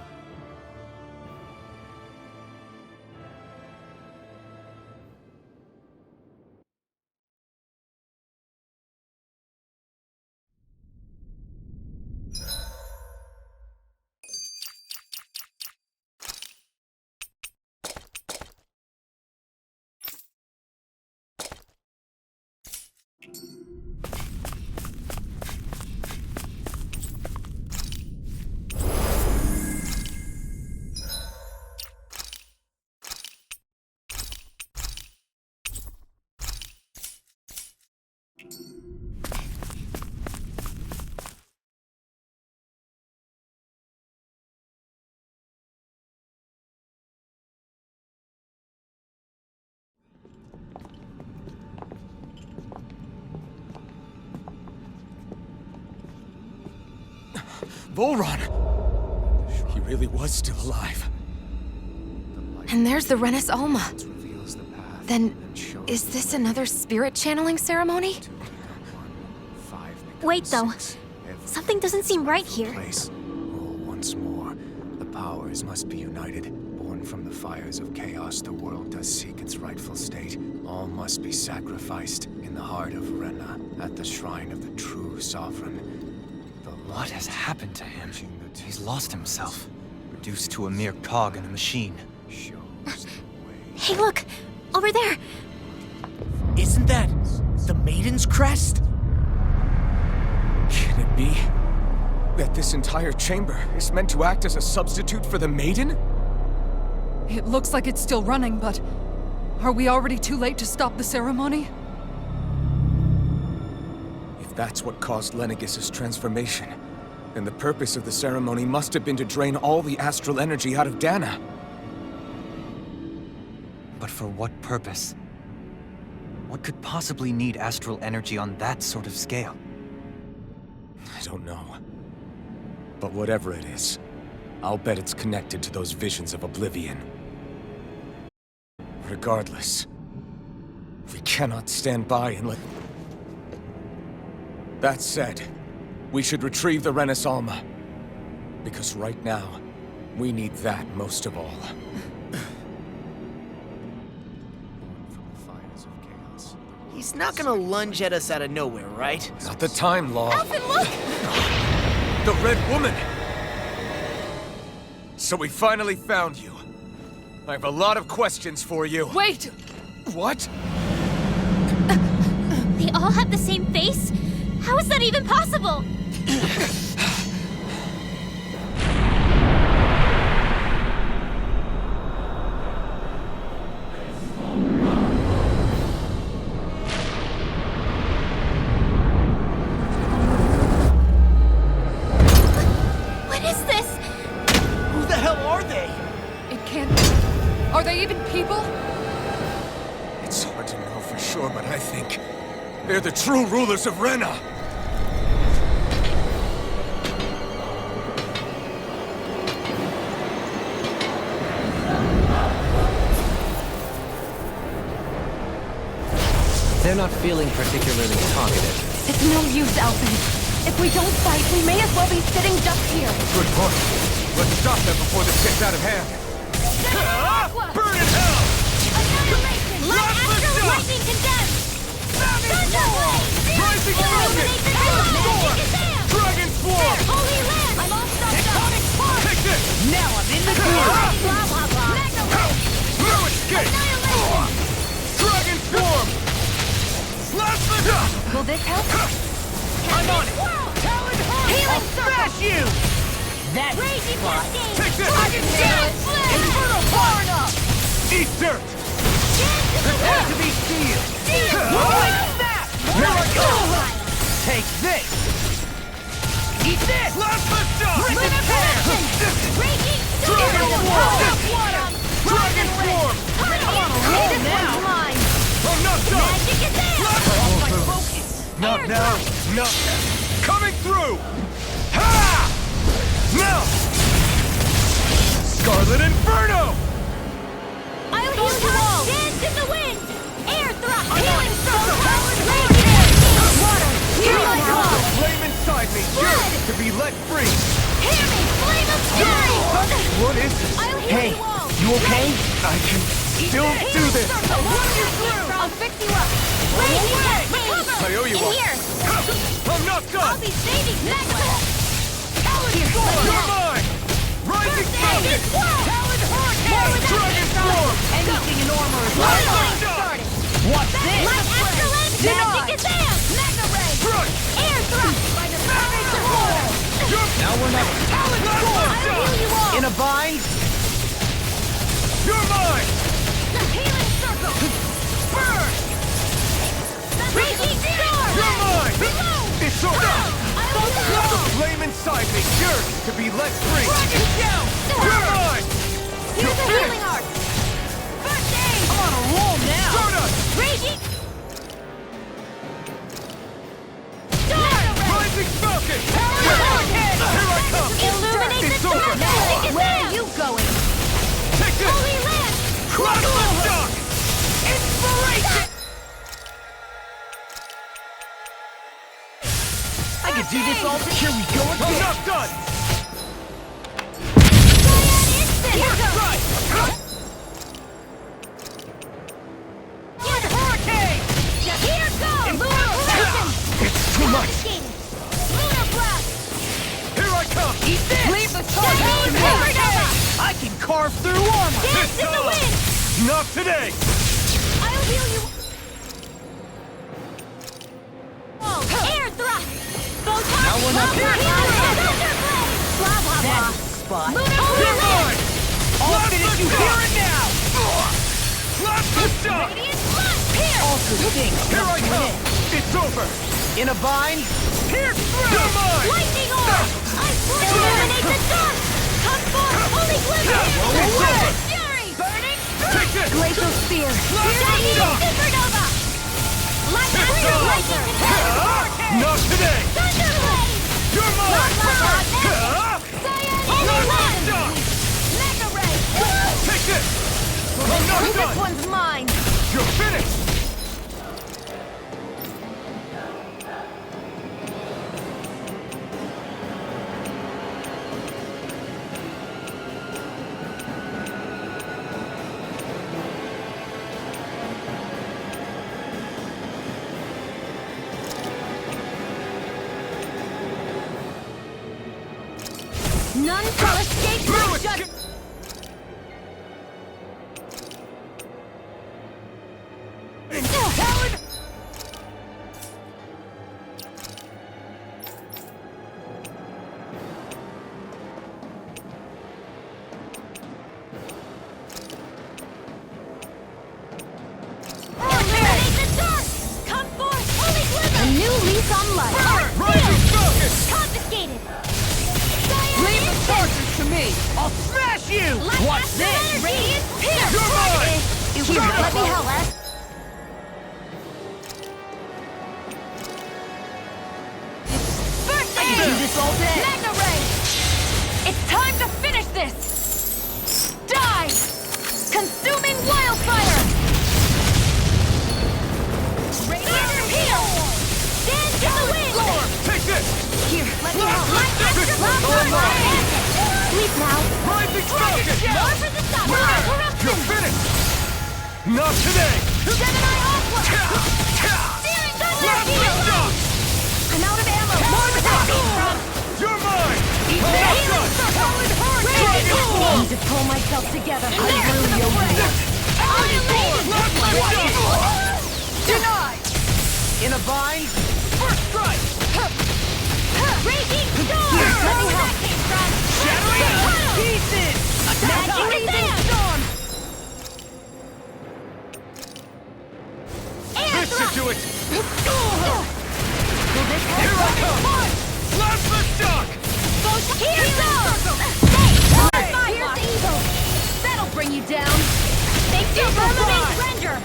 Volron! He really was still alive. And there's the Renis Alma. Then, is this another spirit channeling ceremony? Wait, though. Something doesn't seem right here. All once more. The powers must be united. Born from the fires of chaos, the world does seek its rightful state. All must be sacrificed in the heart of Rena, at the shrine of the true sovereign. What has happened to him? He's lost himself. Reduced to a mere cog in a machine. Hey, look! Over there! Isn't that the Maiden's crest? Can it be that this entire chamber is meant to act as a substitute for the Maiden? It looks like it's still running, but are we already too late to stop the ceremony? If that's what caused Lenegis' transformation, then the purpose of the ceremony must have been to drain all the astral energy out of Dana. But for what purpose? What could possibly need astral energy on that sort of scale? I don't know. But whatever it is, I'll bet it's connected to those visions of oblivion. Regardless, we cannot stand by and let... That said, we should retrieve the Renis Alma. Because right now, we need that most of all. He's not gonna lunge at us out of nowhere, right? Not the time, Law. Alphen, look! The Red Woman! So we finally found you. I have a lot of questions for you. Wait! What? They all have the same face? How is that even possible? What is this? Who the hell are they? It can't be. Are they even people? It's hard to know for sure, but I think they're the true rulers of Rena. They're not feeling particularly talkative. It's no use, Alphen. If we don't fight, we may as well be sitting ducks here. Good point. Let's stop them before this gets out of hand. Burn in hell! Annihilation! Let astral lightning condemn! Thunderblade! Rising Falcon! Storm! Dragon Swarm! Holy Land! I'm all stopped up! Take this! Now I'm in the groove! Blah, blah, blah! Magna-Ray! No escape! Annihilation! Dragon Swarm! Slash the... Will this help? I'm on it! Healing smash you! That's the Raging spot. Cascade! Take this! Dragon Dance! Inferno far enough! Eat dirt! Prepare to be sealed! Snap! Here I go! Take this! Eat this! Plasma shot! Bring it back! Raging Dragon Storm! Form! Dragon Form! I'm on a roll now! Mine! I'm not done! Magic is there! Off my focus! Not now! Not coming through! Ha! Now! Scarlet Inferno! I'll heal you all! Dance in the wind! Air thrust! Healing circle! Raging water! Here I The come! flame inside me yearns to be let free! Hear me! Flame of fury! What is this? I'll heal you all! You okay? I can still do this! I'll walk you through! I'll fix you up! Raging Cascade! I owe you In one. here! I'm not I'll done! be saving next! You're mine! Rising Falcon! Talon Hurricane! Dragon Form! Anything in armor is Started! What's this? Light Astrolabe! Magic advance! Mega Ray! Crush! Air thrust! By the Savage War! Now we're not Talon I'll heal you all! in a bind. You're mine! Healing circle! Burn! Raging storm! You're mine! Reload! It's over! I'll heal you The all! flame inside me yearns to be let free! Dragon down! You're mine! Here's a healing arc! First aid! I'm on a roll now. Stardust! Raging! Storm! Rising Falcon! Talon Hurricane! Here I come! Illuminate It's the over! Magic is Where there! are you going? Take this! Holy Lance! Plasma shock! Inspiration! I could do this all day. Here we go I'm again. not done! Cyan Instant! Here goes! Right! One hurricane! Here goes! Lunar Collision! It's too much! Confiscated! Lunar Blast! Here I come! Eat this! Leave the charge Talon to me. Hurricane! I can carve through armor. Dance in the wind! Not today! I'll heal you! Air thrust! Photon Now we're not Thunder Blade! Blah, blah, blah! That's the spot. Lunar You're Collision! mine! I'll finish you here and now. Plasma shock! Radiant Blast! Pierce! Also sting. Here I come! It's over! In a bind. Pierce through! You're mine! Lightning Orb! I illuminate the dark! Come forth, Holy Glimmer! It's over! Fury! Burning Take this! Glacial Spear! Plasma Giant shock! Supernova! Light It's Astral over! Lightning Attack! Not today! Thunderblade! You're mine! Cyan Plasma Lens! shock! Mega Ray! Take this! I'm not This done! one's mine! You're finished! None shall escape my judgment! Talon! Illuminate the dark! Come forth, Holy Glimmer! A new lease on life! Rising Falcon! Confiscated! Leave the charges to me. I'll smash you. Light What's Astral this? Energy! Radiant Pierce! You're mine! Here, let me help! First I can do aid! this all day. Mega Ray! It's time to finish this! Die! Consuming Wildfire! Radiant Peel! Dance in the wind! Take this! Here, let me help! Light This Astral one's all mine! Sleep now! Rising Falcon! More for the sun! Corruption! You're finished! Not today! Gemini Aqua! Searing Thunder Plasma Heal! shock! I'm out of ammo! More where that came from! You're mine! Eat I'm not healing done! circle! Dragon Form! I need to pull myself together. I really owe you. Plasma shock! Denied. In a bind. First strike! Raging storm! Firmament Ranger!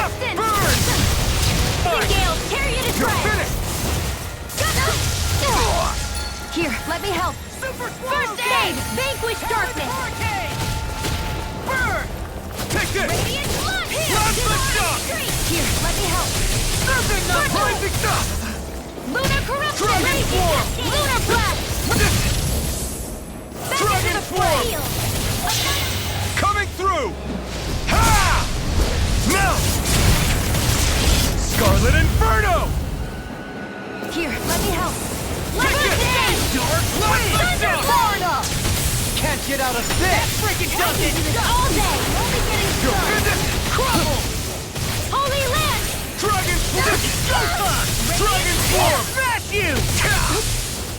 Instant! Burn! Gale, tear you to You're shreds! finished! Here, let me help. Super First aid! Vanquish darkness! Burn! Take this! Radiant blood! Plasma shock! Here, let me help. Nothing not rising up! Lunar corruption! Dragon Raging Swarm! cascade! Lunar blast! Back Dragon into the Swarm! field! Coming through! Ha! Now! Scarlet Inferno! Here, let me help. Take it! Dark Plasma shock! Can't get out of this! Freaking does it! All day! Only getting You're started! finished! Crumble! Holy land! Dragon Swarm! Dragon Swarm! Smash you!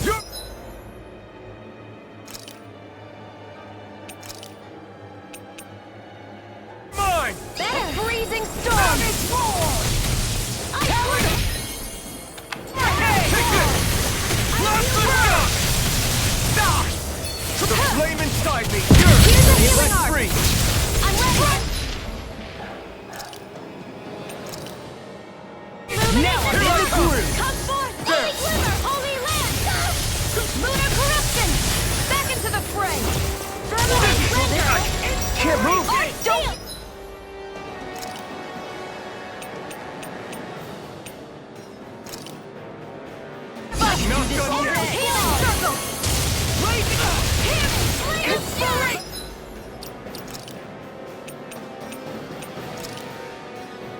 You're... Mine! Better! Freezing storm! Take it! Plasma shock! The flame inside me! Here's a healing Let arc! free! I'm ready! Now I'm in the groove! Come forth! Holy glimmer! Holy land! Lunar corruption! Back into the fray! Firmament Ranger! Can't move! Don't! Not done yet! Healing circle! Inspiration!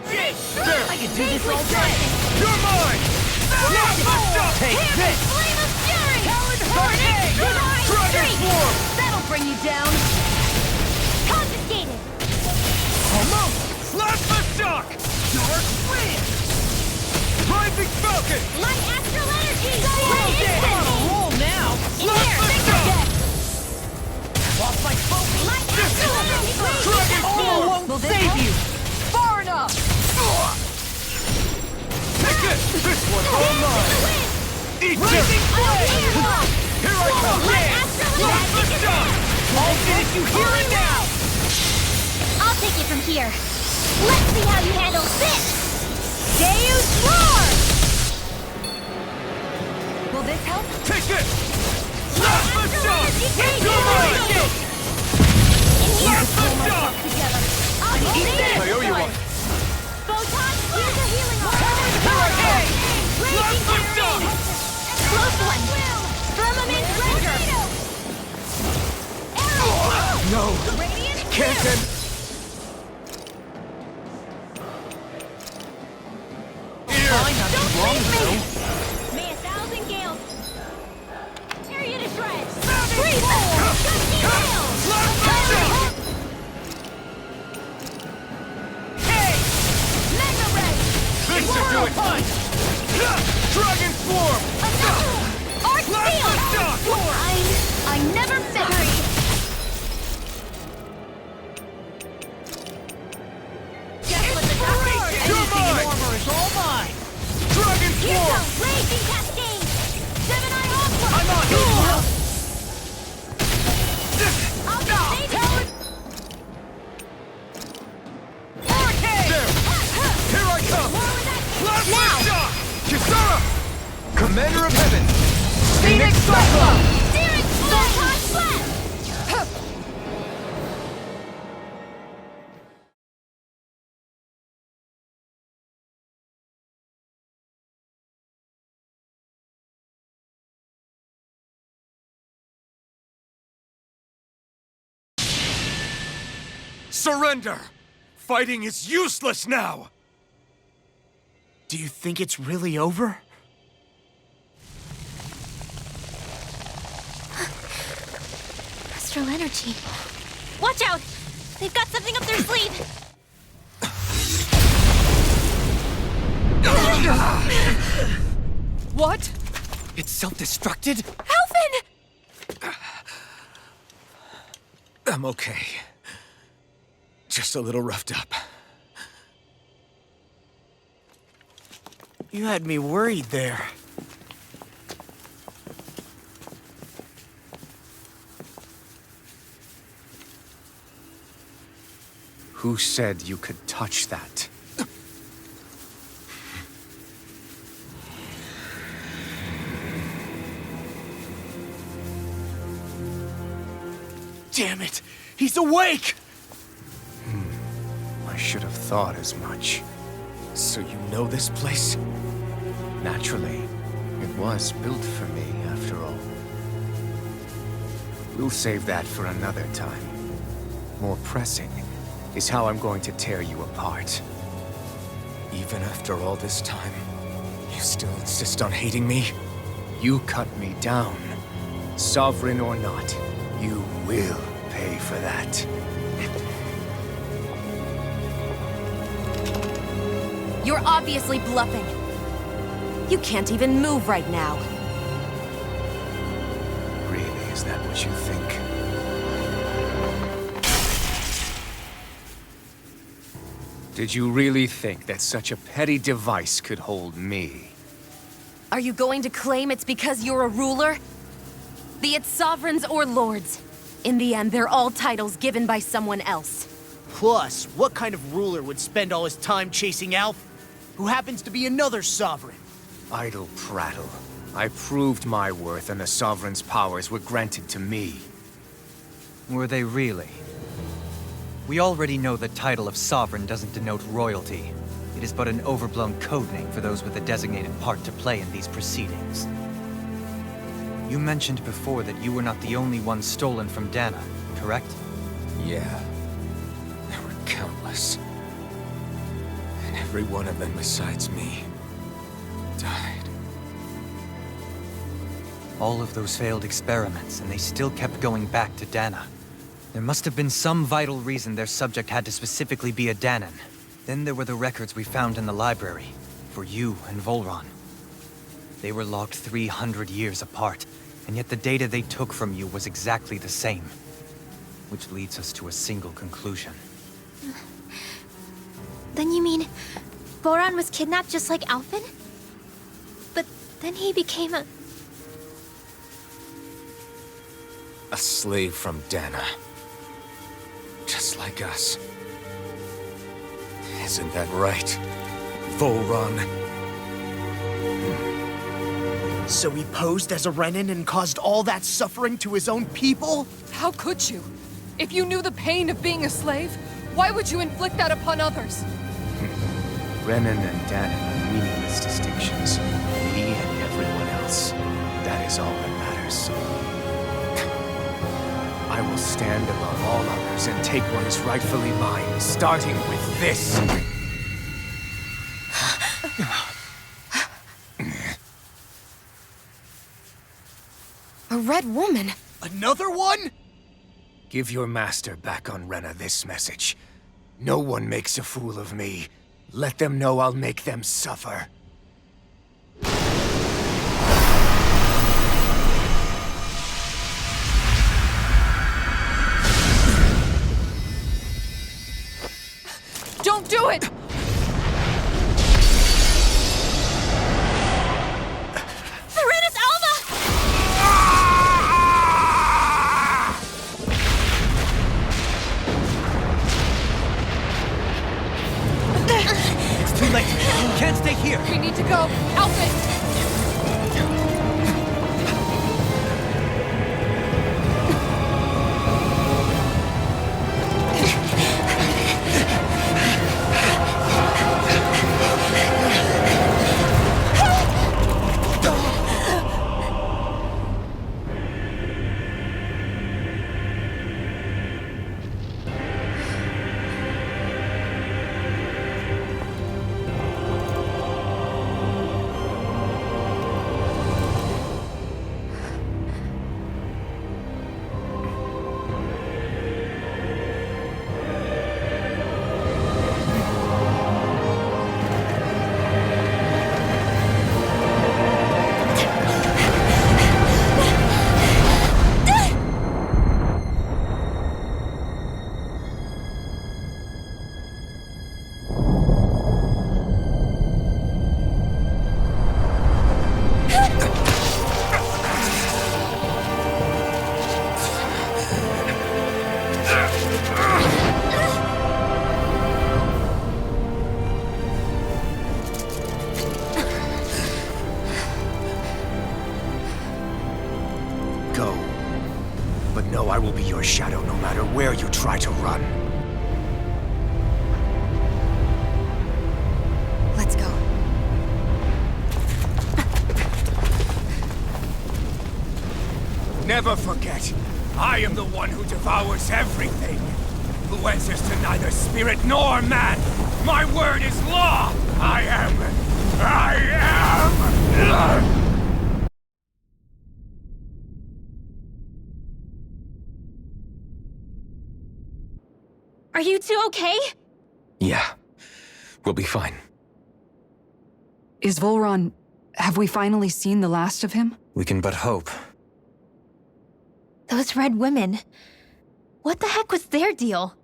I can do this all day! You're mine! Plasma shock! Take this! Flame of fury! Hurricane! Divine Dragon streak! Swarm! That'll bring you down! Confiscated! Almost! Plasma shock! Dark wind! Rising Falcon! Light astral energy! I'm on a roll now! In here! Victor deck! Lost my focus! Light astral energy! Dragon All Swarm! won't save you! Far enough! Take it! This one's all mine! Eat this! Here I come! Plasma shock! I'll finish you here and now! I'll take it from here. Let's see how you handle this! Deus Roar! Will this help? Take it! Plasma shock! Into mine! Plasma shock! Together. I'll be there! I owe you one. Photon Here's a healing arm! Hurricane! Raging Plasma shock! Close one! Firmament Ranger! Arrow! No! Radiant Can't Spear! end... Fine, nothing wrong with you. May 1,000 gales tear you to shreds! Freeze! Gusty gales! Mega Ray! This should do it! Dragon Swarm! Arc Plasma shock! I never met You're mine! Armor is all mine! Dragon Here's Swarm! a raging cascade! Seven-Eye Aqua! I'm on you! I'll be saving There! Here I come! Plasma Now! shock! Kisara! Commander of Heaven! Phoenix Cyclone! Searing Photon Blast! Surrender! Fighting is useless now! Do you think it's really over? Astral energy. Watch out! They've got something up their sleeve! What? It's self-destructed? Alvin! I'm okay. Just a little roughed up. You had me worried there. Who said you could touch that? Damn it! He's awake! I should have thought as much. So you know this place? Naturally. It was built for me, after all. We'll save that for another time. More pressing is how I'm going to tear you apart. Even after all this time, you still insist on hating me? You cut me down. Sovereign or not, you will pay for that. You're obviously bluffing. You can't even move right now. Really, is that what you think? Did you really think that such a petty device could hold me? Are you going to claim it's because you're a ruler? Be it sovereigns or lords. In the end, they're all titles given by someone else. Plus, what kind of ruler would spend all his time chasing Alf, who happens to be another sovereign? Idle prattle. I proved my worth and the Sovereign's powers were granted to me. Were they really? We already know the title of Sovereign doesn't denote royalty. It is but an overblown codename for those with a designated part to play in these proceedings. You mentioned before that you were not the only one stolen from Dana, correct? Yeah. There were countless. And every one of them besides me died. All of those failed experiments, and they still kept going back to Dana. There must have been some vital reason their subject had to specifically be a Danan. Then there were the records we found in the library, for you and Volron. They were logged 300 years apart, and yet the data they took from you was exactly the same. Which leads us to a single conclusion. Then you mean Boran was kidnapped just like Alphen? But then he became a slave from Dana. Just like us. Isn't that right, Volron? So he posed as a Renin and caused all that suffering to his own people? How could you? If you knew the pain of being a slave, why would you inflict that upon others? Renin and Danan are meaningless distinctions. Me and everyone else. That is all that matters. I will stand above all others and take what is rightfully mine, starting with this. A red woman? Another one? Give your master back on Renna this message. No one makes a fool of me. Let them know I'll make them suffer. Don't do it! Serenus Alva! It's too late! You can't stay here! We need to go! Alphen! shadow no matter where you try to run. Let's go. Never forget, I am the one who devours everything. Who answers to neither spirit nor man. My word is law! I am... Are you two okay? Yeah, we'll be fine. Is Volron... have we finally seen the last of him? We can but hope. Those red women. What the heck was their deal?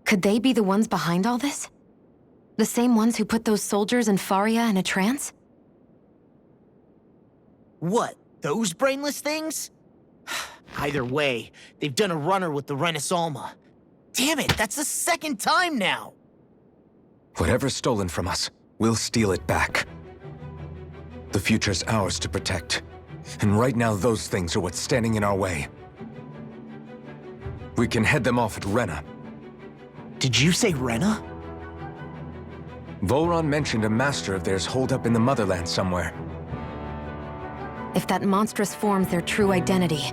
Could they be the ones behind all this? The same ones who put those soldiers in Faria in a trance? What, those brainless things? Either way, they've done a runner with the Renaissance. Damn it, that's the second time now! Whatever's stolen from us, we'll steal it back. The future's ours to protect. And right now, those things are what's standing in our way. We can head them off at Rena. Did you say Rena? Volron mentioned a master of theirs holed up in the motherland somewhere. If that monstrous form's their true identity,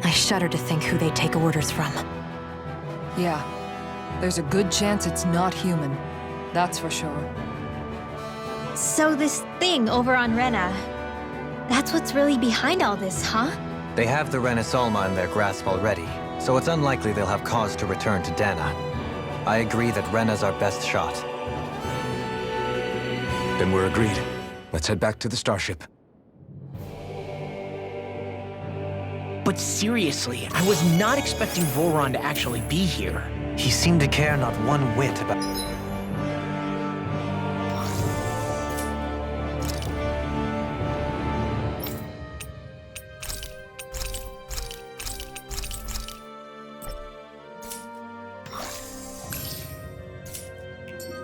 I shudder to think who they take orders from. Yeah. There's a good chance it's not human. That's for sure. So this thing over on Rena, that's what's really behind all this, huh? They have the Renaissance in their grasp already, so it's unlikely they'll have cause to return to Dana. I agree that Rena's our best shot. Then we're agreed. Let's head back to the starship. But seriously, I was not expecting Volron to actually be here. He seemed to care not one whit about...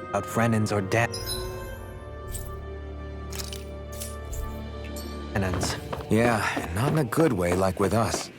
about Brennan's or Dan's. Yeah, not in a good way like with us.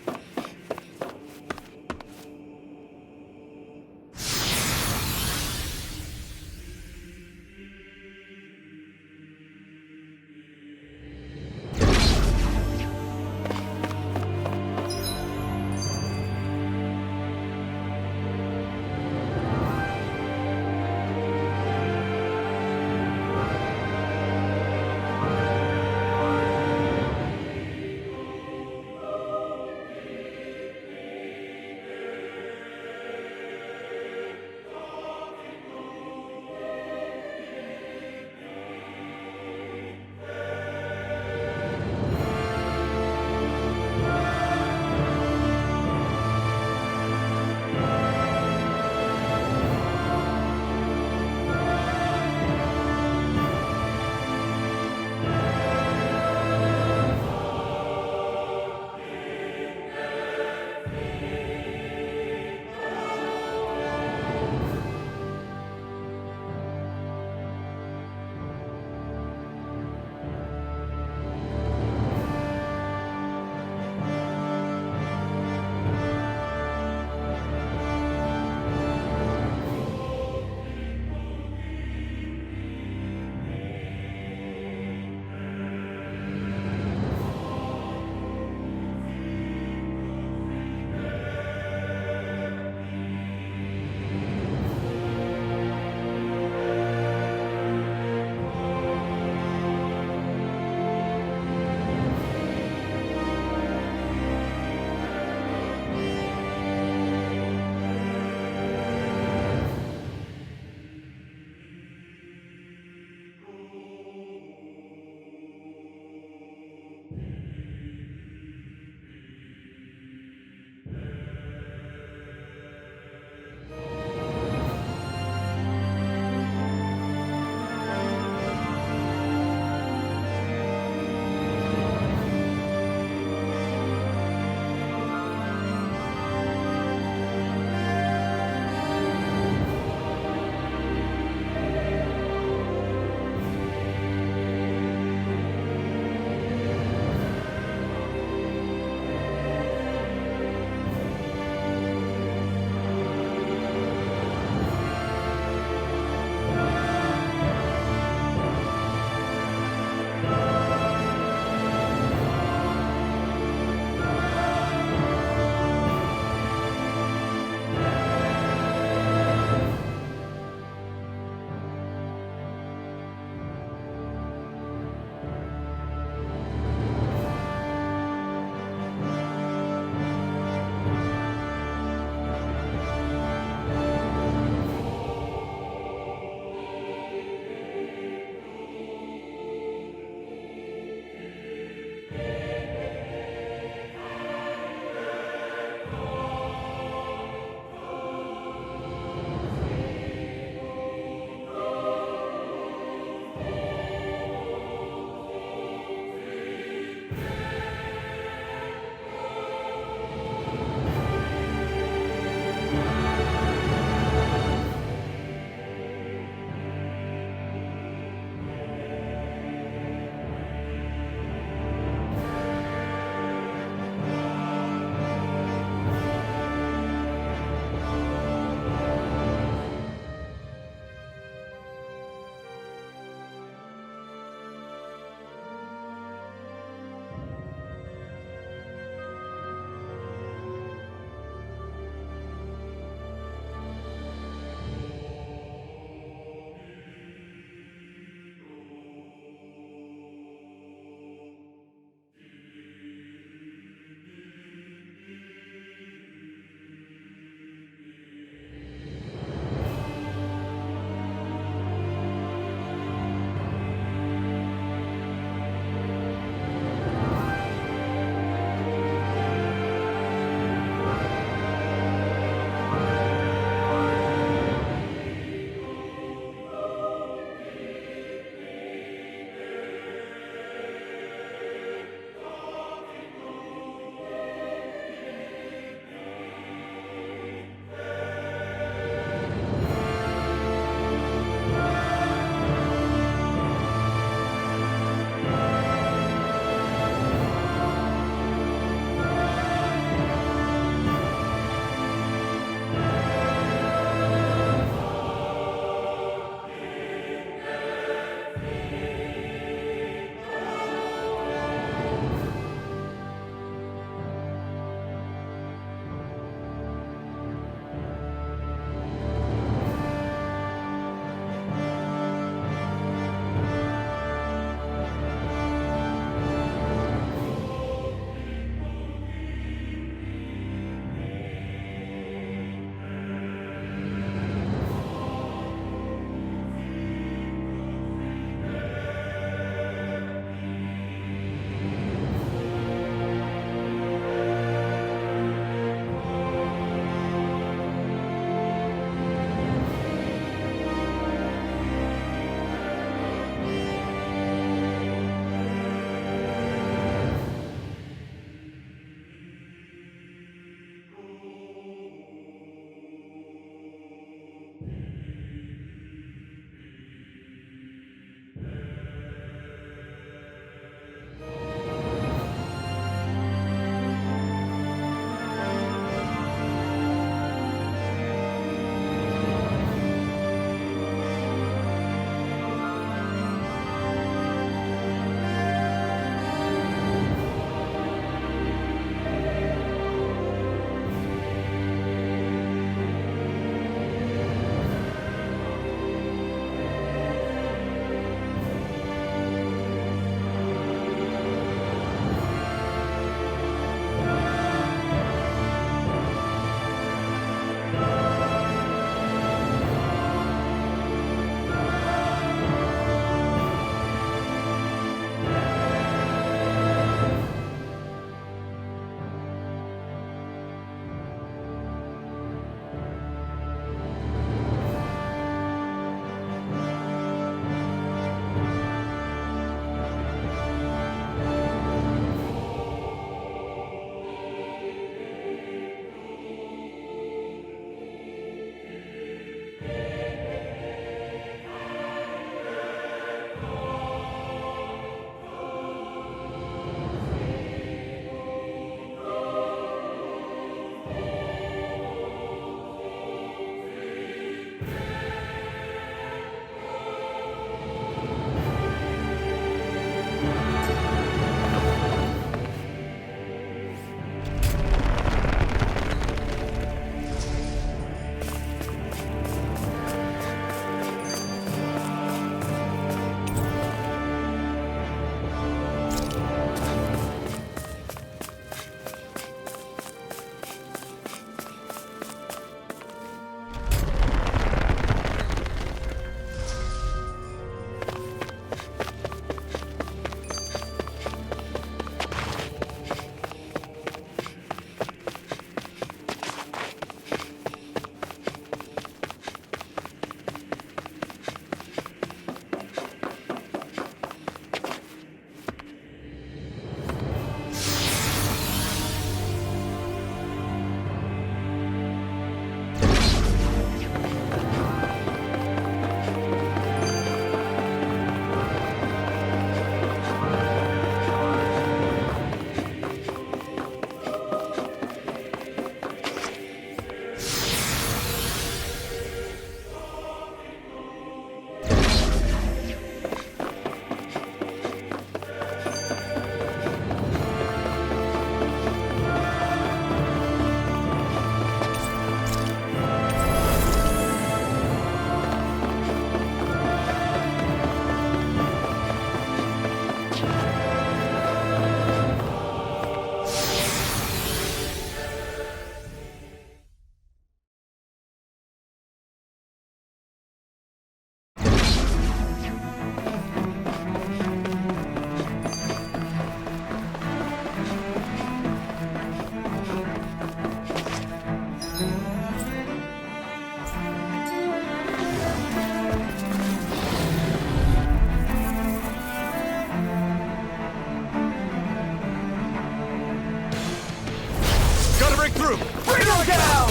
Through! Bring them down!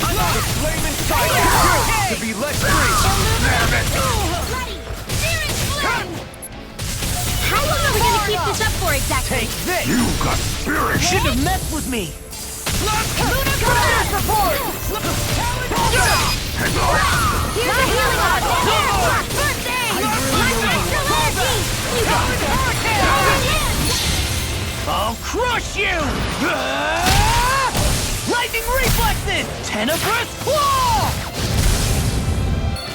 I'm on the flame inside you! To be let free! Damn it! Ready! Searing flame! How long are we gonna keep this up for exactly? Take this! You got spirit! Shouldn't have messed with me! Luna Crash report! Here's a healing rod! Here! First aid! My extra energy! You got I'll crush you! Lightning reflexes! Tenebrous claw!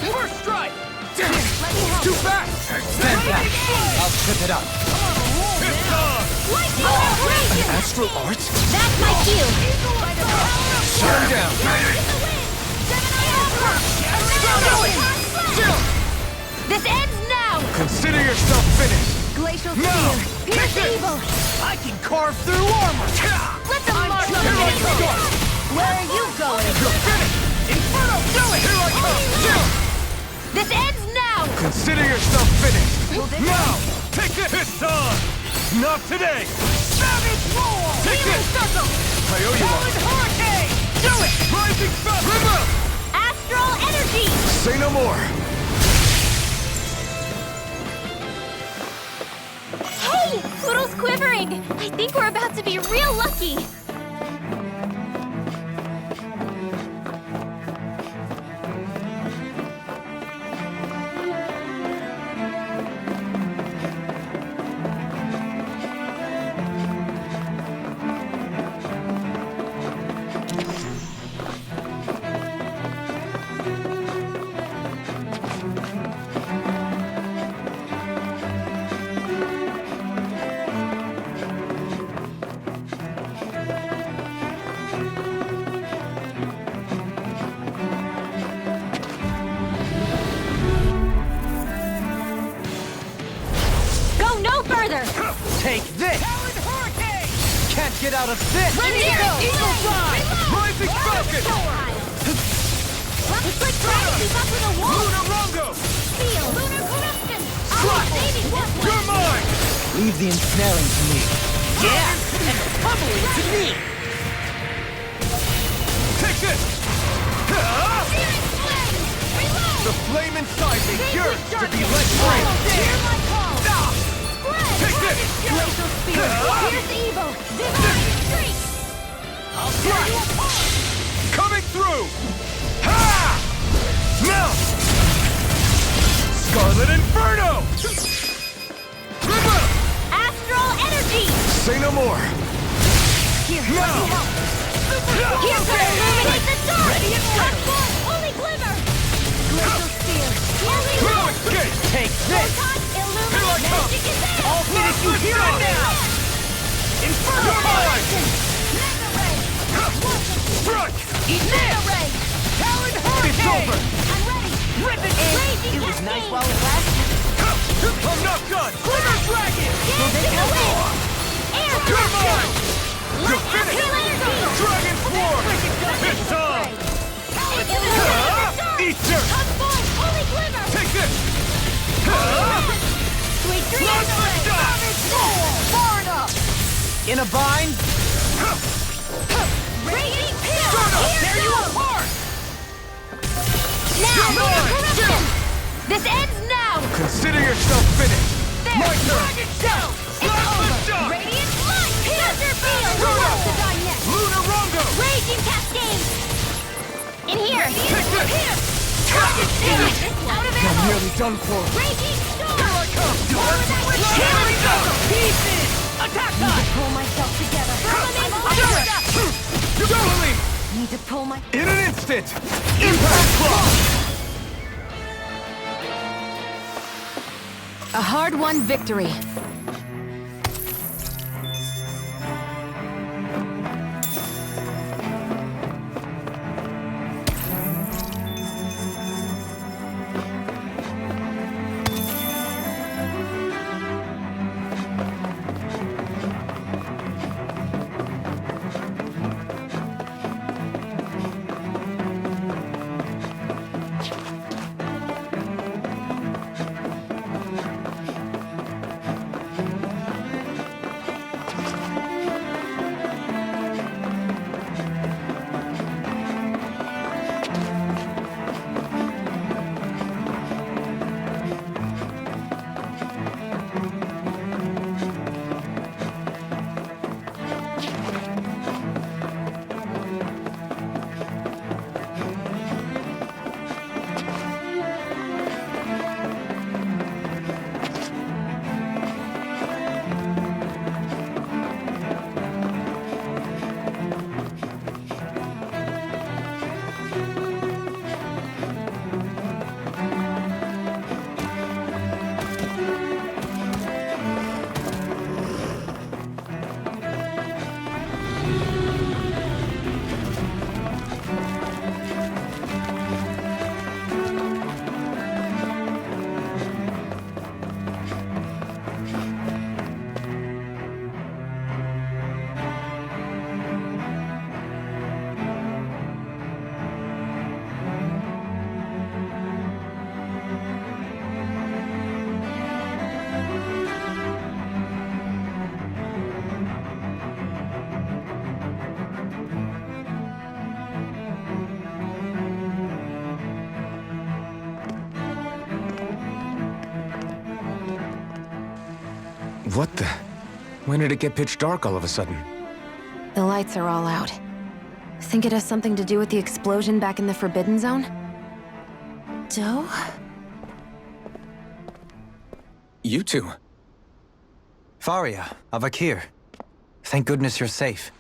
First strike! Let me help. Too fast! Stand back! I'll trip it up. Lightning abrasion! Astral art? That's my cue! Shut him down! This ends now! Consider yourself finished! Glacial No! Spear! Pierce Kick it! evil! I can carve through armor! Let the mark on Here I the come! Where are you going? You're finished! Inferno, do it! Here I come! This ends now! Consider yourself finished! Now! Take it! It's on! Not today! Savage roar! Take Healing it! circle! I owe you one! Hurricane! Do it! Rising Sun! River! Astral energy! Say no more! Hey! Poodle's quivering! I think we're about to be real lucky! Take this! Hurricane! Can't get out of this! Eagle Fly! Rising Falcon! It's like trying to keep up with a wall! Luna Rongo! Feel! Lunar Corruption! Strike! Saving one! You're mine! Leave the ensnaring to me. Yeah! And the pummeling to me! Take this! Searing flame! Reload! The flame inside me yearns to be let Hear free! my call! Spread! Take this! Glacial Spear! Here's evil! Divine Streak! Coming through! Ha! Now! more! Here, let me help. Here, illuminate the dark! Ready and transform! Holy glimmer! Glacial spear! Holy No light! escape! Take this! Photon, illuminate! Here I come! Magic is there! I'll finish you here and now! Infernal You're mine! Mega ray! Strike! Eat Mega ray! Talon Hurricane! It's over! I'm ready! Rip it! Raging It was cascade! nice while it lasted. I'm not done! Glimmer Dragon! Dance in the wind! Air You're blast! mine! You're Light finished! Arcane energy! Dragon Form! It's time! Illuminate the dark! Easter! Transform! Holy glimmer! Take this! Sweet dreams! Plasma shot! Far enough! In a bind? Raging pill! Here Tear you goes! apart! Now, You're lunar mine! corruption! This ends now! Consider yourself finished! There! My turn! Dragon shell! It's Plasma over! shot! Radiant light! Thunder field! Who Lunar! wants to die next? Lunar Rongo! Raging cascade! In here! Take this! Here! Dragon shield! Out of I'm ammo! nearly done for! Raging storm! Here I come! More of that Here we go! Pieces! Attack time! Pull myself together. Dueling! Need to pull my... In an instant! Impact Clock! A hard-won victory. What the? When did it get pitch dark all of a sudden? The lights are all out. Think it has something to do with the explosion back in the Forbidden Zone? Doe? You two. Faria, Avakir. Thank goodness you're safe.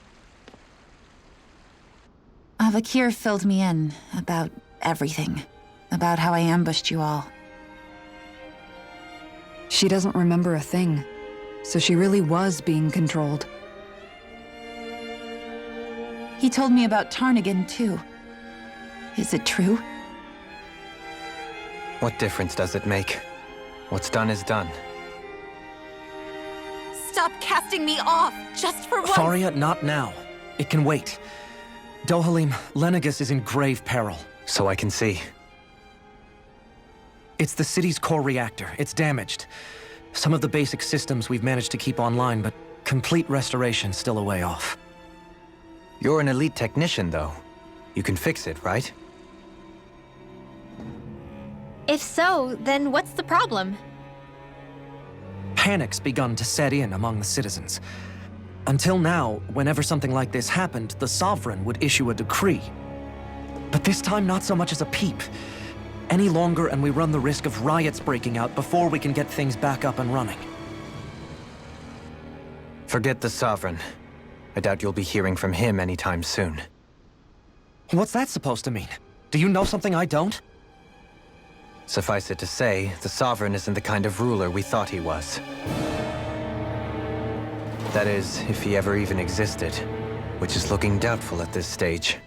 Avakir filled me in about everything. About how I ambushed you all. She doesn't remember a thing, so she really was being controlled. He told me about Tarnigan, too. Is it true? What difference does it make? What's done is done. Stop casting me off, just for once! Faria, not now. It can wait. Dohalim, Lenegis is in grave peril. So I can see. It's the city's core reactor. It's damaged. Some of the basic systems we've managed to keep online, but complete restoration's still a way off. You're an elite technician, though. You can fix it, right? If so, then what's the problem? Panic's begun to set in among the citizens. Until now, whenever something like this happened, the Sovereign would issue a decree. But this time, not so much as a peep. Any longer, and we run the risk of riots breaking out before we can get things back up and running. Forget the Sovereign. I doubt you'll be hearing from him anytime soon. What's that supposed to mean? Do you know something I don't? Suffice it to say, the Sovereign isn't the kind of ruler we thought he was. That is, if he ever even existed, which is looking doubtful at this stage.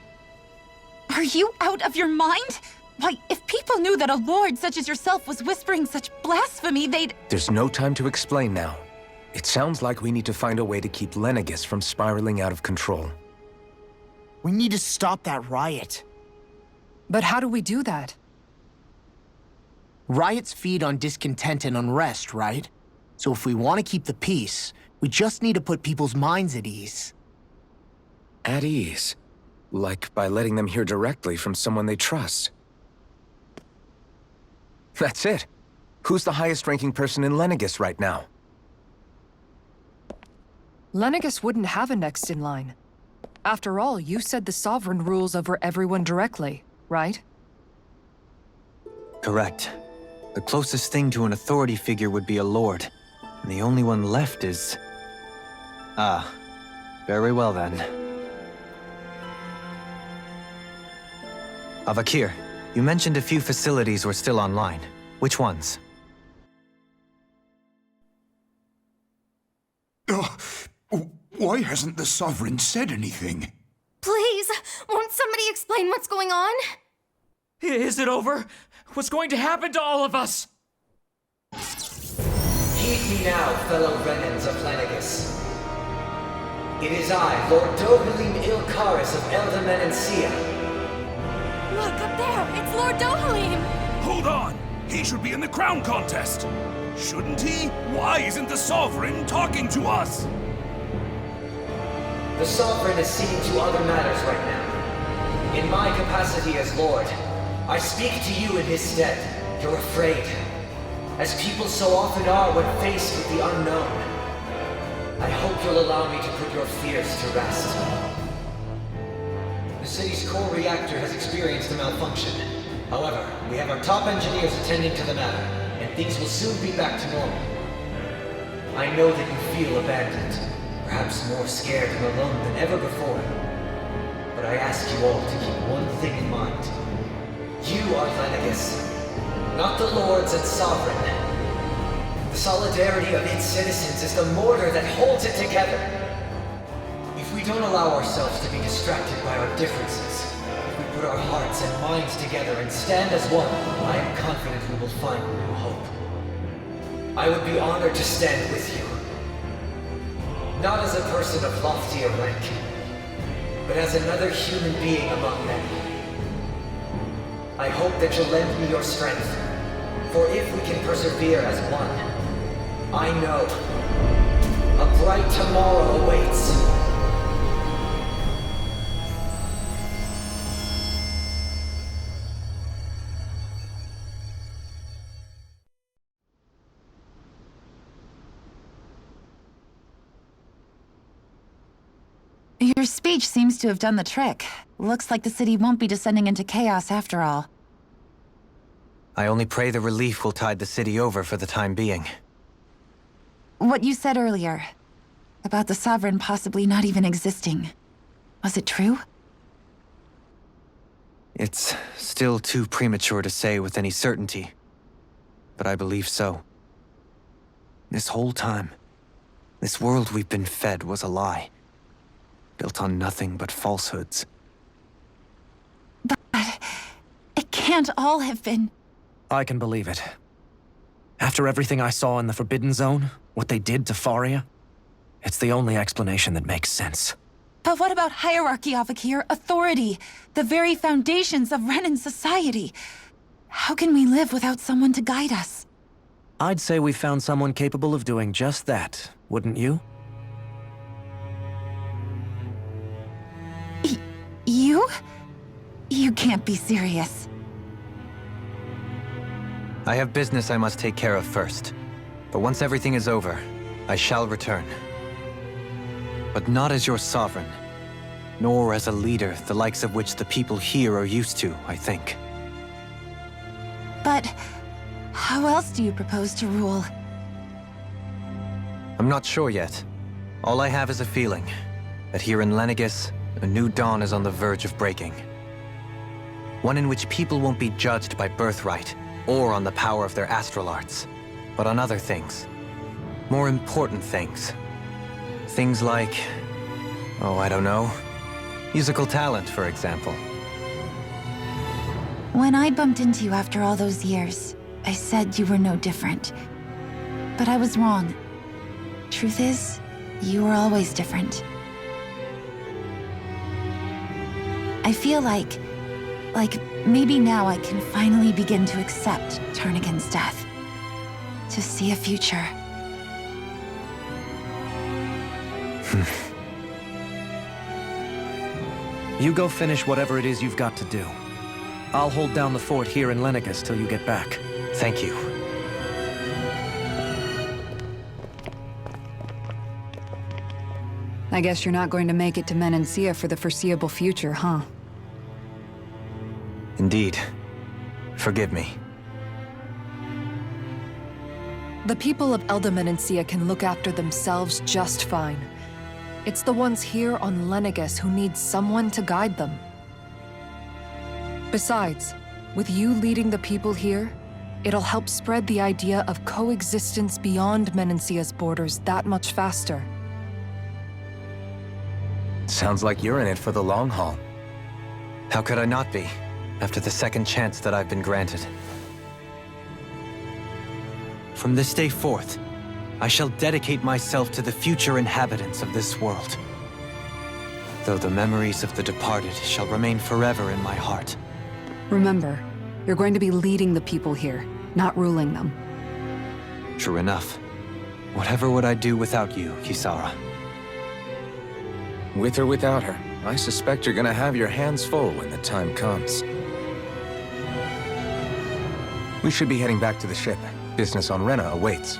Are you out of your mind? Why, if people knew that a lord such as yourself was whispering such blasphemy, they'd... There's no time to explain now. It sounds like we need to find a way to keep Lenegis from spiraling out of control. We need to stop that riot. But how do we do that? Riots feed on discontent and unrest, right? So if we want to keep the peace, we just need to put people's minds at ease. At ease? Like by letting them hear directly from someone they trust. That's it. Who's the highest-ranking person in Lenegis right now? Lenegis wouldn't have a next in line. After all, you said the Sovereign rules over everyone directly, right? Correct. The closest thing to an authority figure would be a lord. And the only one left is... Ah, very well then. Avakir, you mentioned a few facilities were still online. Which ones? Why hasn't the Sovereign said anything? Please, won't somebody explain what's going on? Is it over? What's going to happen to all of us? Heed me now, fellow Renans of Lenegis. It is I, Lord Dohalim Ilkaris of Eldaman and Sia. Look, up there! It's Lord Dohalim! Hold on! He should be in the crown contest! Shouldn't he? Why isn't the Sovereign talking to us? The Sovereign is seeing to other matters right now. In my capacity as Lord, I speak to you in his stead. You're afraid, as people so often are when faced with the unknown. I hope you'll allow me to put your fears to rest. The city's core reactor has experienced a malfunction. However, we have our top engineers attending to the matter, and things will soon be back to normal. I know that you feel abandoned, perhaps more scared and alone than ever before. But I ask you all to keep one thing in mind. You are Lenegis, not the lords and sovereign. The solidarity of its citizens is the mortar that holds it together. If we don't allow ourselves to be distracted by our differences, if we put our hearts and minds together and stand as one, I am confident we will find new hope. I would be honored to stand with you. Not as a person of loftier rank, but as another human being among many. I hope that you'll lend me your strength, for if we can persevere as one, I know a bright tomorrow awaits. Your speech seems to have done the trick. Looks like the city won't be descending into chaos after all. I only pray the relief will tide the city over for the time being. What you said earlier, about the Sovereign possibly not even existing, was it true? It's still too premature to say with any certainty, but I believe so. This whole time, this world we've been fed was a lie, built on nothing but falsehoods. But it can't all have been... I can believe it. After everything I saw in the Forbidden Zone, what they did to Faria, it's the only explanation that makes sense. But what about hierarchy, Avakir? Authority? The very foundations of Renan society? How can we live without someone to guide us? I'd say we found someone capable of doing just that, wouldn't you? You? You can't be serious. I have business I must take care of first. But once everything is over, I shall return. But not as your sovereign, nor as a leader the likes of which the people here are used to, I think. But how else do you propose to rule? I'm not sure yet. All I have is a feeling that here in Lenegis, a new dawn is on the verge of breaking. One in which people won't be judged by birthright or on the power of their astral arts, but on other things. More important things. Things like, oh, I don't know, musical talent, for example. When I bumped into you after all those years, I said you were no different. But I was wrong. Truth is, you were always different. I feel like maybe now I can finally begin to accept Tarnigan's death. To see a future. You go finish whatever it is you've got to do. I'll hold down the fort here in Lenegis till you get back. Thank you. I guess you're not going to make it to Menancia for the foreseeable future, huh? Indeed. Forgive me. The people of Elda Menancia can look after themselves just fine. It's the ones here on Lenegis who need someone to guide them. Besides, with you leading the people here, it'll help spread the idea of coexistence beyond Menancia's borders that much faster. Sounds like you're in it for the long haul. How could I not be, after the second chance that I've been granted? From this day forth, I shall dedicate myself to the future inhabitants of this world. Though the memories of the departed shall remain forever in my heart. Remember, you're going to be leading the people here, not ruling them. True enough. Whatever would I do without you, Kisara? With or without her, I suspect you're gonna have your hands full when the time comes. We should be heading back to the ship. Business on Renna awaits.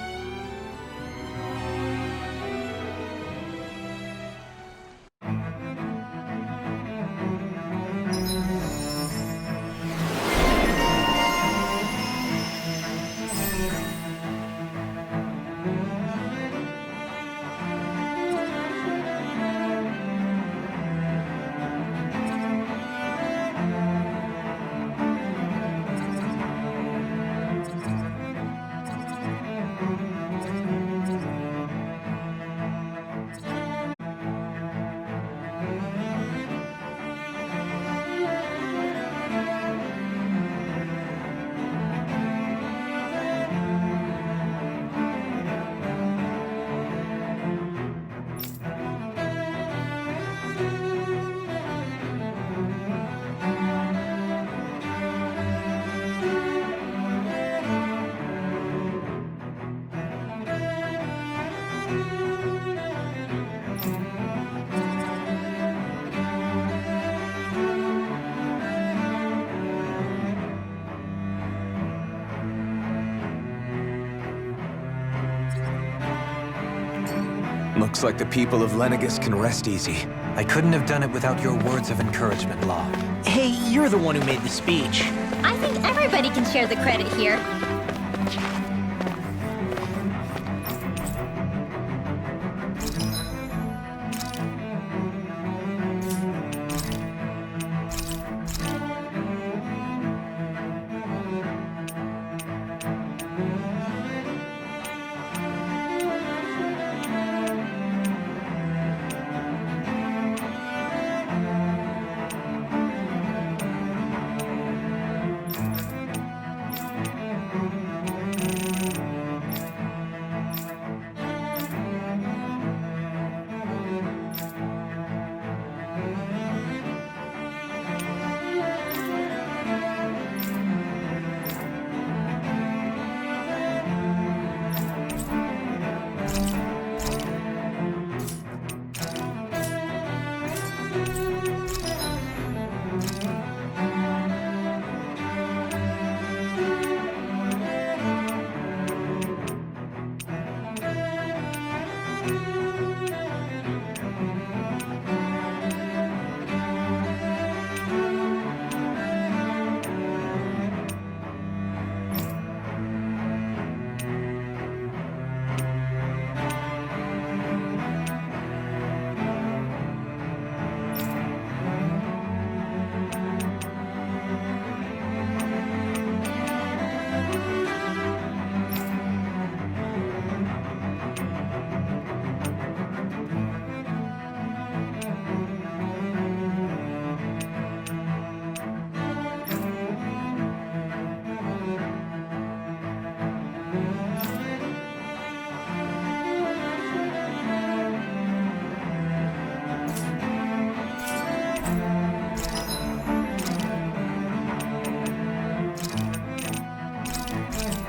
Looks like the people of Lenegis can rest easy. I couldn't have done it without your words of encouragement, Law. Hey, you're the one who made the speech. I think everybody can share the credit here.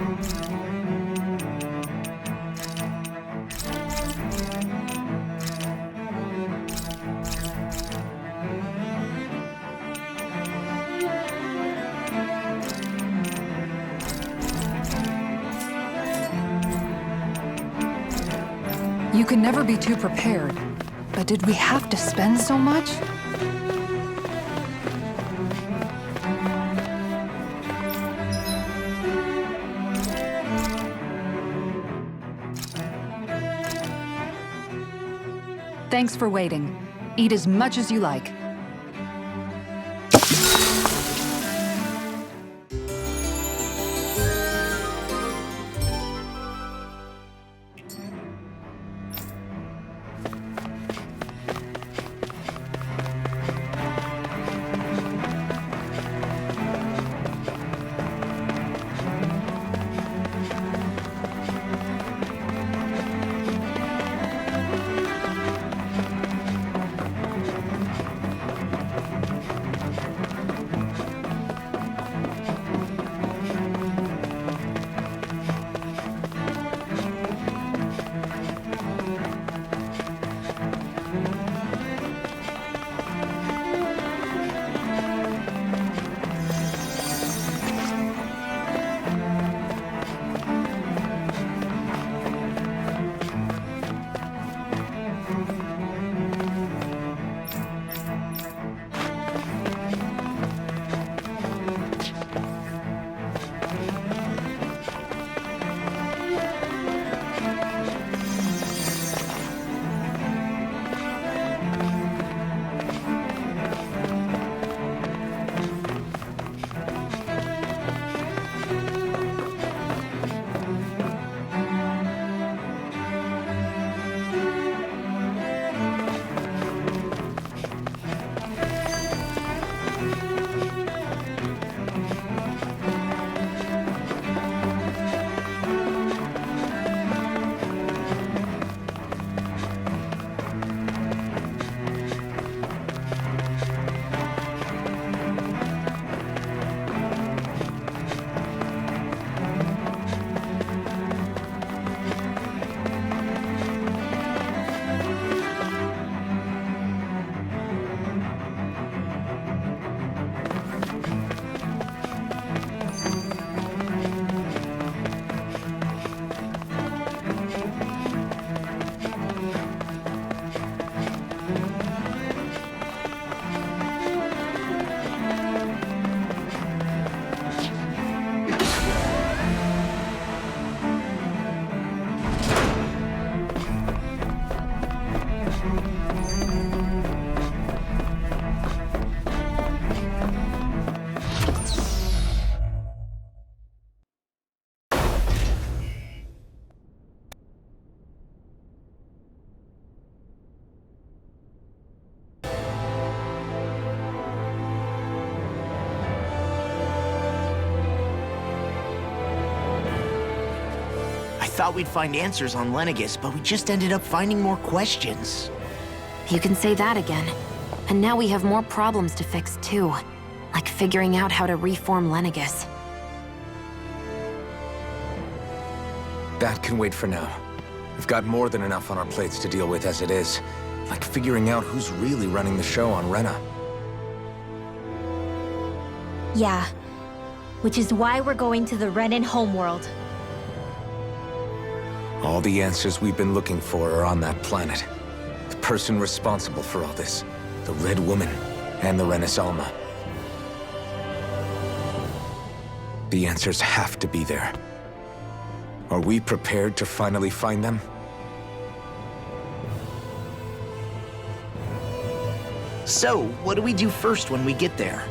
You can never be too prepared. But did we have to spend so much? Thanks for waiting. Eat as much as you like. Thought we'd find answers on Lenegis, but we just ended up finding more questions. You can say that again. And now we have more problems to fix too. Like figuring out how to reform Lenegis. That can wait for now. We've got more than enough on our plates to deal with as it is. Like figuring out who's really running the show on Rena. Yeah. Which is why we're going to the Renan homeworld. All the answers we've been looking for are on that planet. The person responsible for all this. The Red Woman and the Renaissance. The answers have to be there. Are we prepared to finally find them? So, what do we do first when we get there?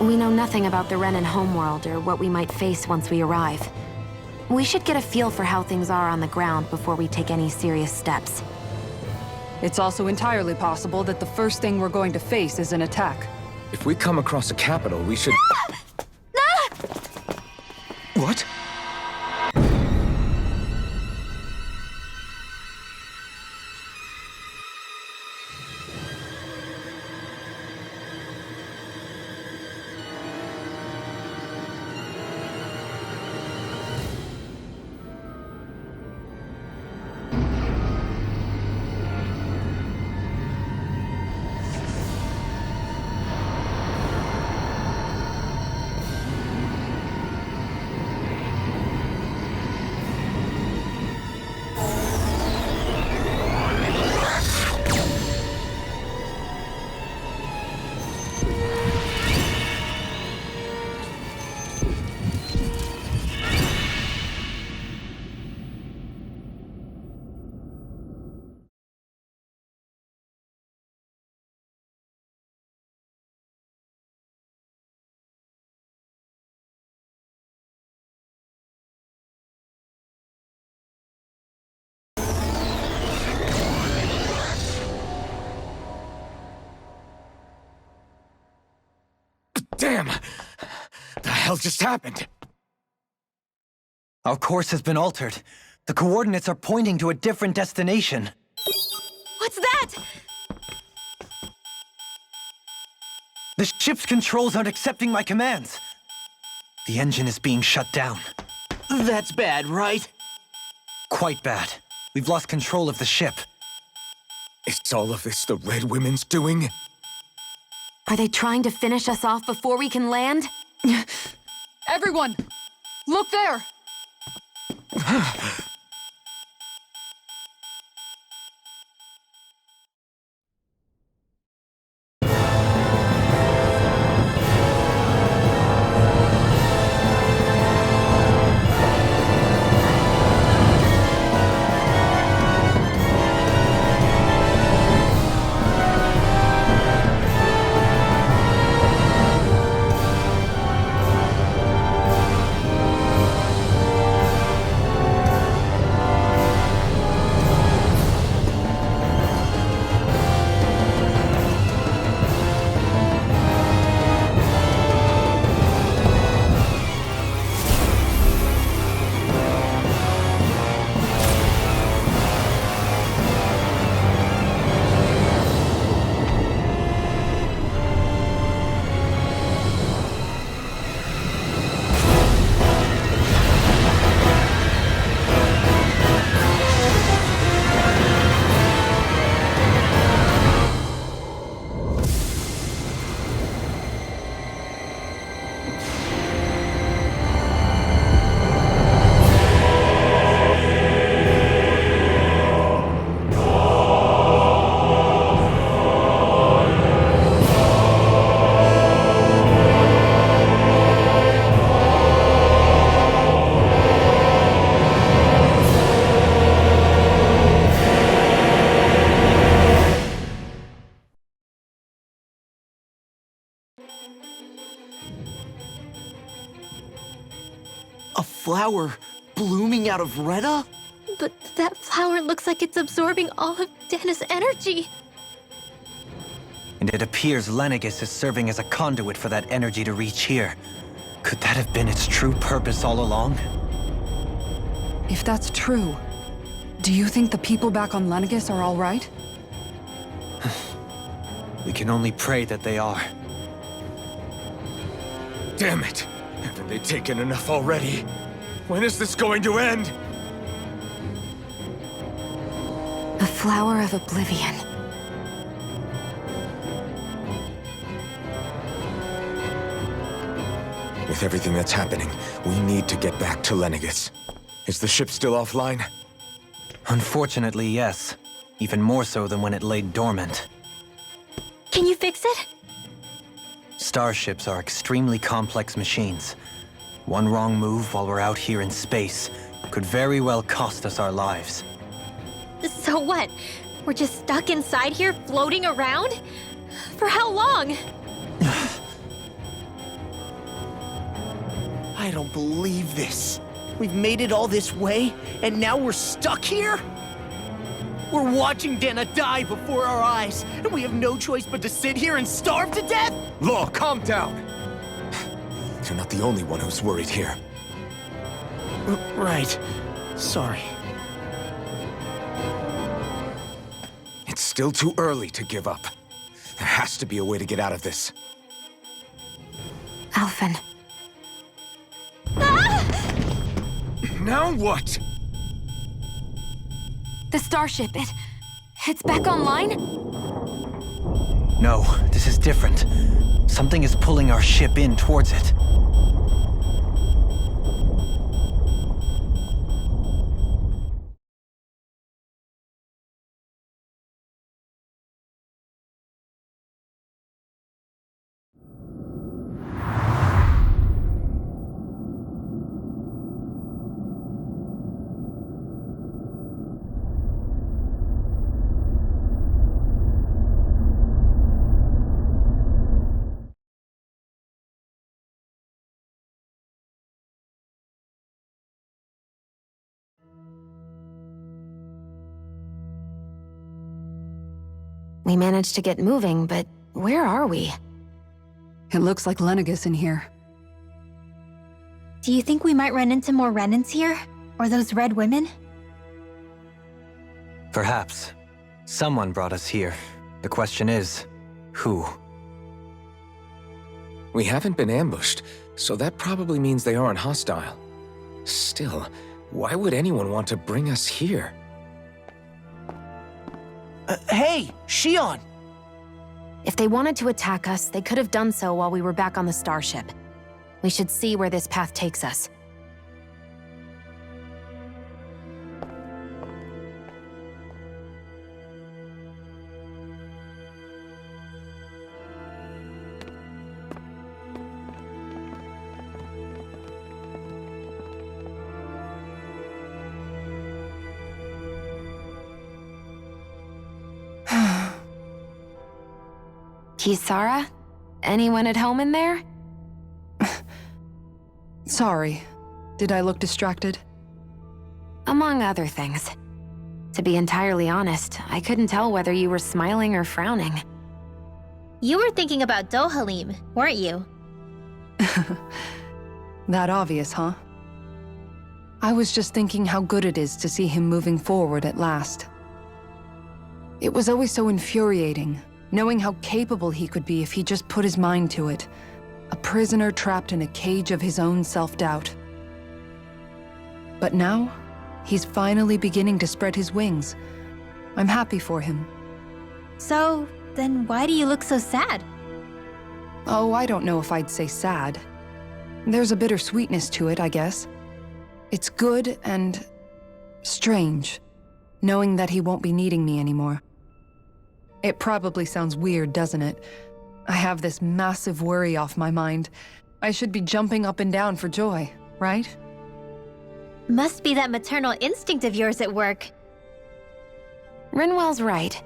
We know nothing about the Renan homeworld or what we might face once we arrive. We should get a feel for how things are on the ground before we take any serious steps. It's also entirely possible that the first thing we're going to face is an attack. If we come across a capital, we should... What? Damn! The hell just happened? Our course has been altered. The coordinates are pointing to a different destination. What's that? The ship's controls aren't accepting my commands. The engine is being shut down. That's bad, right? Quite bad. We've lost control of the ship. Is all of this the Red Women's doing? Are they trying to finish us off before we can land? Everyone! Look there! A flower blooming out of Retta? But that flower looks like it's absorbing all of Dana's energy. And it appears Lenegis is serving as a conduit for that energy to reach here. Could that have been its true purpose all along? If that's true, do you think the people back on Lenegis are all right? We can only pray that they are. Damn it! Haven't they taken enough already? When is this going to end? A flower of oblivion. With everything that's happening, we need to get back to Lenegis. Is the ship still offline? Unfortunately, yes. Even more so than when it lay dormant. Can you fix it? Starships are extremely complex machines. One wrong move while we're out here in space could very well cost us our lives. So what? We're just stuck inside here, floating around? For how long? I don't believe this. We've made it all this way, and now we're stuck here? We're watching Dana die before our eyes, and we have no choice but to sit here and starve to death? Law, calm down! You're not the only one who's worried here. Right. Sorry. It's still too early to give up. There has to be a way to get out of this. Alphen. Now what? The starship, it's back online? No, this is different. Something is pulling our ship in towards it. We managed to get moving, but where are we? It looks like lenegis in here. Do you think we might run into more Renans here? Or those red women? Perhaps. Someone brought us here. The question is, who? We haven't been ambushed, so that probably means they aren't hostile. Still, why would anyone want to bring us here? Hey, Shion! If they wanted to attack us, they could have done so while we were back on the starship. We should see where this path takes us. Kisara? Anyone at home in there? Sorry. Did I look distracted? Among other things. To be entirely honest, I couldn't tell whether you were smiling or frowning. You were thinking about Dohalim, weren't you? That obvious, huh? I was just thinking how good it is to see him moving forward at last. It was always so infuriating, knowing how capable he could be if he just put his mind to it. A prisoner trapped in a cage of his own self-doubt. But now, he's finally beginning to spread his wings. I'm happy for him. So, then why do you look so sad? Oh, I don't know if I'd say sad. There's a bittersweetness to it, I guess. It's good and strange, knowing that he won't be needing me anymore. It probably sounds weird, doesn't it? I have this massive worry off my mind. I should be jumping up and down for joy, right? Must be that maternal instinct of yours at work. Rinwell's right.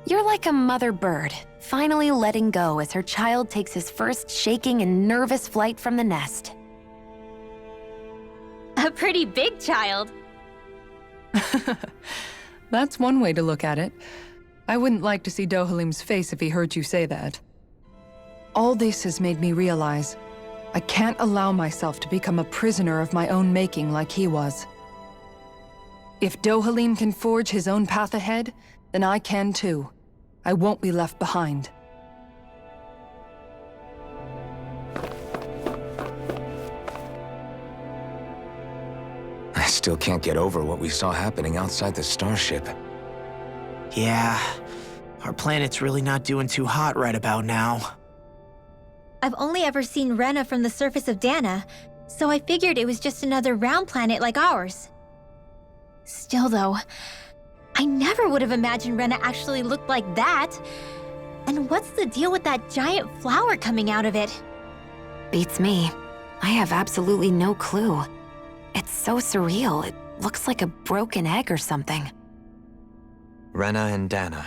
You're like a mother bird, finally letting go as her child takes his first shaking and nervous flight from the nest. A pretty big child. That's one way to look at it. I wouldn't like to see Dohalim's face if he heard you say that. All this has made me realize I can't allow myself to become a prisoner of my own making like he was. If Dohalim can forge his own path ahead, then I can too. I won't be left behind. I still can't get over what we saw happening outside the starship. Yeah, our planet's really not doing too hot right about now. I've only ever seen Rena from the surface of Dana, so I figured it was just another round planet like ours. Still though, I never would have imagined Rena actually looked like that. And what's the deal with that giant flower coming out of it? Beats me. I have absolutely no clue. It's so surreal. It looks like a broken egg or something. Rena and Dana.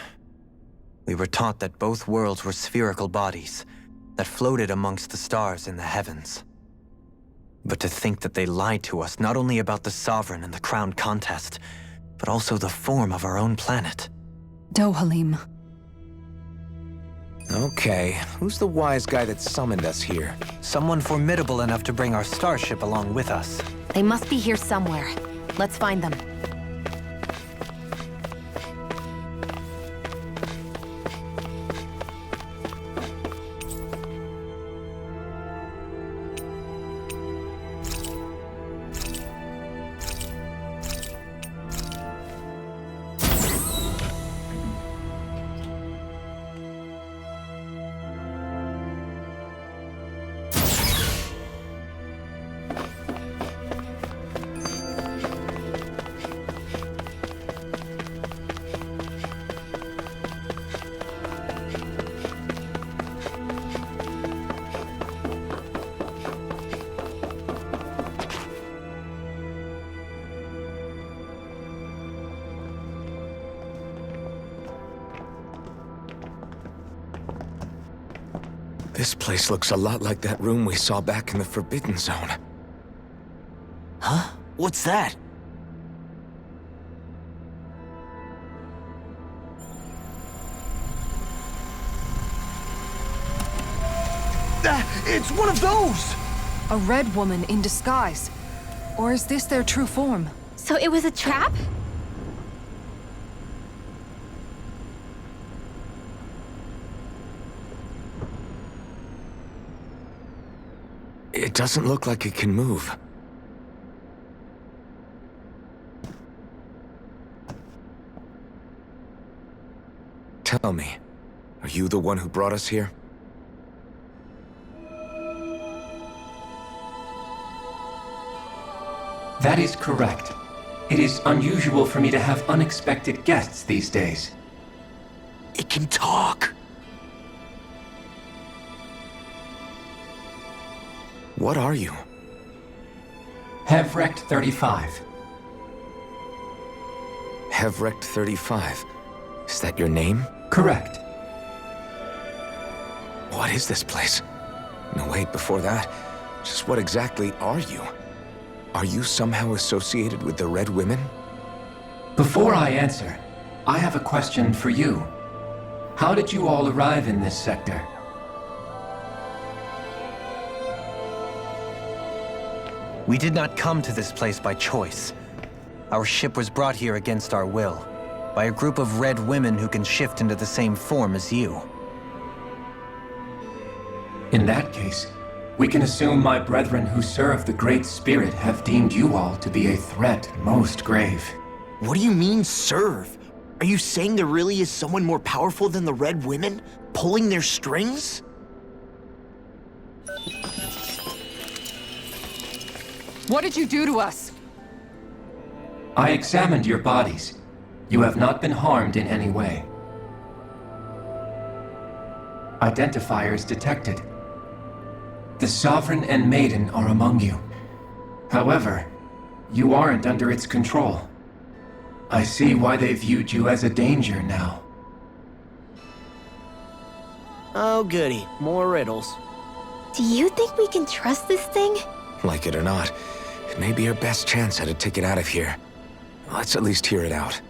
We were taught that both worlds were spherical bodies that floated amongst the stars in the heavens. But to think that they lied to us not only about the Sovereign and the Crown contest, but also the form of our own planet. Dohalim. Okay, who's the wise guy that summoned us here? Someone formidable enough to bring our starship along with us. They must be here somewhere. Let's find them. This place looks a lot like that room we saw back in the Forbidden Zone. Huh? What's that? It's one of those! A red woman in disguise. Or is this their true form? So it was a trap? It doesn't look like it can move. Tell me, are you the one who brought us here? That is correct. It is unusual for me to have unexpected guests these days. It can talk. What are you? Hevrect 35. Hevrect 35. Is that your name? Correct. What is this place? No, wait, before that, just what exactly are you? Are you somehow associated with the Red Women? Before I answer, I have a question for you. How did you all arrive in this sector? We did not come to this place by choice. Our ship was brought here against our will, by a group of red women who can shift into the same form as you. In that case, we can assume my brethren who serve the Great Spirit have deemed you all to be a threat most grave. What do you mean, serve? Are you saying there really is someone more powerful than the Red Women, pulling their strings? What did you do to us? I examined your bodies. You have not been harmed in any way. Identifiers detected. The Sovereign and Maiden are among you. However, you aren't under its control. I see why they viewed you as a danger now. Oh goody, more riddles. Do you think we can trust this thing? Like it or not, it may be our best chance at a ticket out of here. Let's at least hear it out.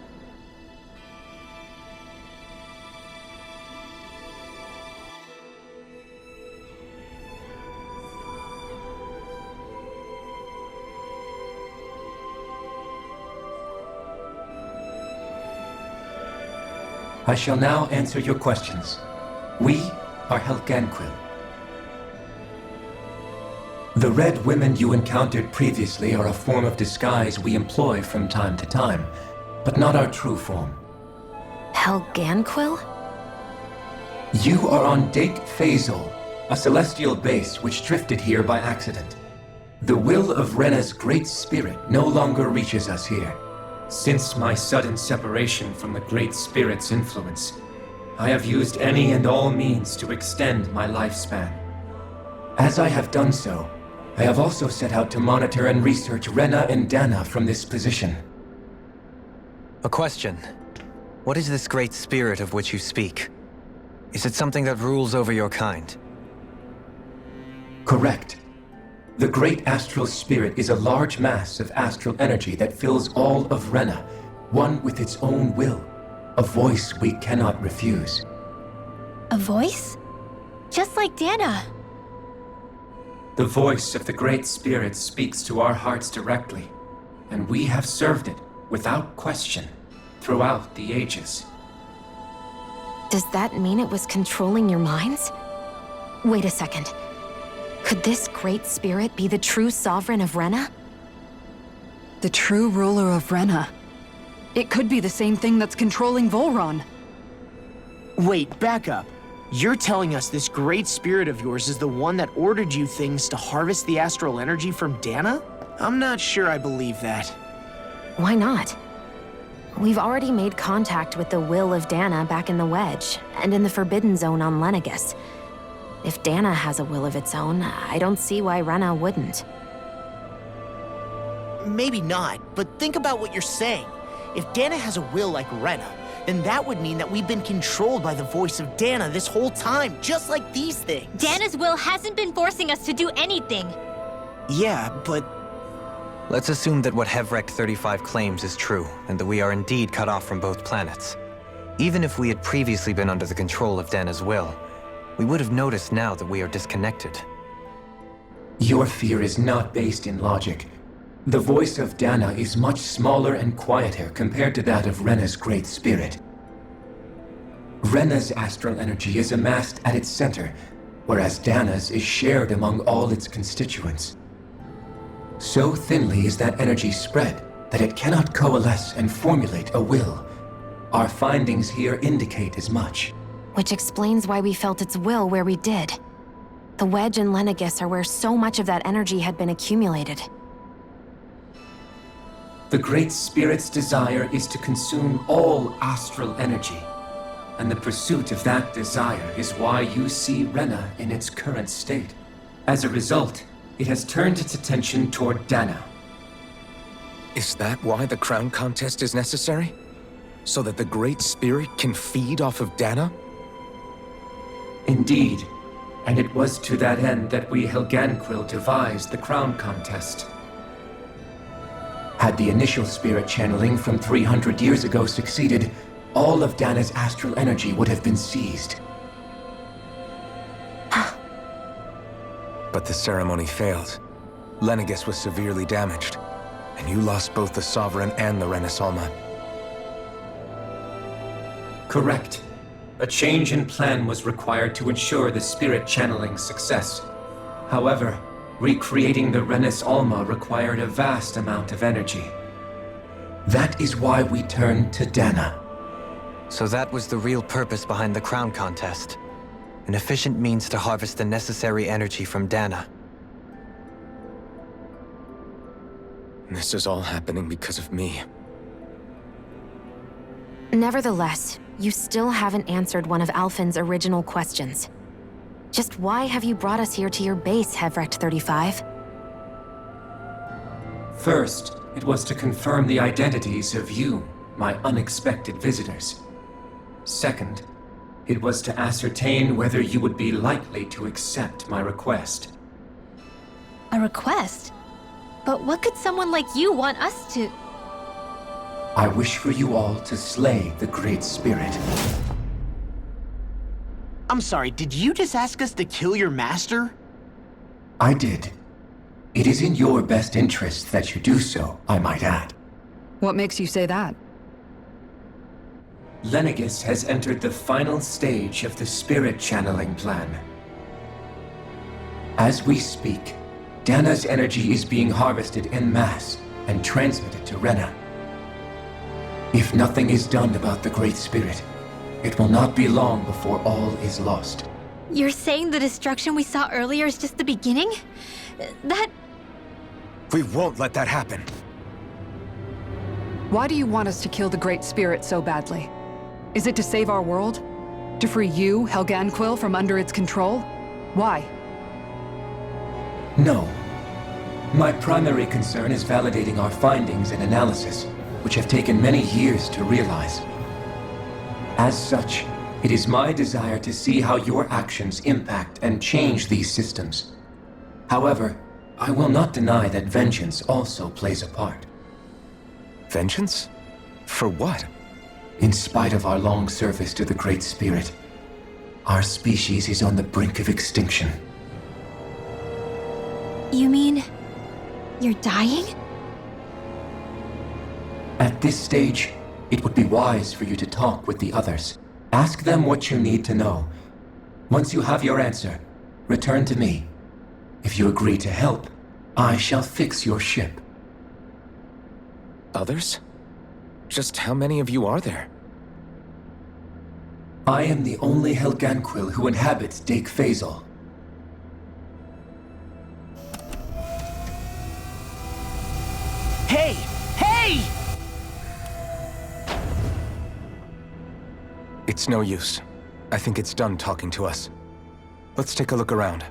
I shall now answer your questions. We are Helganquil. The red women you encountered previously are a form of disguise we employ from time to time, but not our true form. Helganquil? You are on Date Phasal, a celestial base which drifted here by accident. The will of Rena's great spirit no longer reaches us here. Since my sudden separation from the Great Spirit's influence, I have used any and all means to extend my lifespan. As I have done so, I have also set out to monitor and research Rena and Dana from this position. A question. What is this great spirit of which you speak? Is it something that rules over your kind? Correct. The Great Astral Spirit is a large mass of astral energy that fills all of Rena, one with its own will, a voice we cannot refuse. A voice? Just like Dana. The voice of the Great Spirit speaks to our hearts directly, and we have served it, without question, throughout the ages. Does that mean it was controlling your minds? Wait a second. Could this Great Spirit be the true Sovereign of Rena? The true ruler of Rena. It could be the same thing that's controlling Volron. Wait, back up. You're telling us this great spirit of yours is the one that ordered you things to harvest the astral energy from Dana? I'm not sure I believe that. Why not? We've already made contact with the will of Dana back in the Wedge, and in the Forbidden Zone on Lenegis. If Dana has a will of its own, I don't see why Rena wouldn't. Maybe not, but think about what you're saying. If Dana has a will like Rena, then that would mean that we've been controlled by the voice of Dana this whole time, just like these things. Dana's will hasn't been forcing us to do anything. Yeah, but... Let's assume that what Hevrect 35 claims is true, and that we are indeed cut off from both planets. Even if we had previously been under the control of Dana's will, we would have noticed now that we are disconnected. Your fear is not based in logic. The voice of Dana is much smaller and quieter compared to that of Rena's Great Spirit. Rena's astral energy is amassed at its center, whereas Dana's is shared among all its constituents. So thinly is that energy spread that it cannot coalesce and formulate a will. Our findings here indicate as much. Which explains why we felt its will where we did. The wedge and lenegis are where so much of that energy had been accumulated. The Great Spirit's desire is to consume all astral energy. And the pursuit of that desire is why you see Rena in its current state. As a result, it has turned its attention toward Dana. Is that why the crown contest is necessary? So that the Great Spirit can feed off of Dana? Indeed. And it was to that end that we Helganquil devised the crown contest. Had the initial spirit channeling from 300 years ago succeeded, all of Dana's astral energy would have been seized. But the ceremony failed. Lenegis was severely damaged, and you lost both the Sovereign and the Renasalma. Correct. A change in plan was required to ensure the spirit channeling success. However, recreating the Renis Alma required a vast amount of energy. That is why we turned to Dana. So that was the real purpose behind the crown contest. An efficient means to harvest the necessary energy from Dana. This is all happening because of me. Nevertheless, you still haven't answered one of Alphen's original questions. Just why have you brought us here to your base, Hevrecht 35? First, it was to confirm the identities of you, my unexpected visitors. Second, it was to ascertain whether you would be likely to accept my request. A request? But what could someone like you want us to... I wish for you all to slay the Great Spirit. I'm sorry, did you just ask us to kill your master? I did. It is in your best interest that you do so, I might add. What makes you say that? Lenegis has entered the final stage of the spirit channeling plan. As we speak, Dana's energy is being harvested en masse and transmitted to Rena. If nothing is done about the Great Spirit, it will not be long before all is lost. You're saying the destruction we saw earlier is just the beginning? That... We won't let that happen. Why do you want us to kill the Great Spirit so badly? Is it to save our world? To free you, Helganquil, from under its control? Why? No. My primary concern is validating our findings and analysis, which have taken many years to realize. As such, it is my desire to see how your actions impact and change these systems. However, I will not deny that vengeance also plays a part. Vengeance? For what? In spite of our long service to the Great Spirit, our species is on the brink of extinction. You mean... you're dying? At this stage, it would be wise for you to talk with the others. Ask them what you need to know. Once you have your answer, return to me. If you agree to help, I shall fix your ship. Others? Just how many of you are there? I am the only Helganquil who inhabits Dake Faisal. Hey! Hey! It's no use. I think it's done talking to us. Let's take a look around.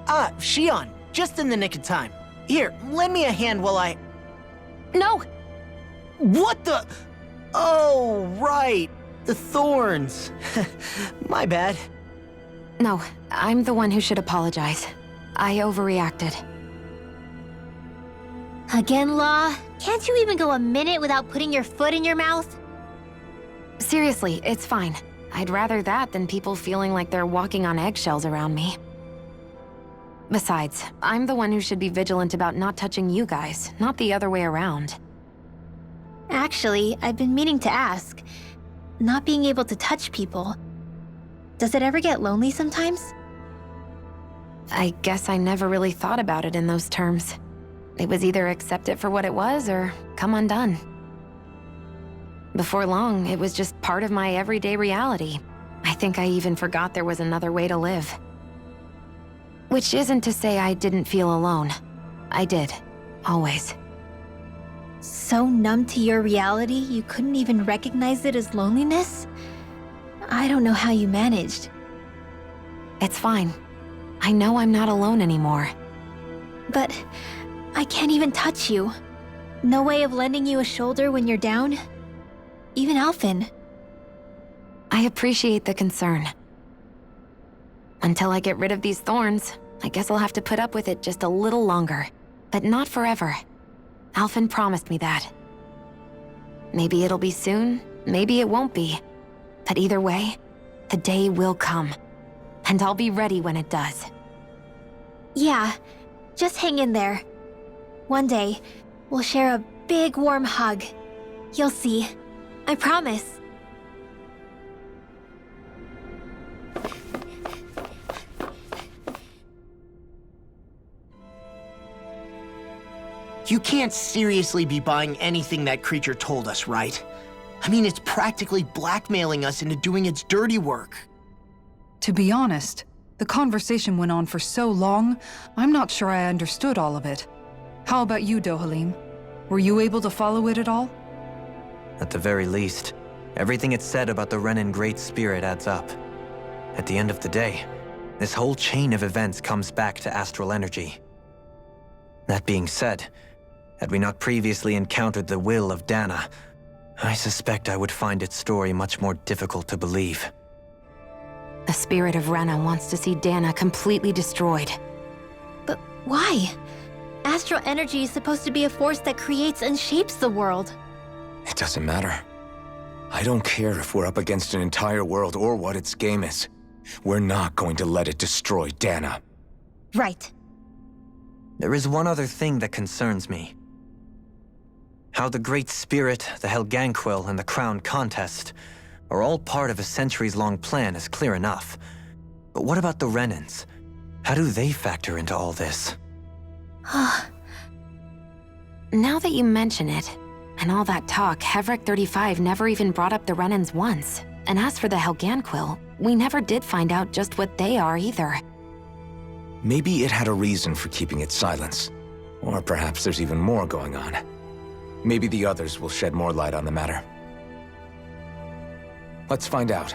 Ah, Shion, just in the nick of time. Here, lend me a hand while I... No! What the... Oh, right. The thorns. My bad. No, I'm the one who should apologize. I overreacted. Again, Law? Can't you even go a minute without putting your foot in your mouth? Seriously, it's fine. I'd rather that than people feeling like they're walking on eggshells around me. Besides, I'm the one who should be vigilant about not touching you guys, not the other way around. Actually, I've been meaning to ask. Not being able to touch people, does it ever get lonely sometimes? I guess I never really thought about it in those terms. It was either accept it for what it was or come undone. Before long, it was just part of my everyday reality. I think I even forgot there was another way to live. Which isn't to say I didn't feel alone. I did. Always. So numb to your reality, you couldn't even recognize it as loneliness? I don't know how you managed. It's fine. I know I'm not alone anymore. But I can't even touch you. No way of lending you a shoulder when you're down? Even Alphen. I appreciate the concern. Until I get rid of these thorns, I guess I'll have to put up with it just a little longer. But not forever. Alphen promised me that. Maybe it'll be soon, maybe it won't be. But either way, the day will come. And I'll be ready when it does. Yeah, just hang in there. One day, we'll share a big warm hug. You'll see. I promise. You can't seriously be buying anything that creature told us, right? I mean, it's practically blackmailing us into doing its dirty work. To be honest, the conversation went on for so long, I'm not sure I understood all of it. How about you, Dohalim? Were you able to follow it at all? At the very least, everything it said about the Renan Great Spirit adds up. At the end of the day, this whole chain of events comes back to astral energy. That being said, had we not previously encountered the will of Dana, I suspect I would find its story much more difficult to believe. The spirit of Rena wants to see Dana completely destroyed. But why? Astral energy is supposed to be a force that creates and shapes the world. It doesn't matter. I don't care if we're up against an entire world or what its game is. We're not going to let it destroy Dana. Right. There is one other thing that concerns me. How the Great Spirit, the Helganquil, and the Crown Contest are all part of a centuries-long plan is clear enough. But what about the Renans? How do they factor into all this? Now that you mention it, and all that talk, Hevrek 35 never even brought up the Renans once. And as for the Helganquil, we never did find out just what they are either. Maybe it had a reason for keeping its silence. Or perhaps there's even more going on. Maybe the others will shed more light on the matter. Let's find out.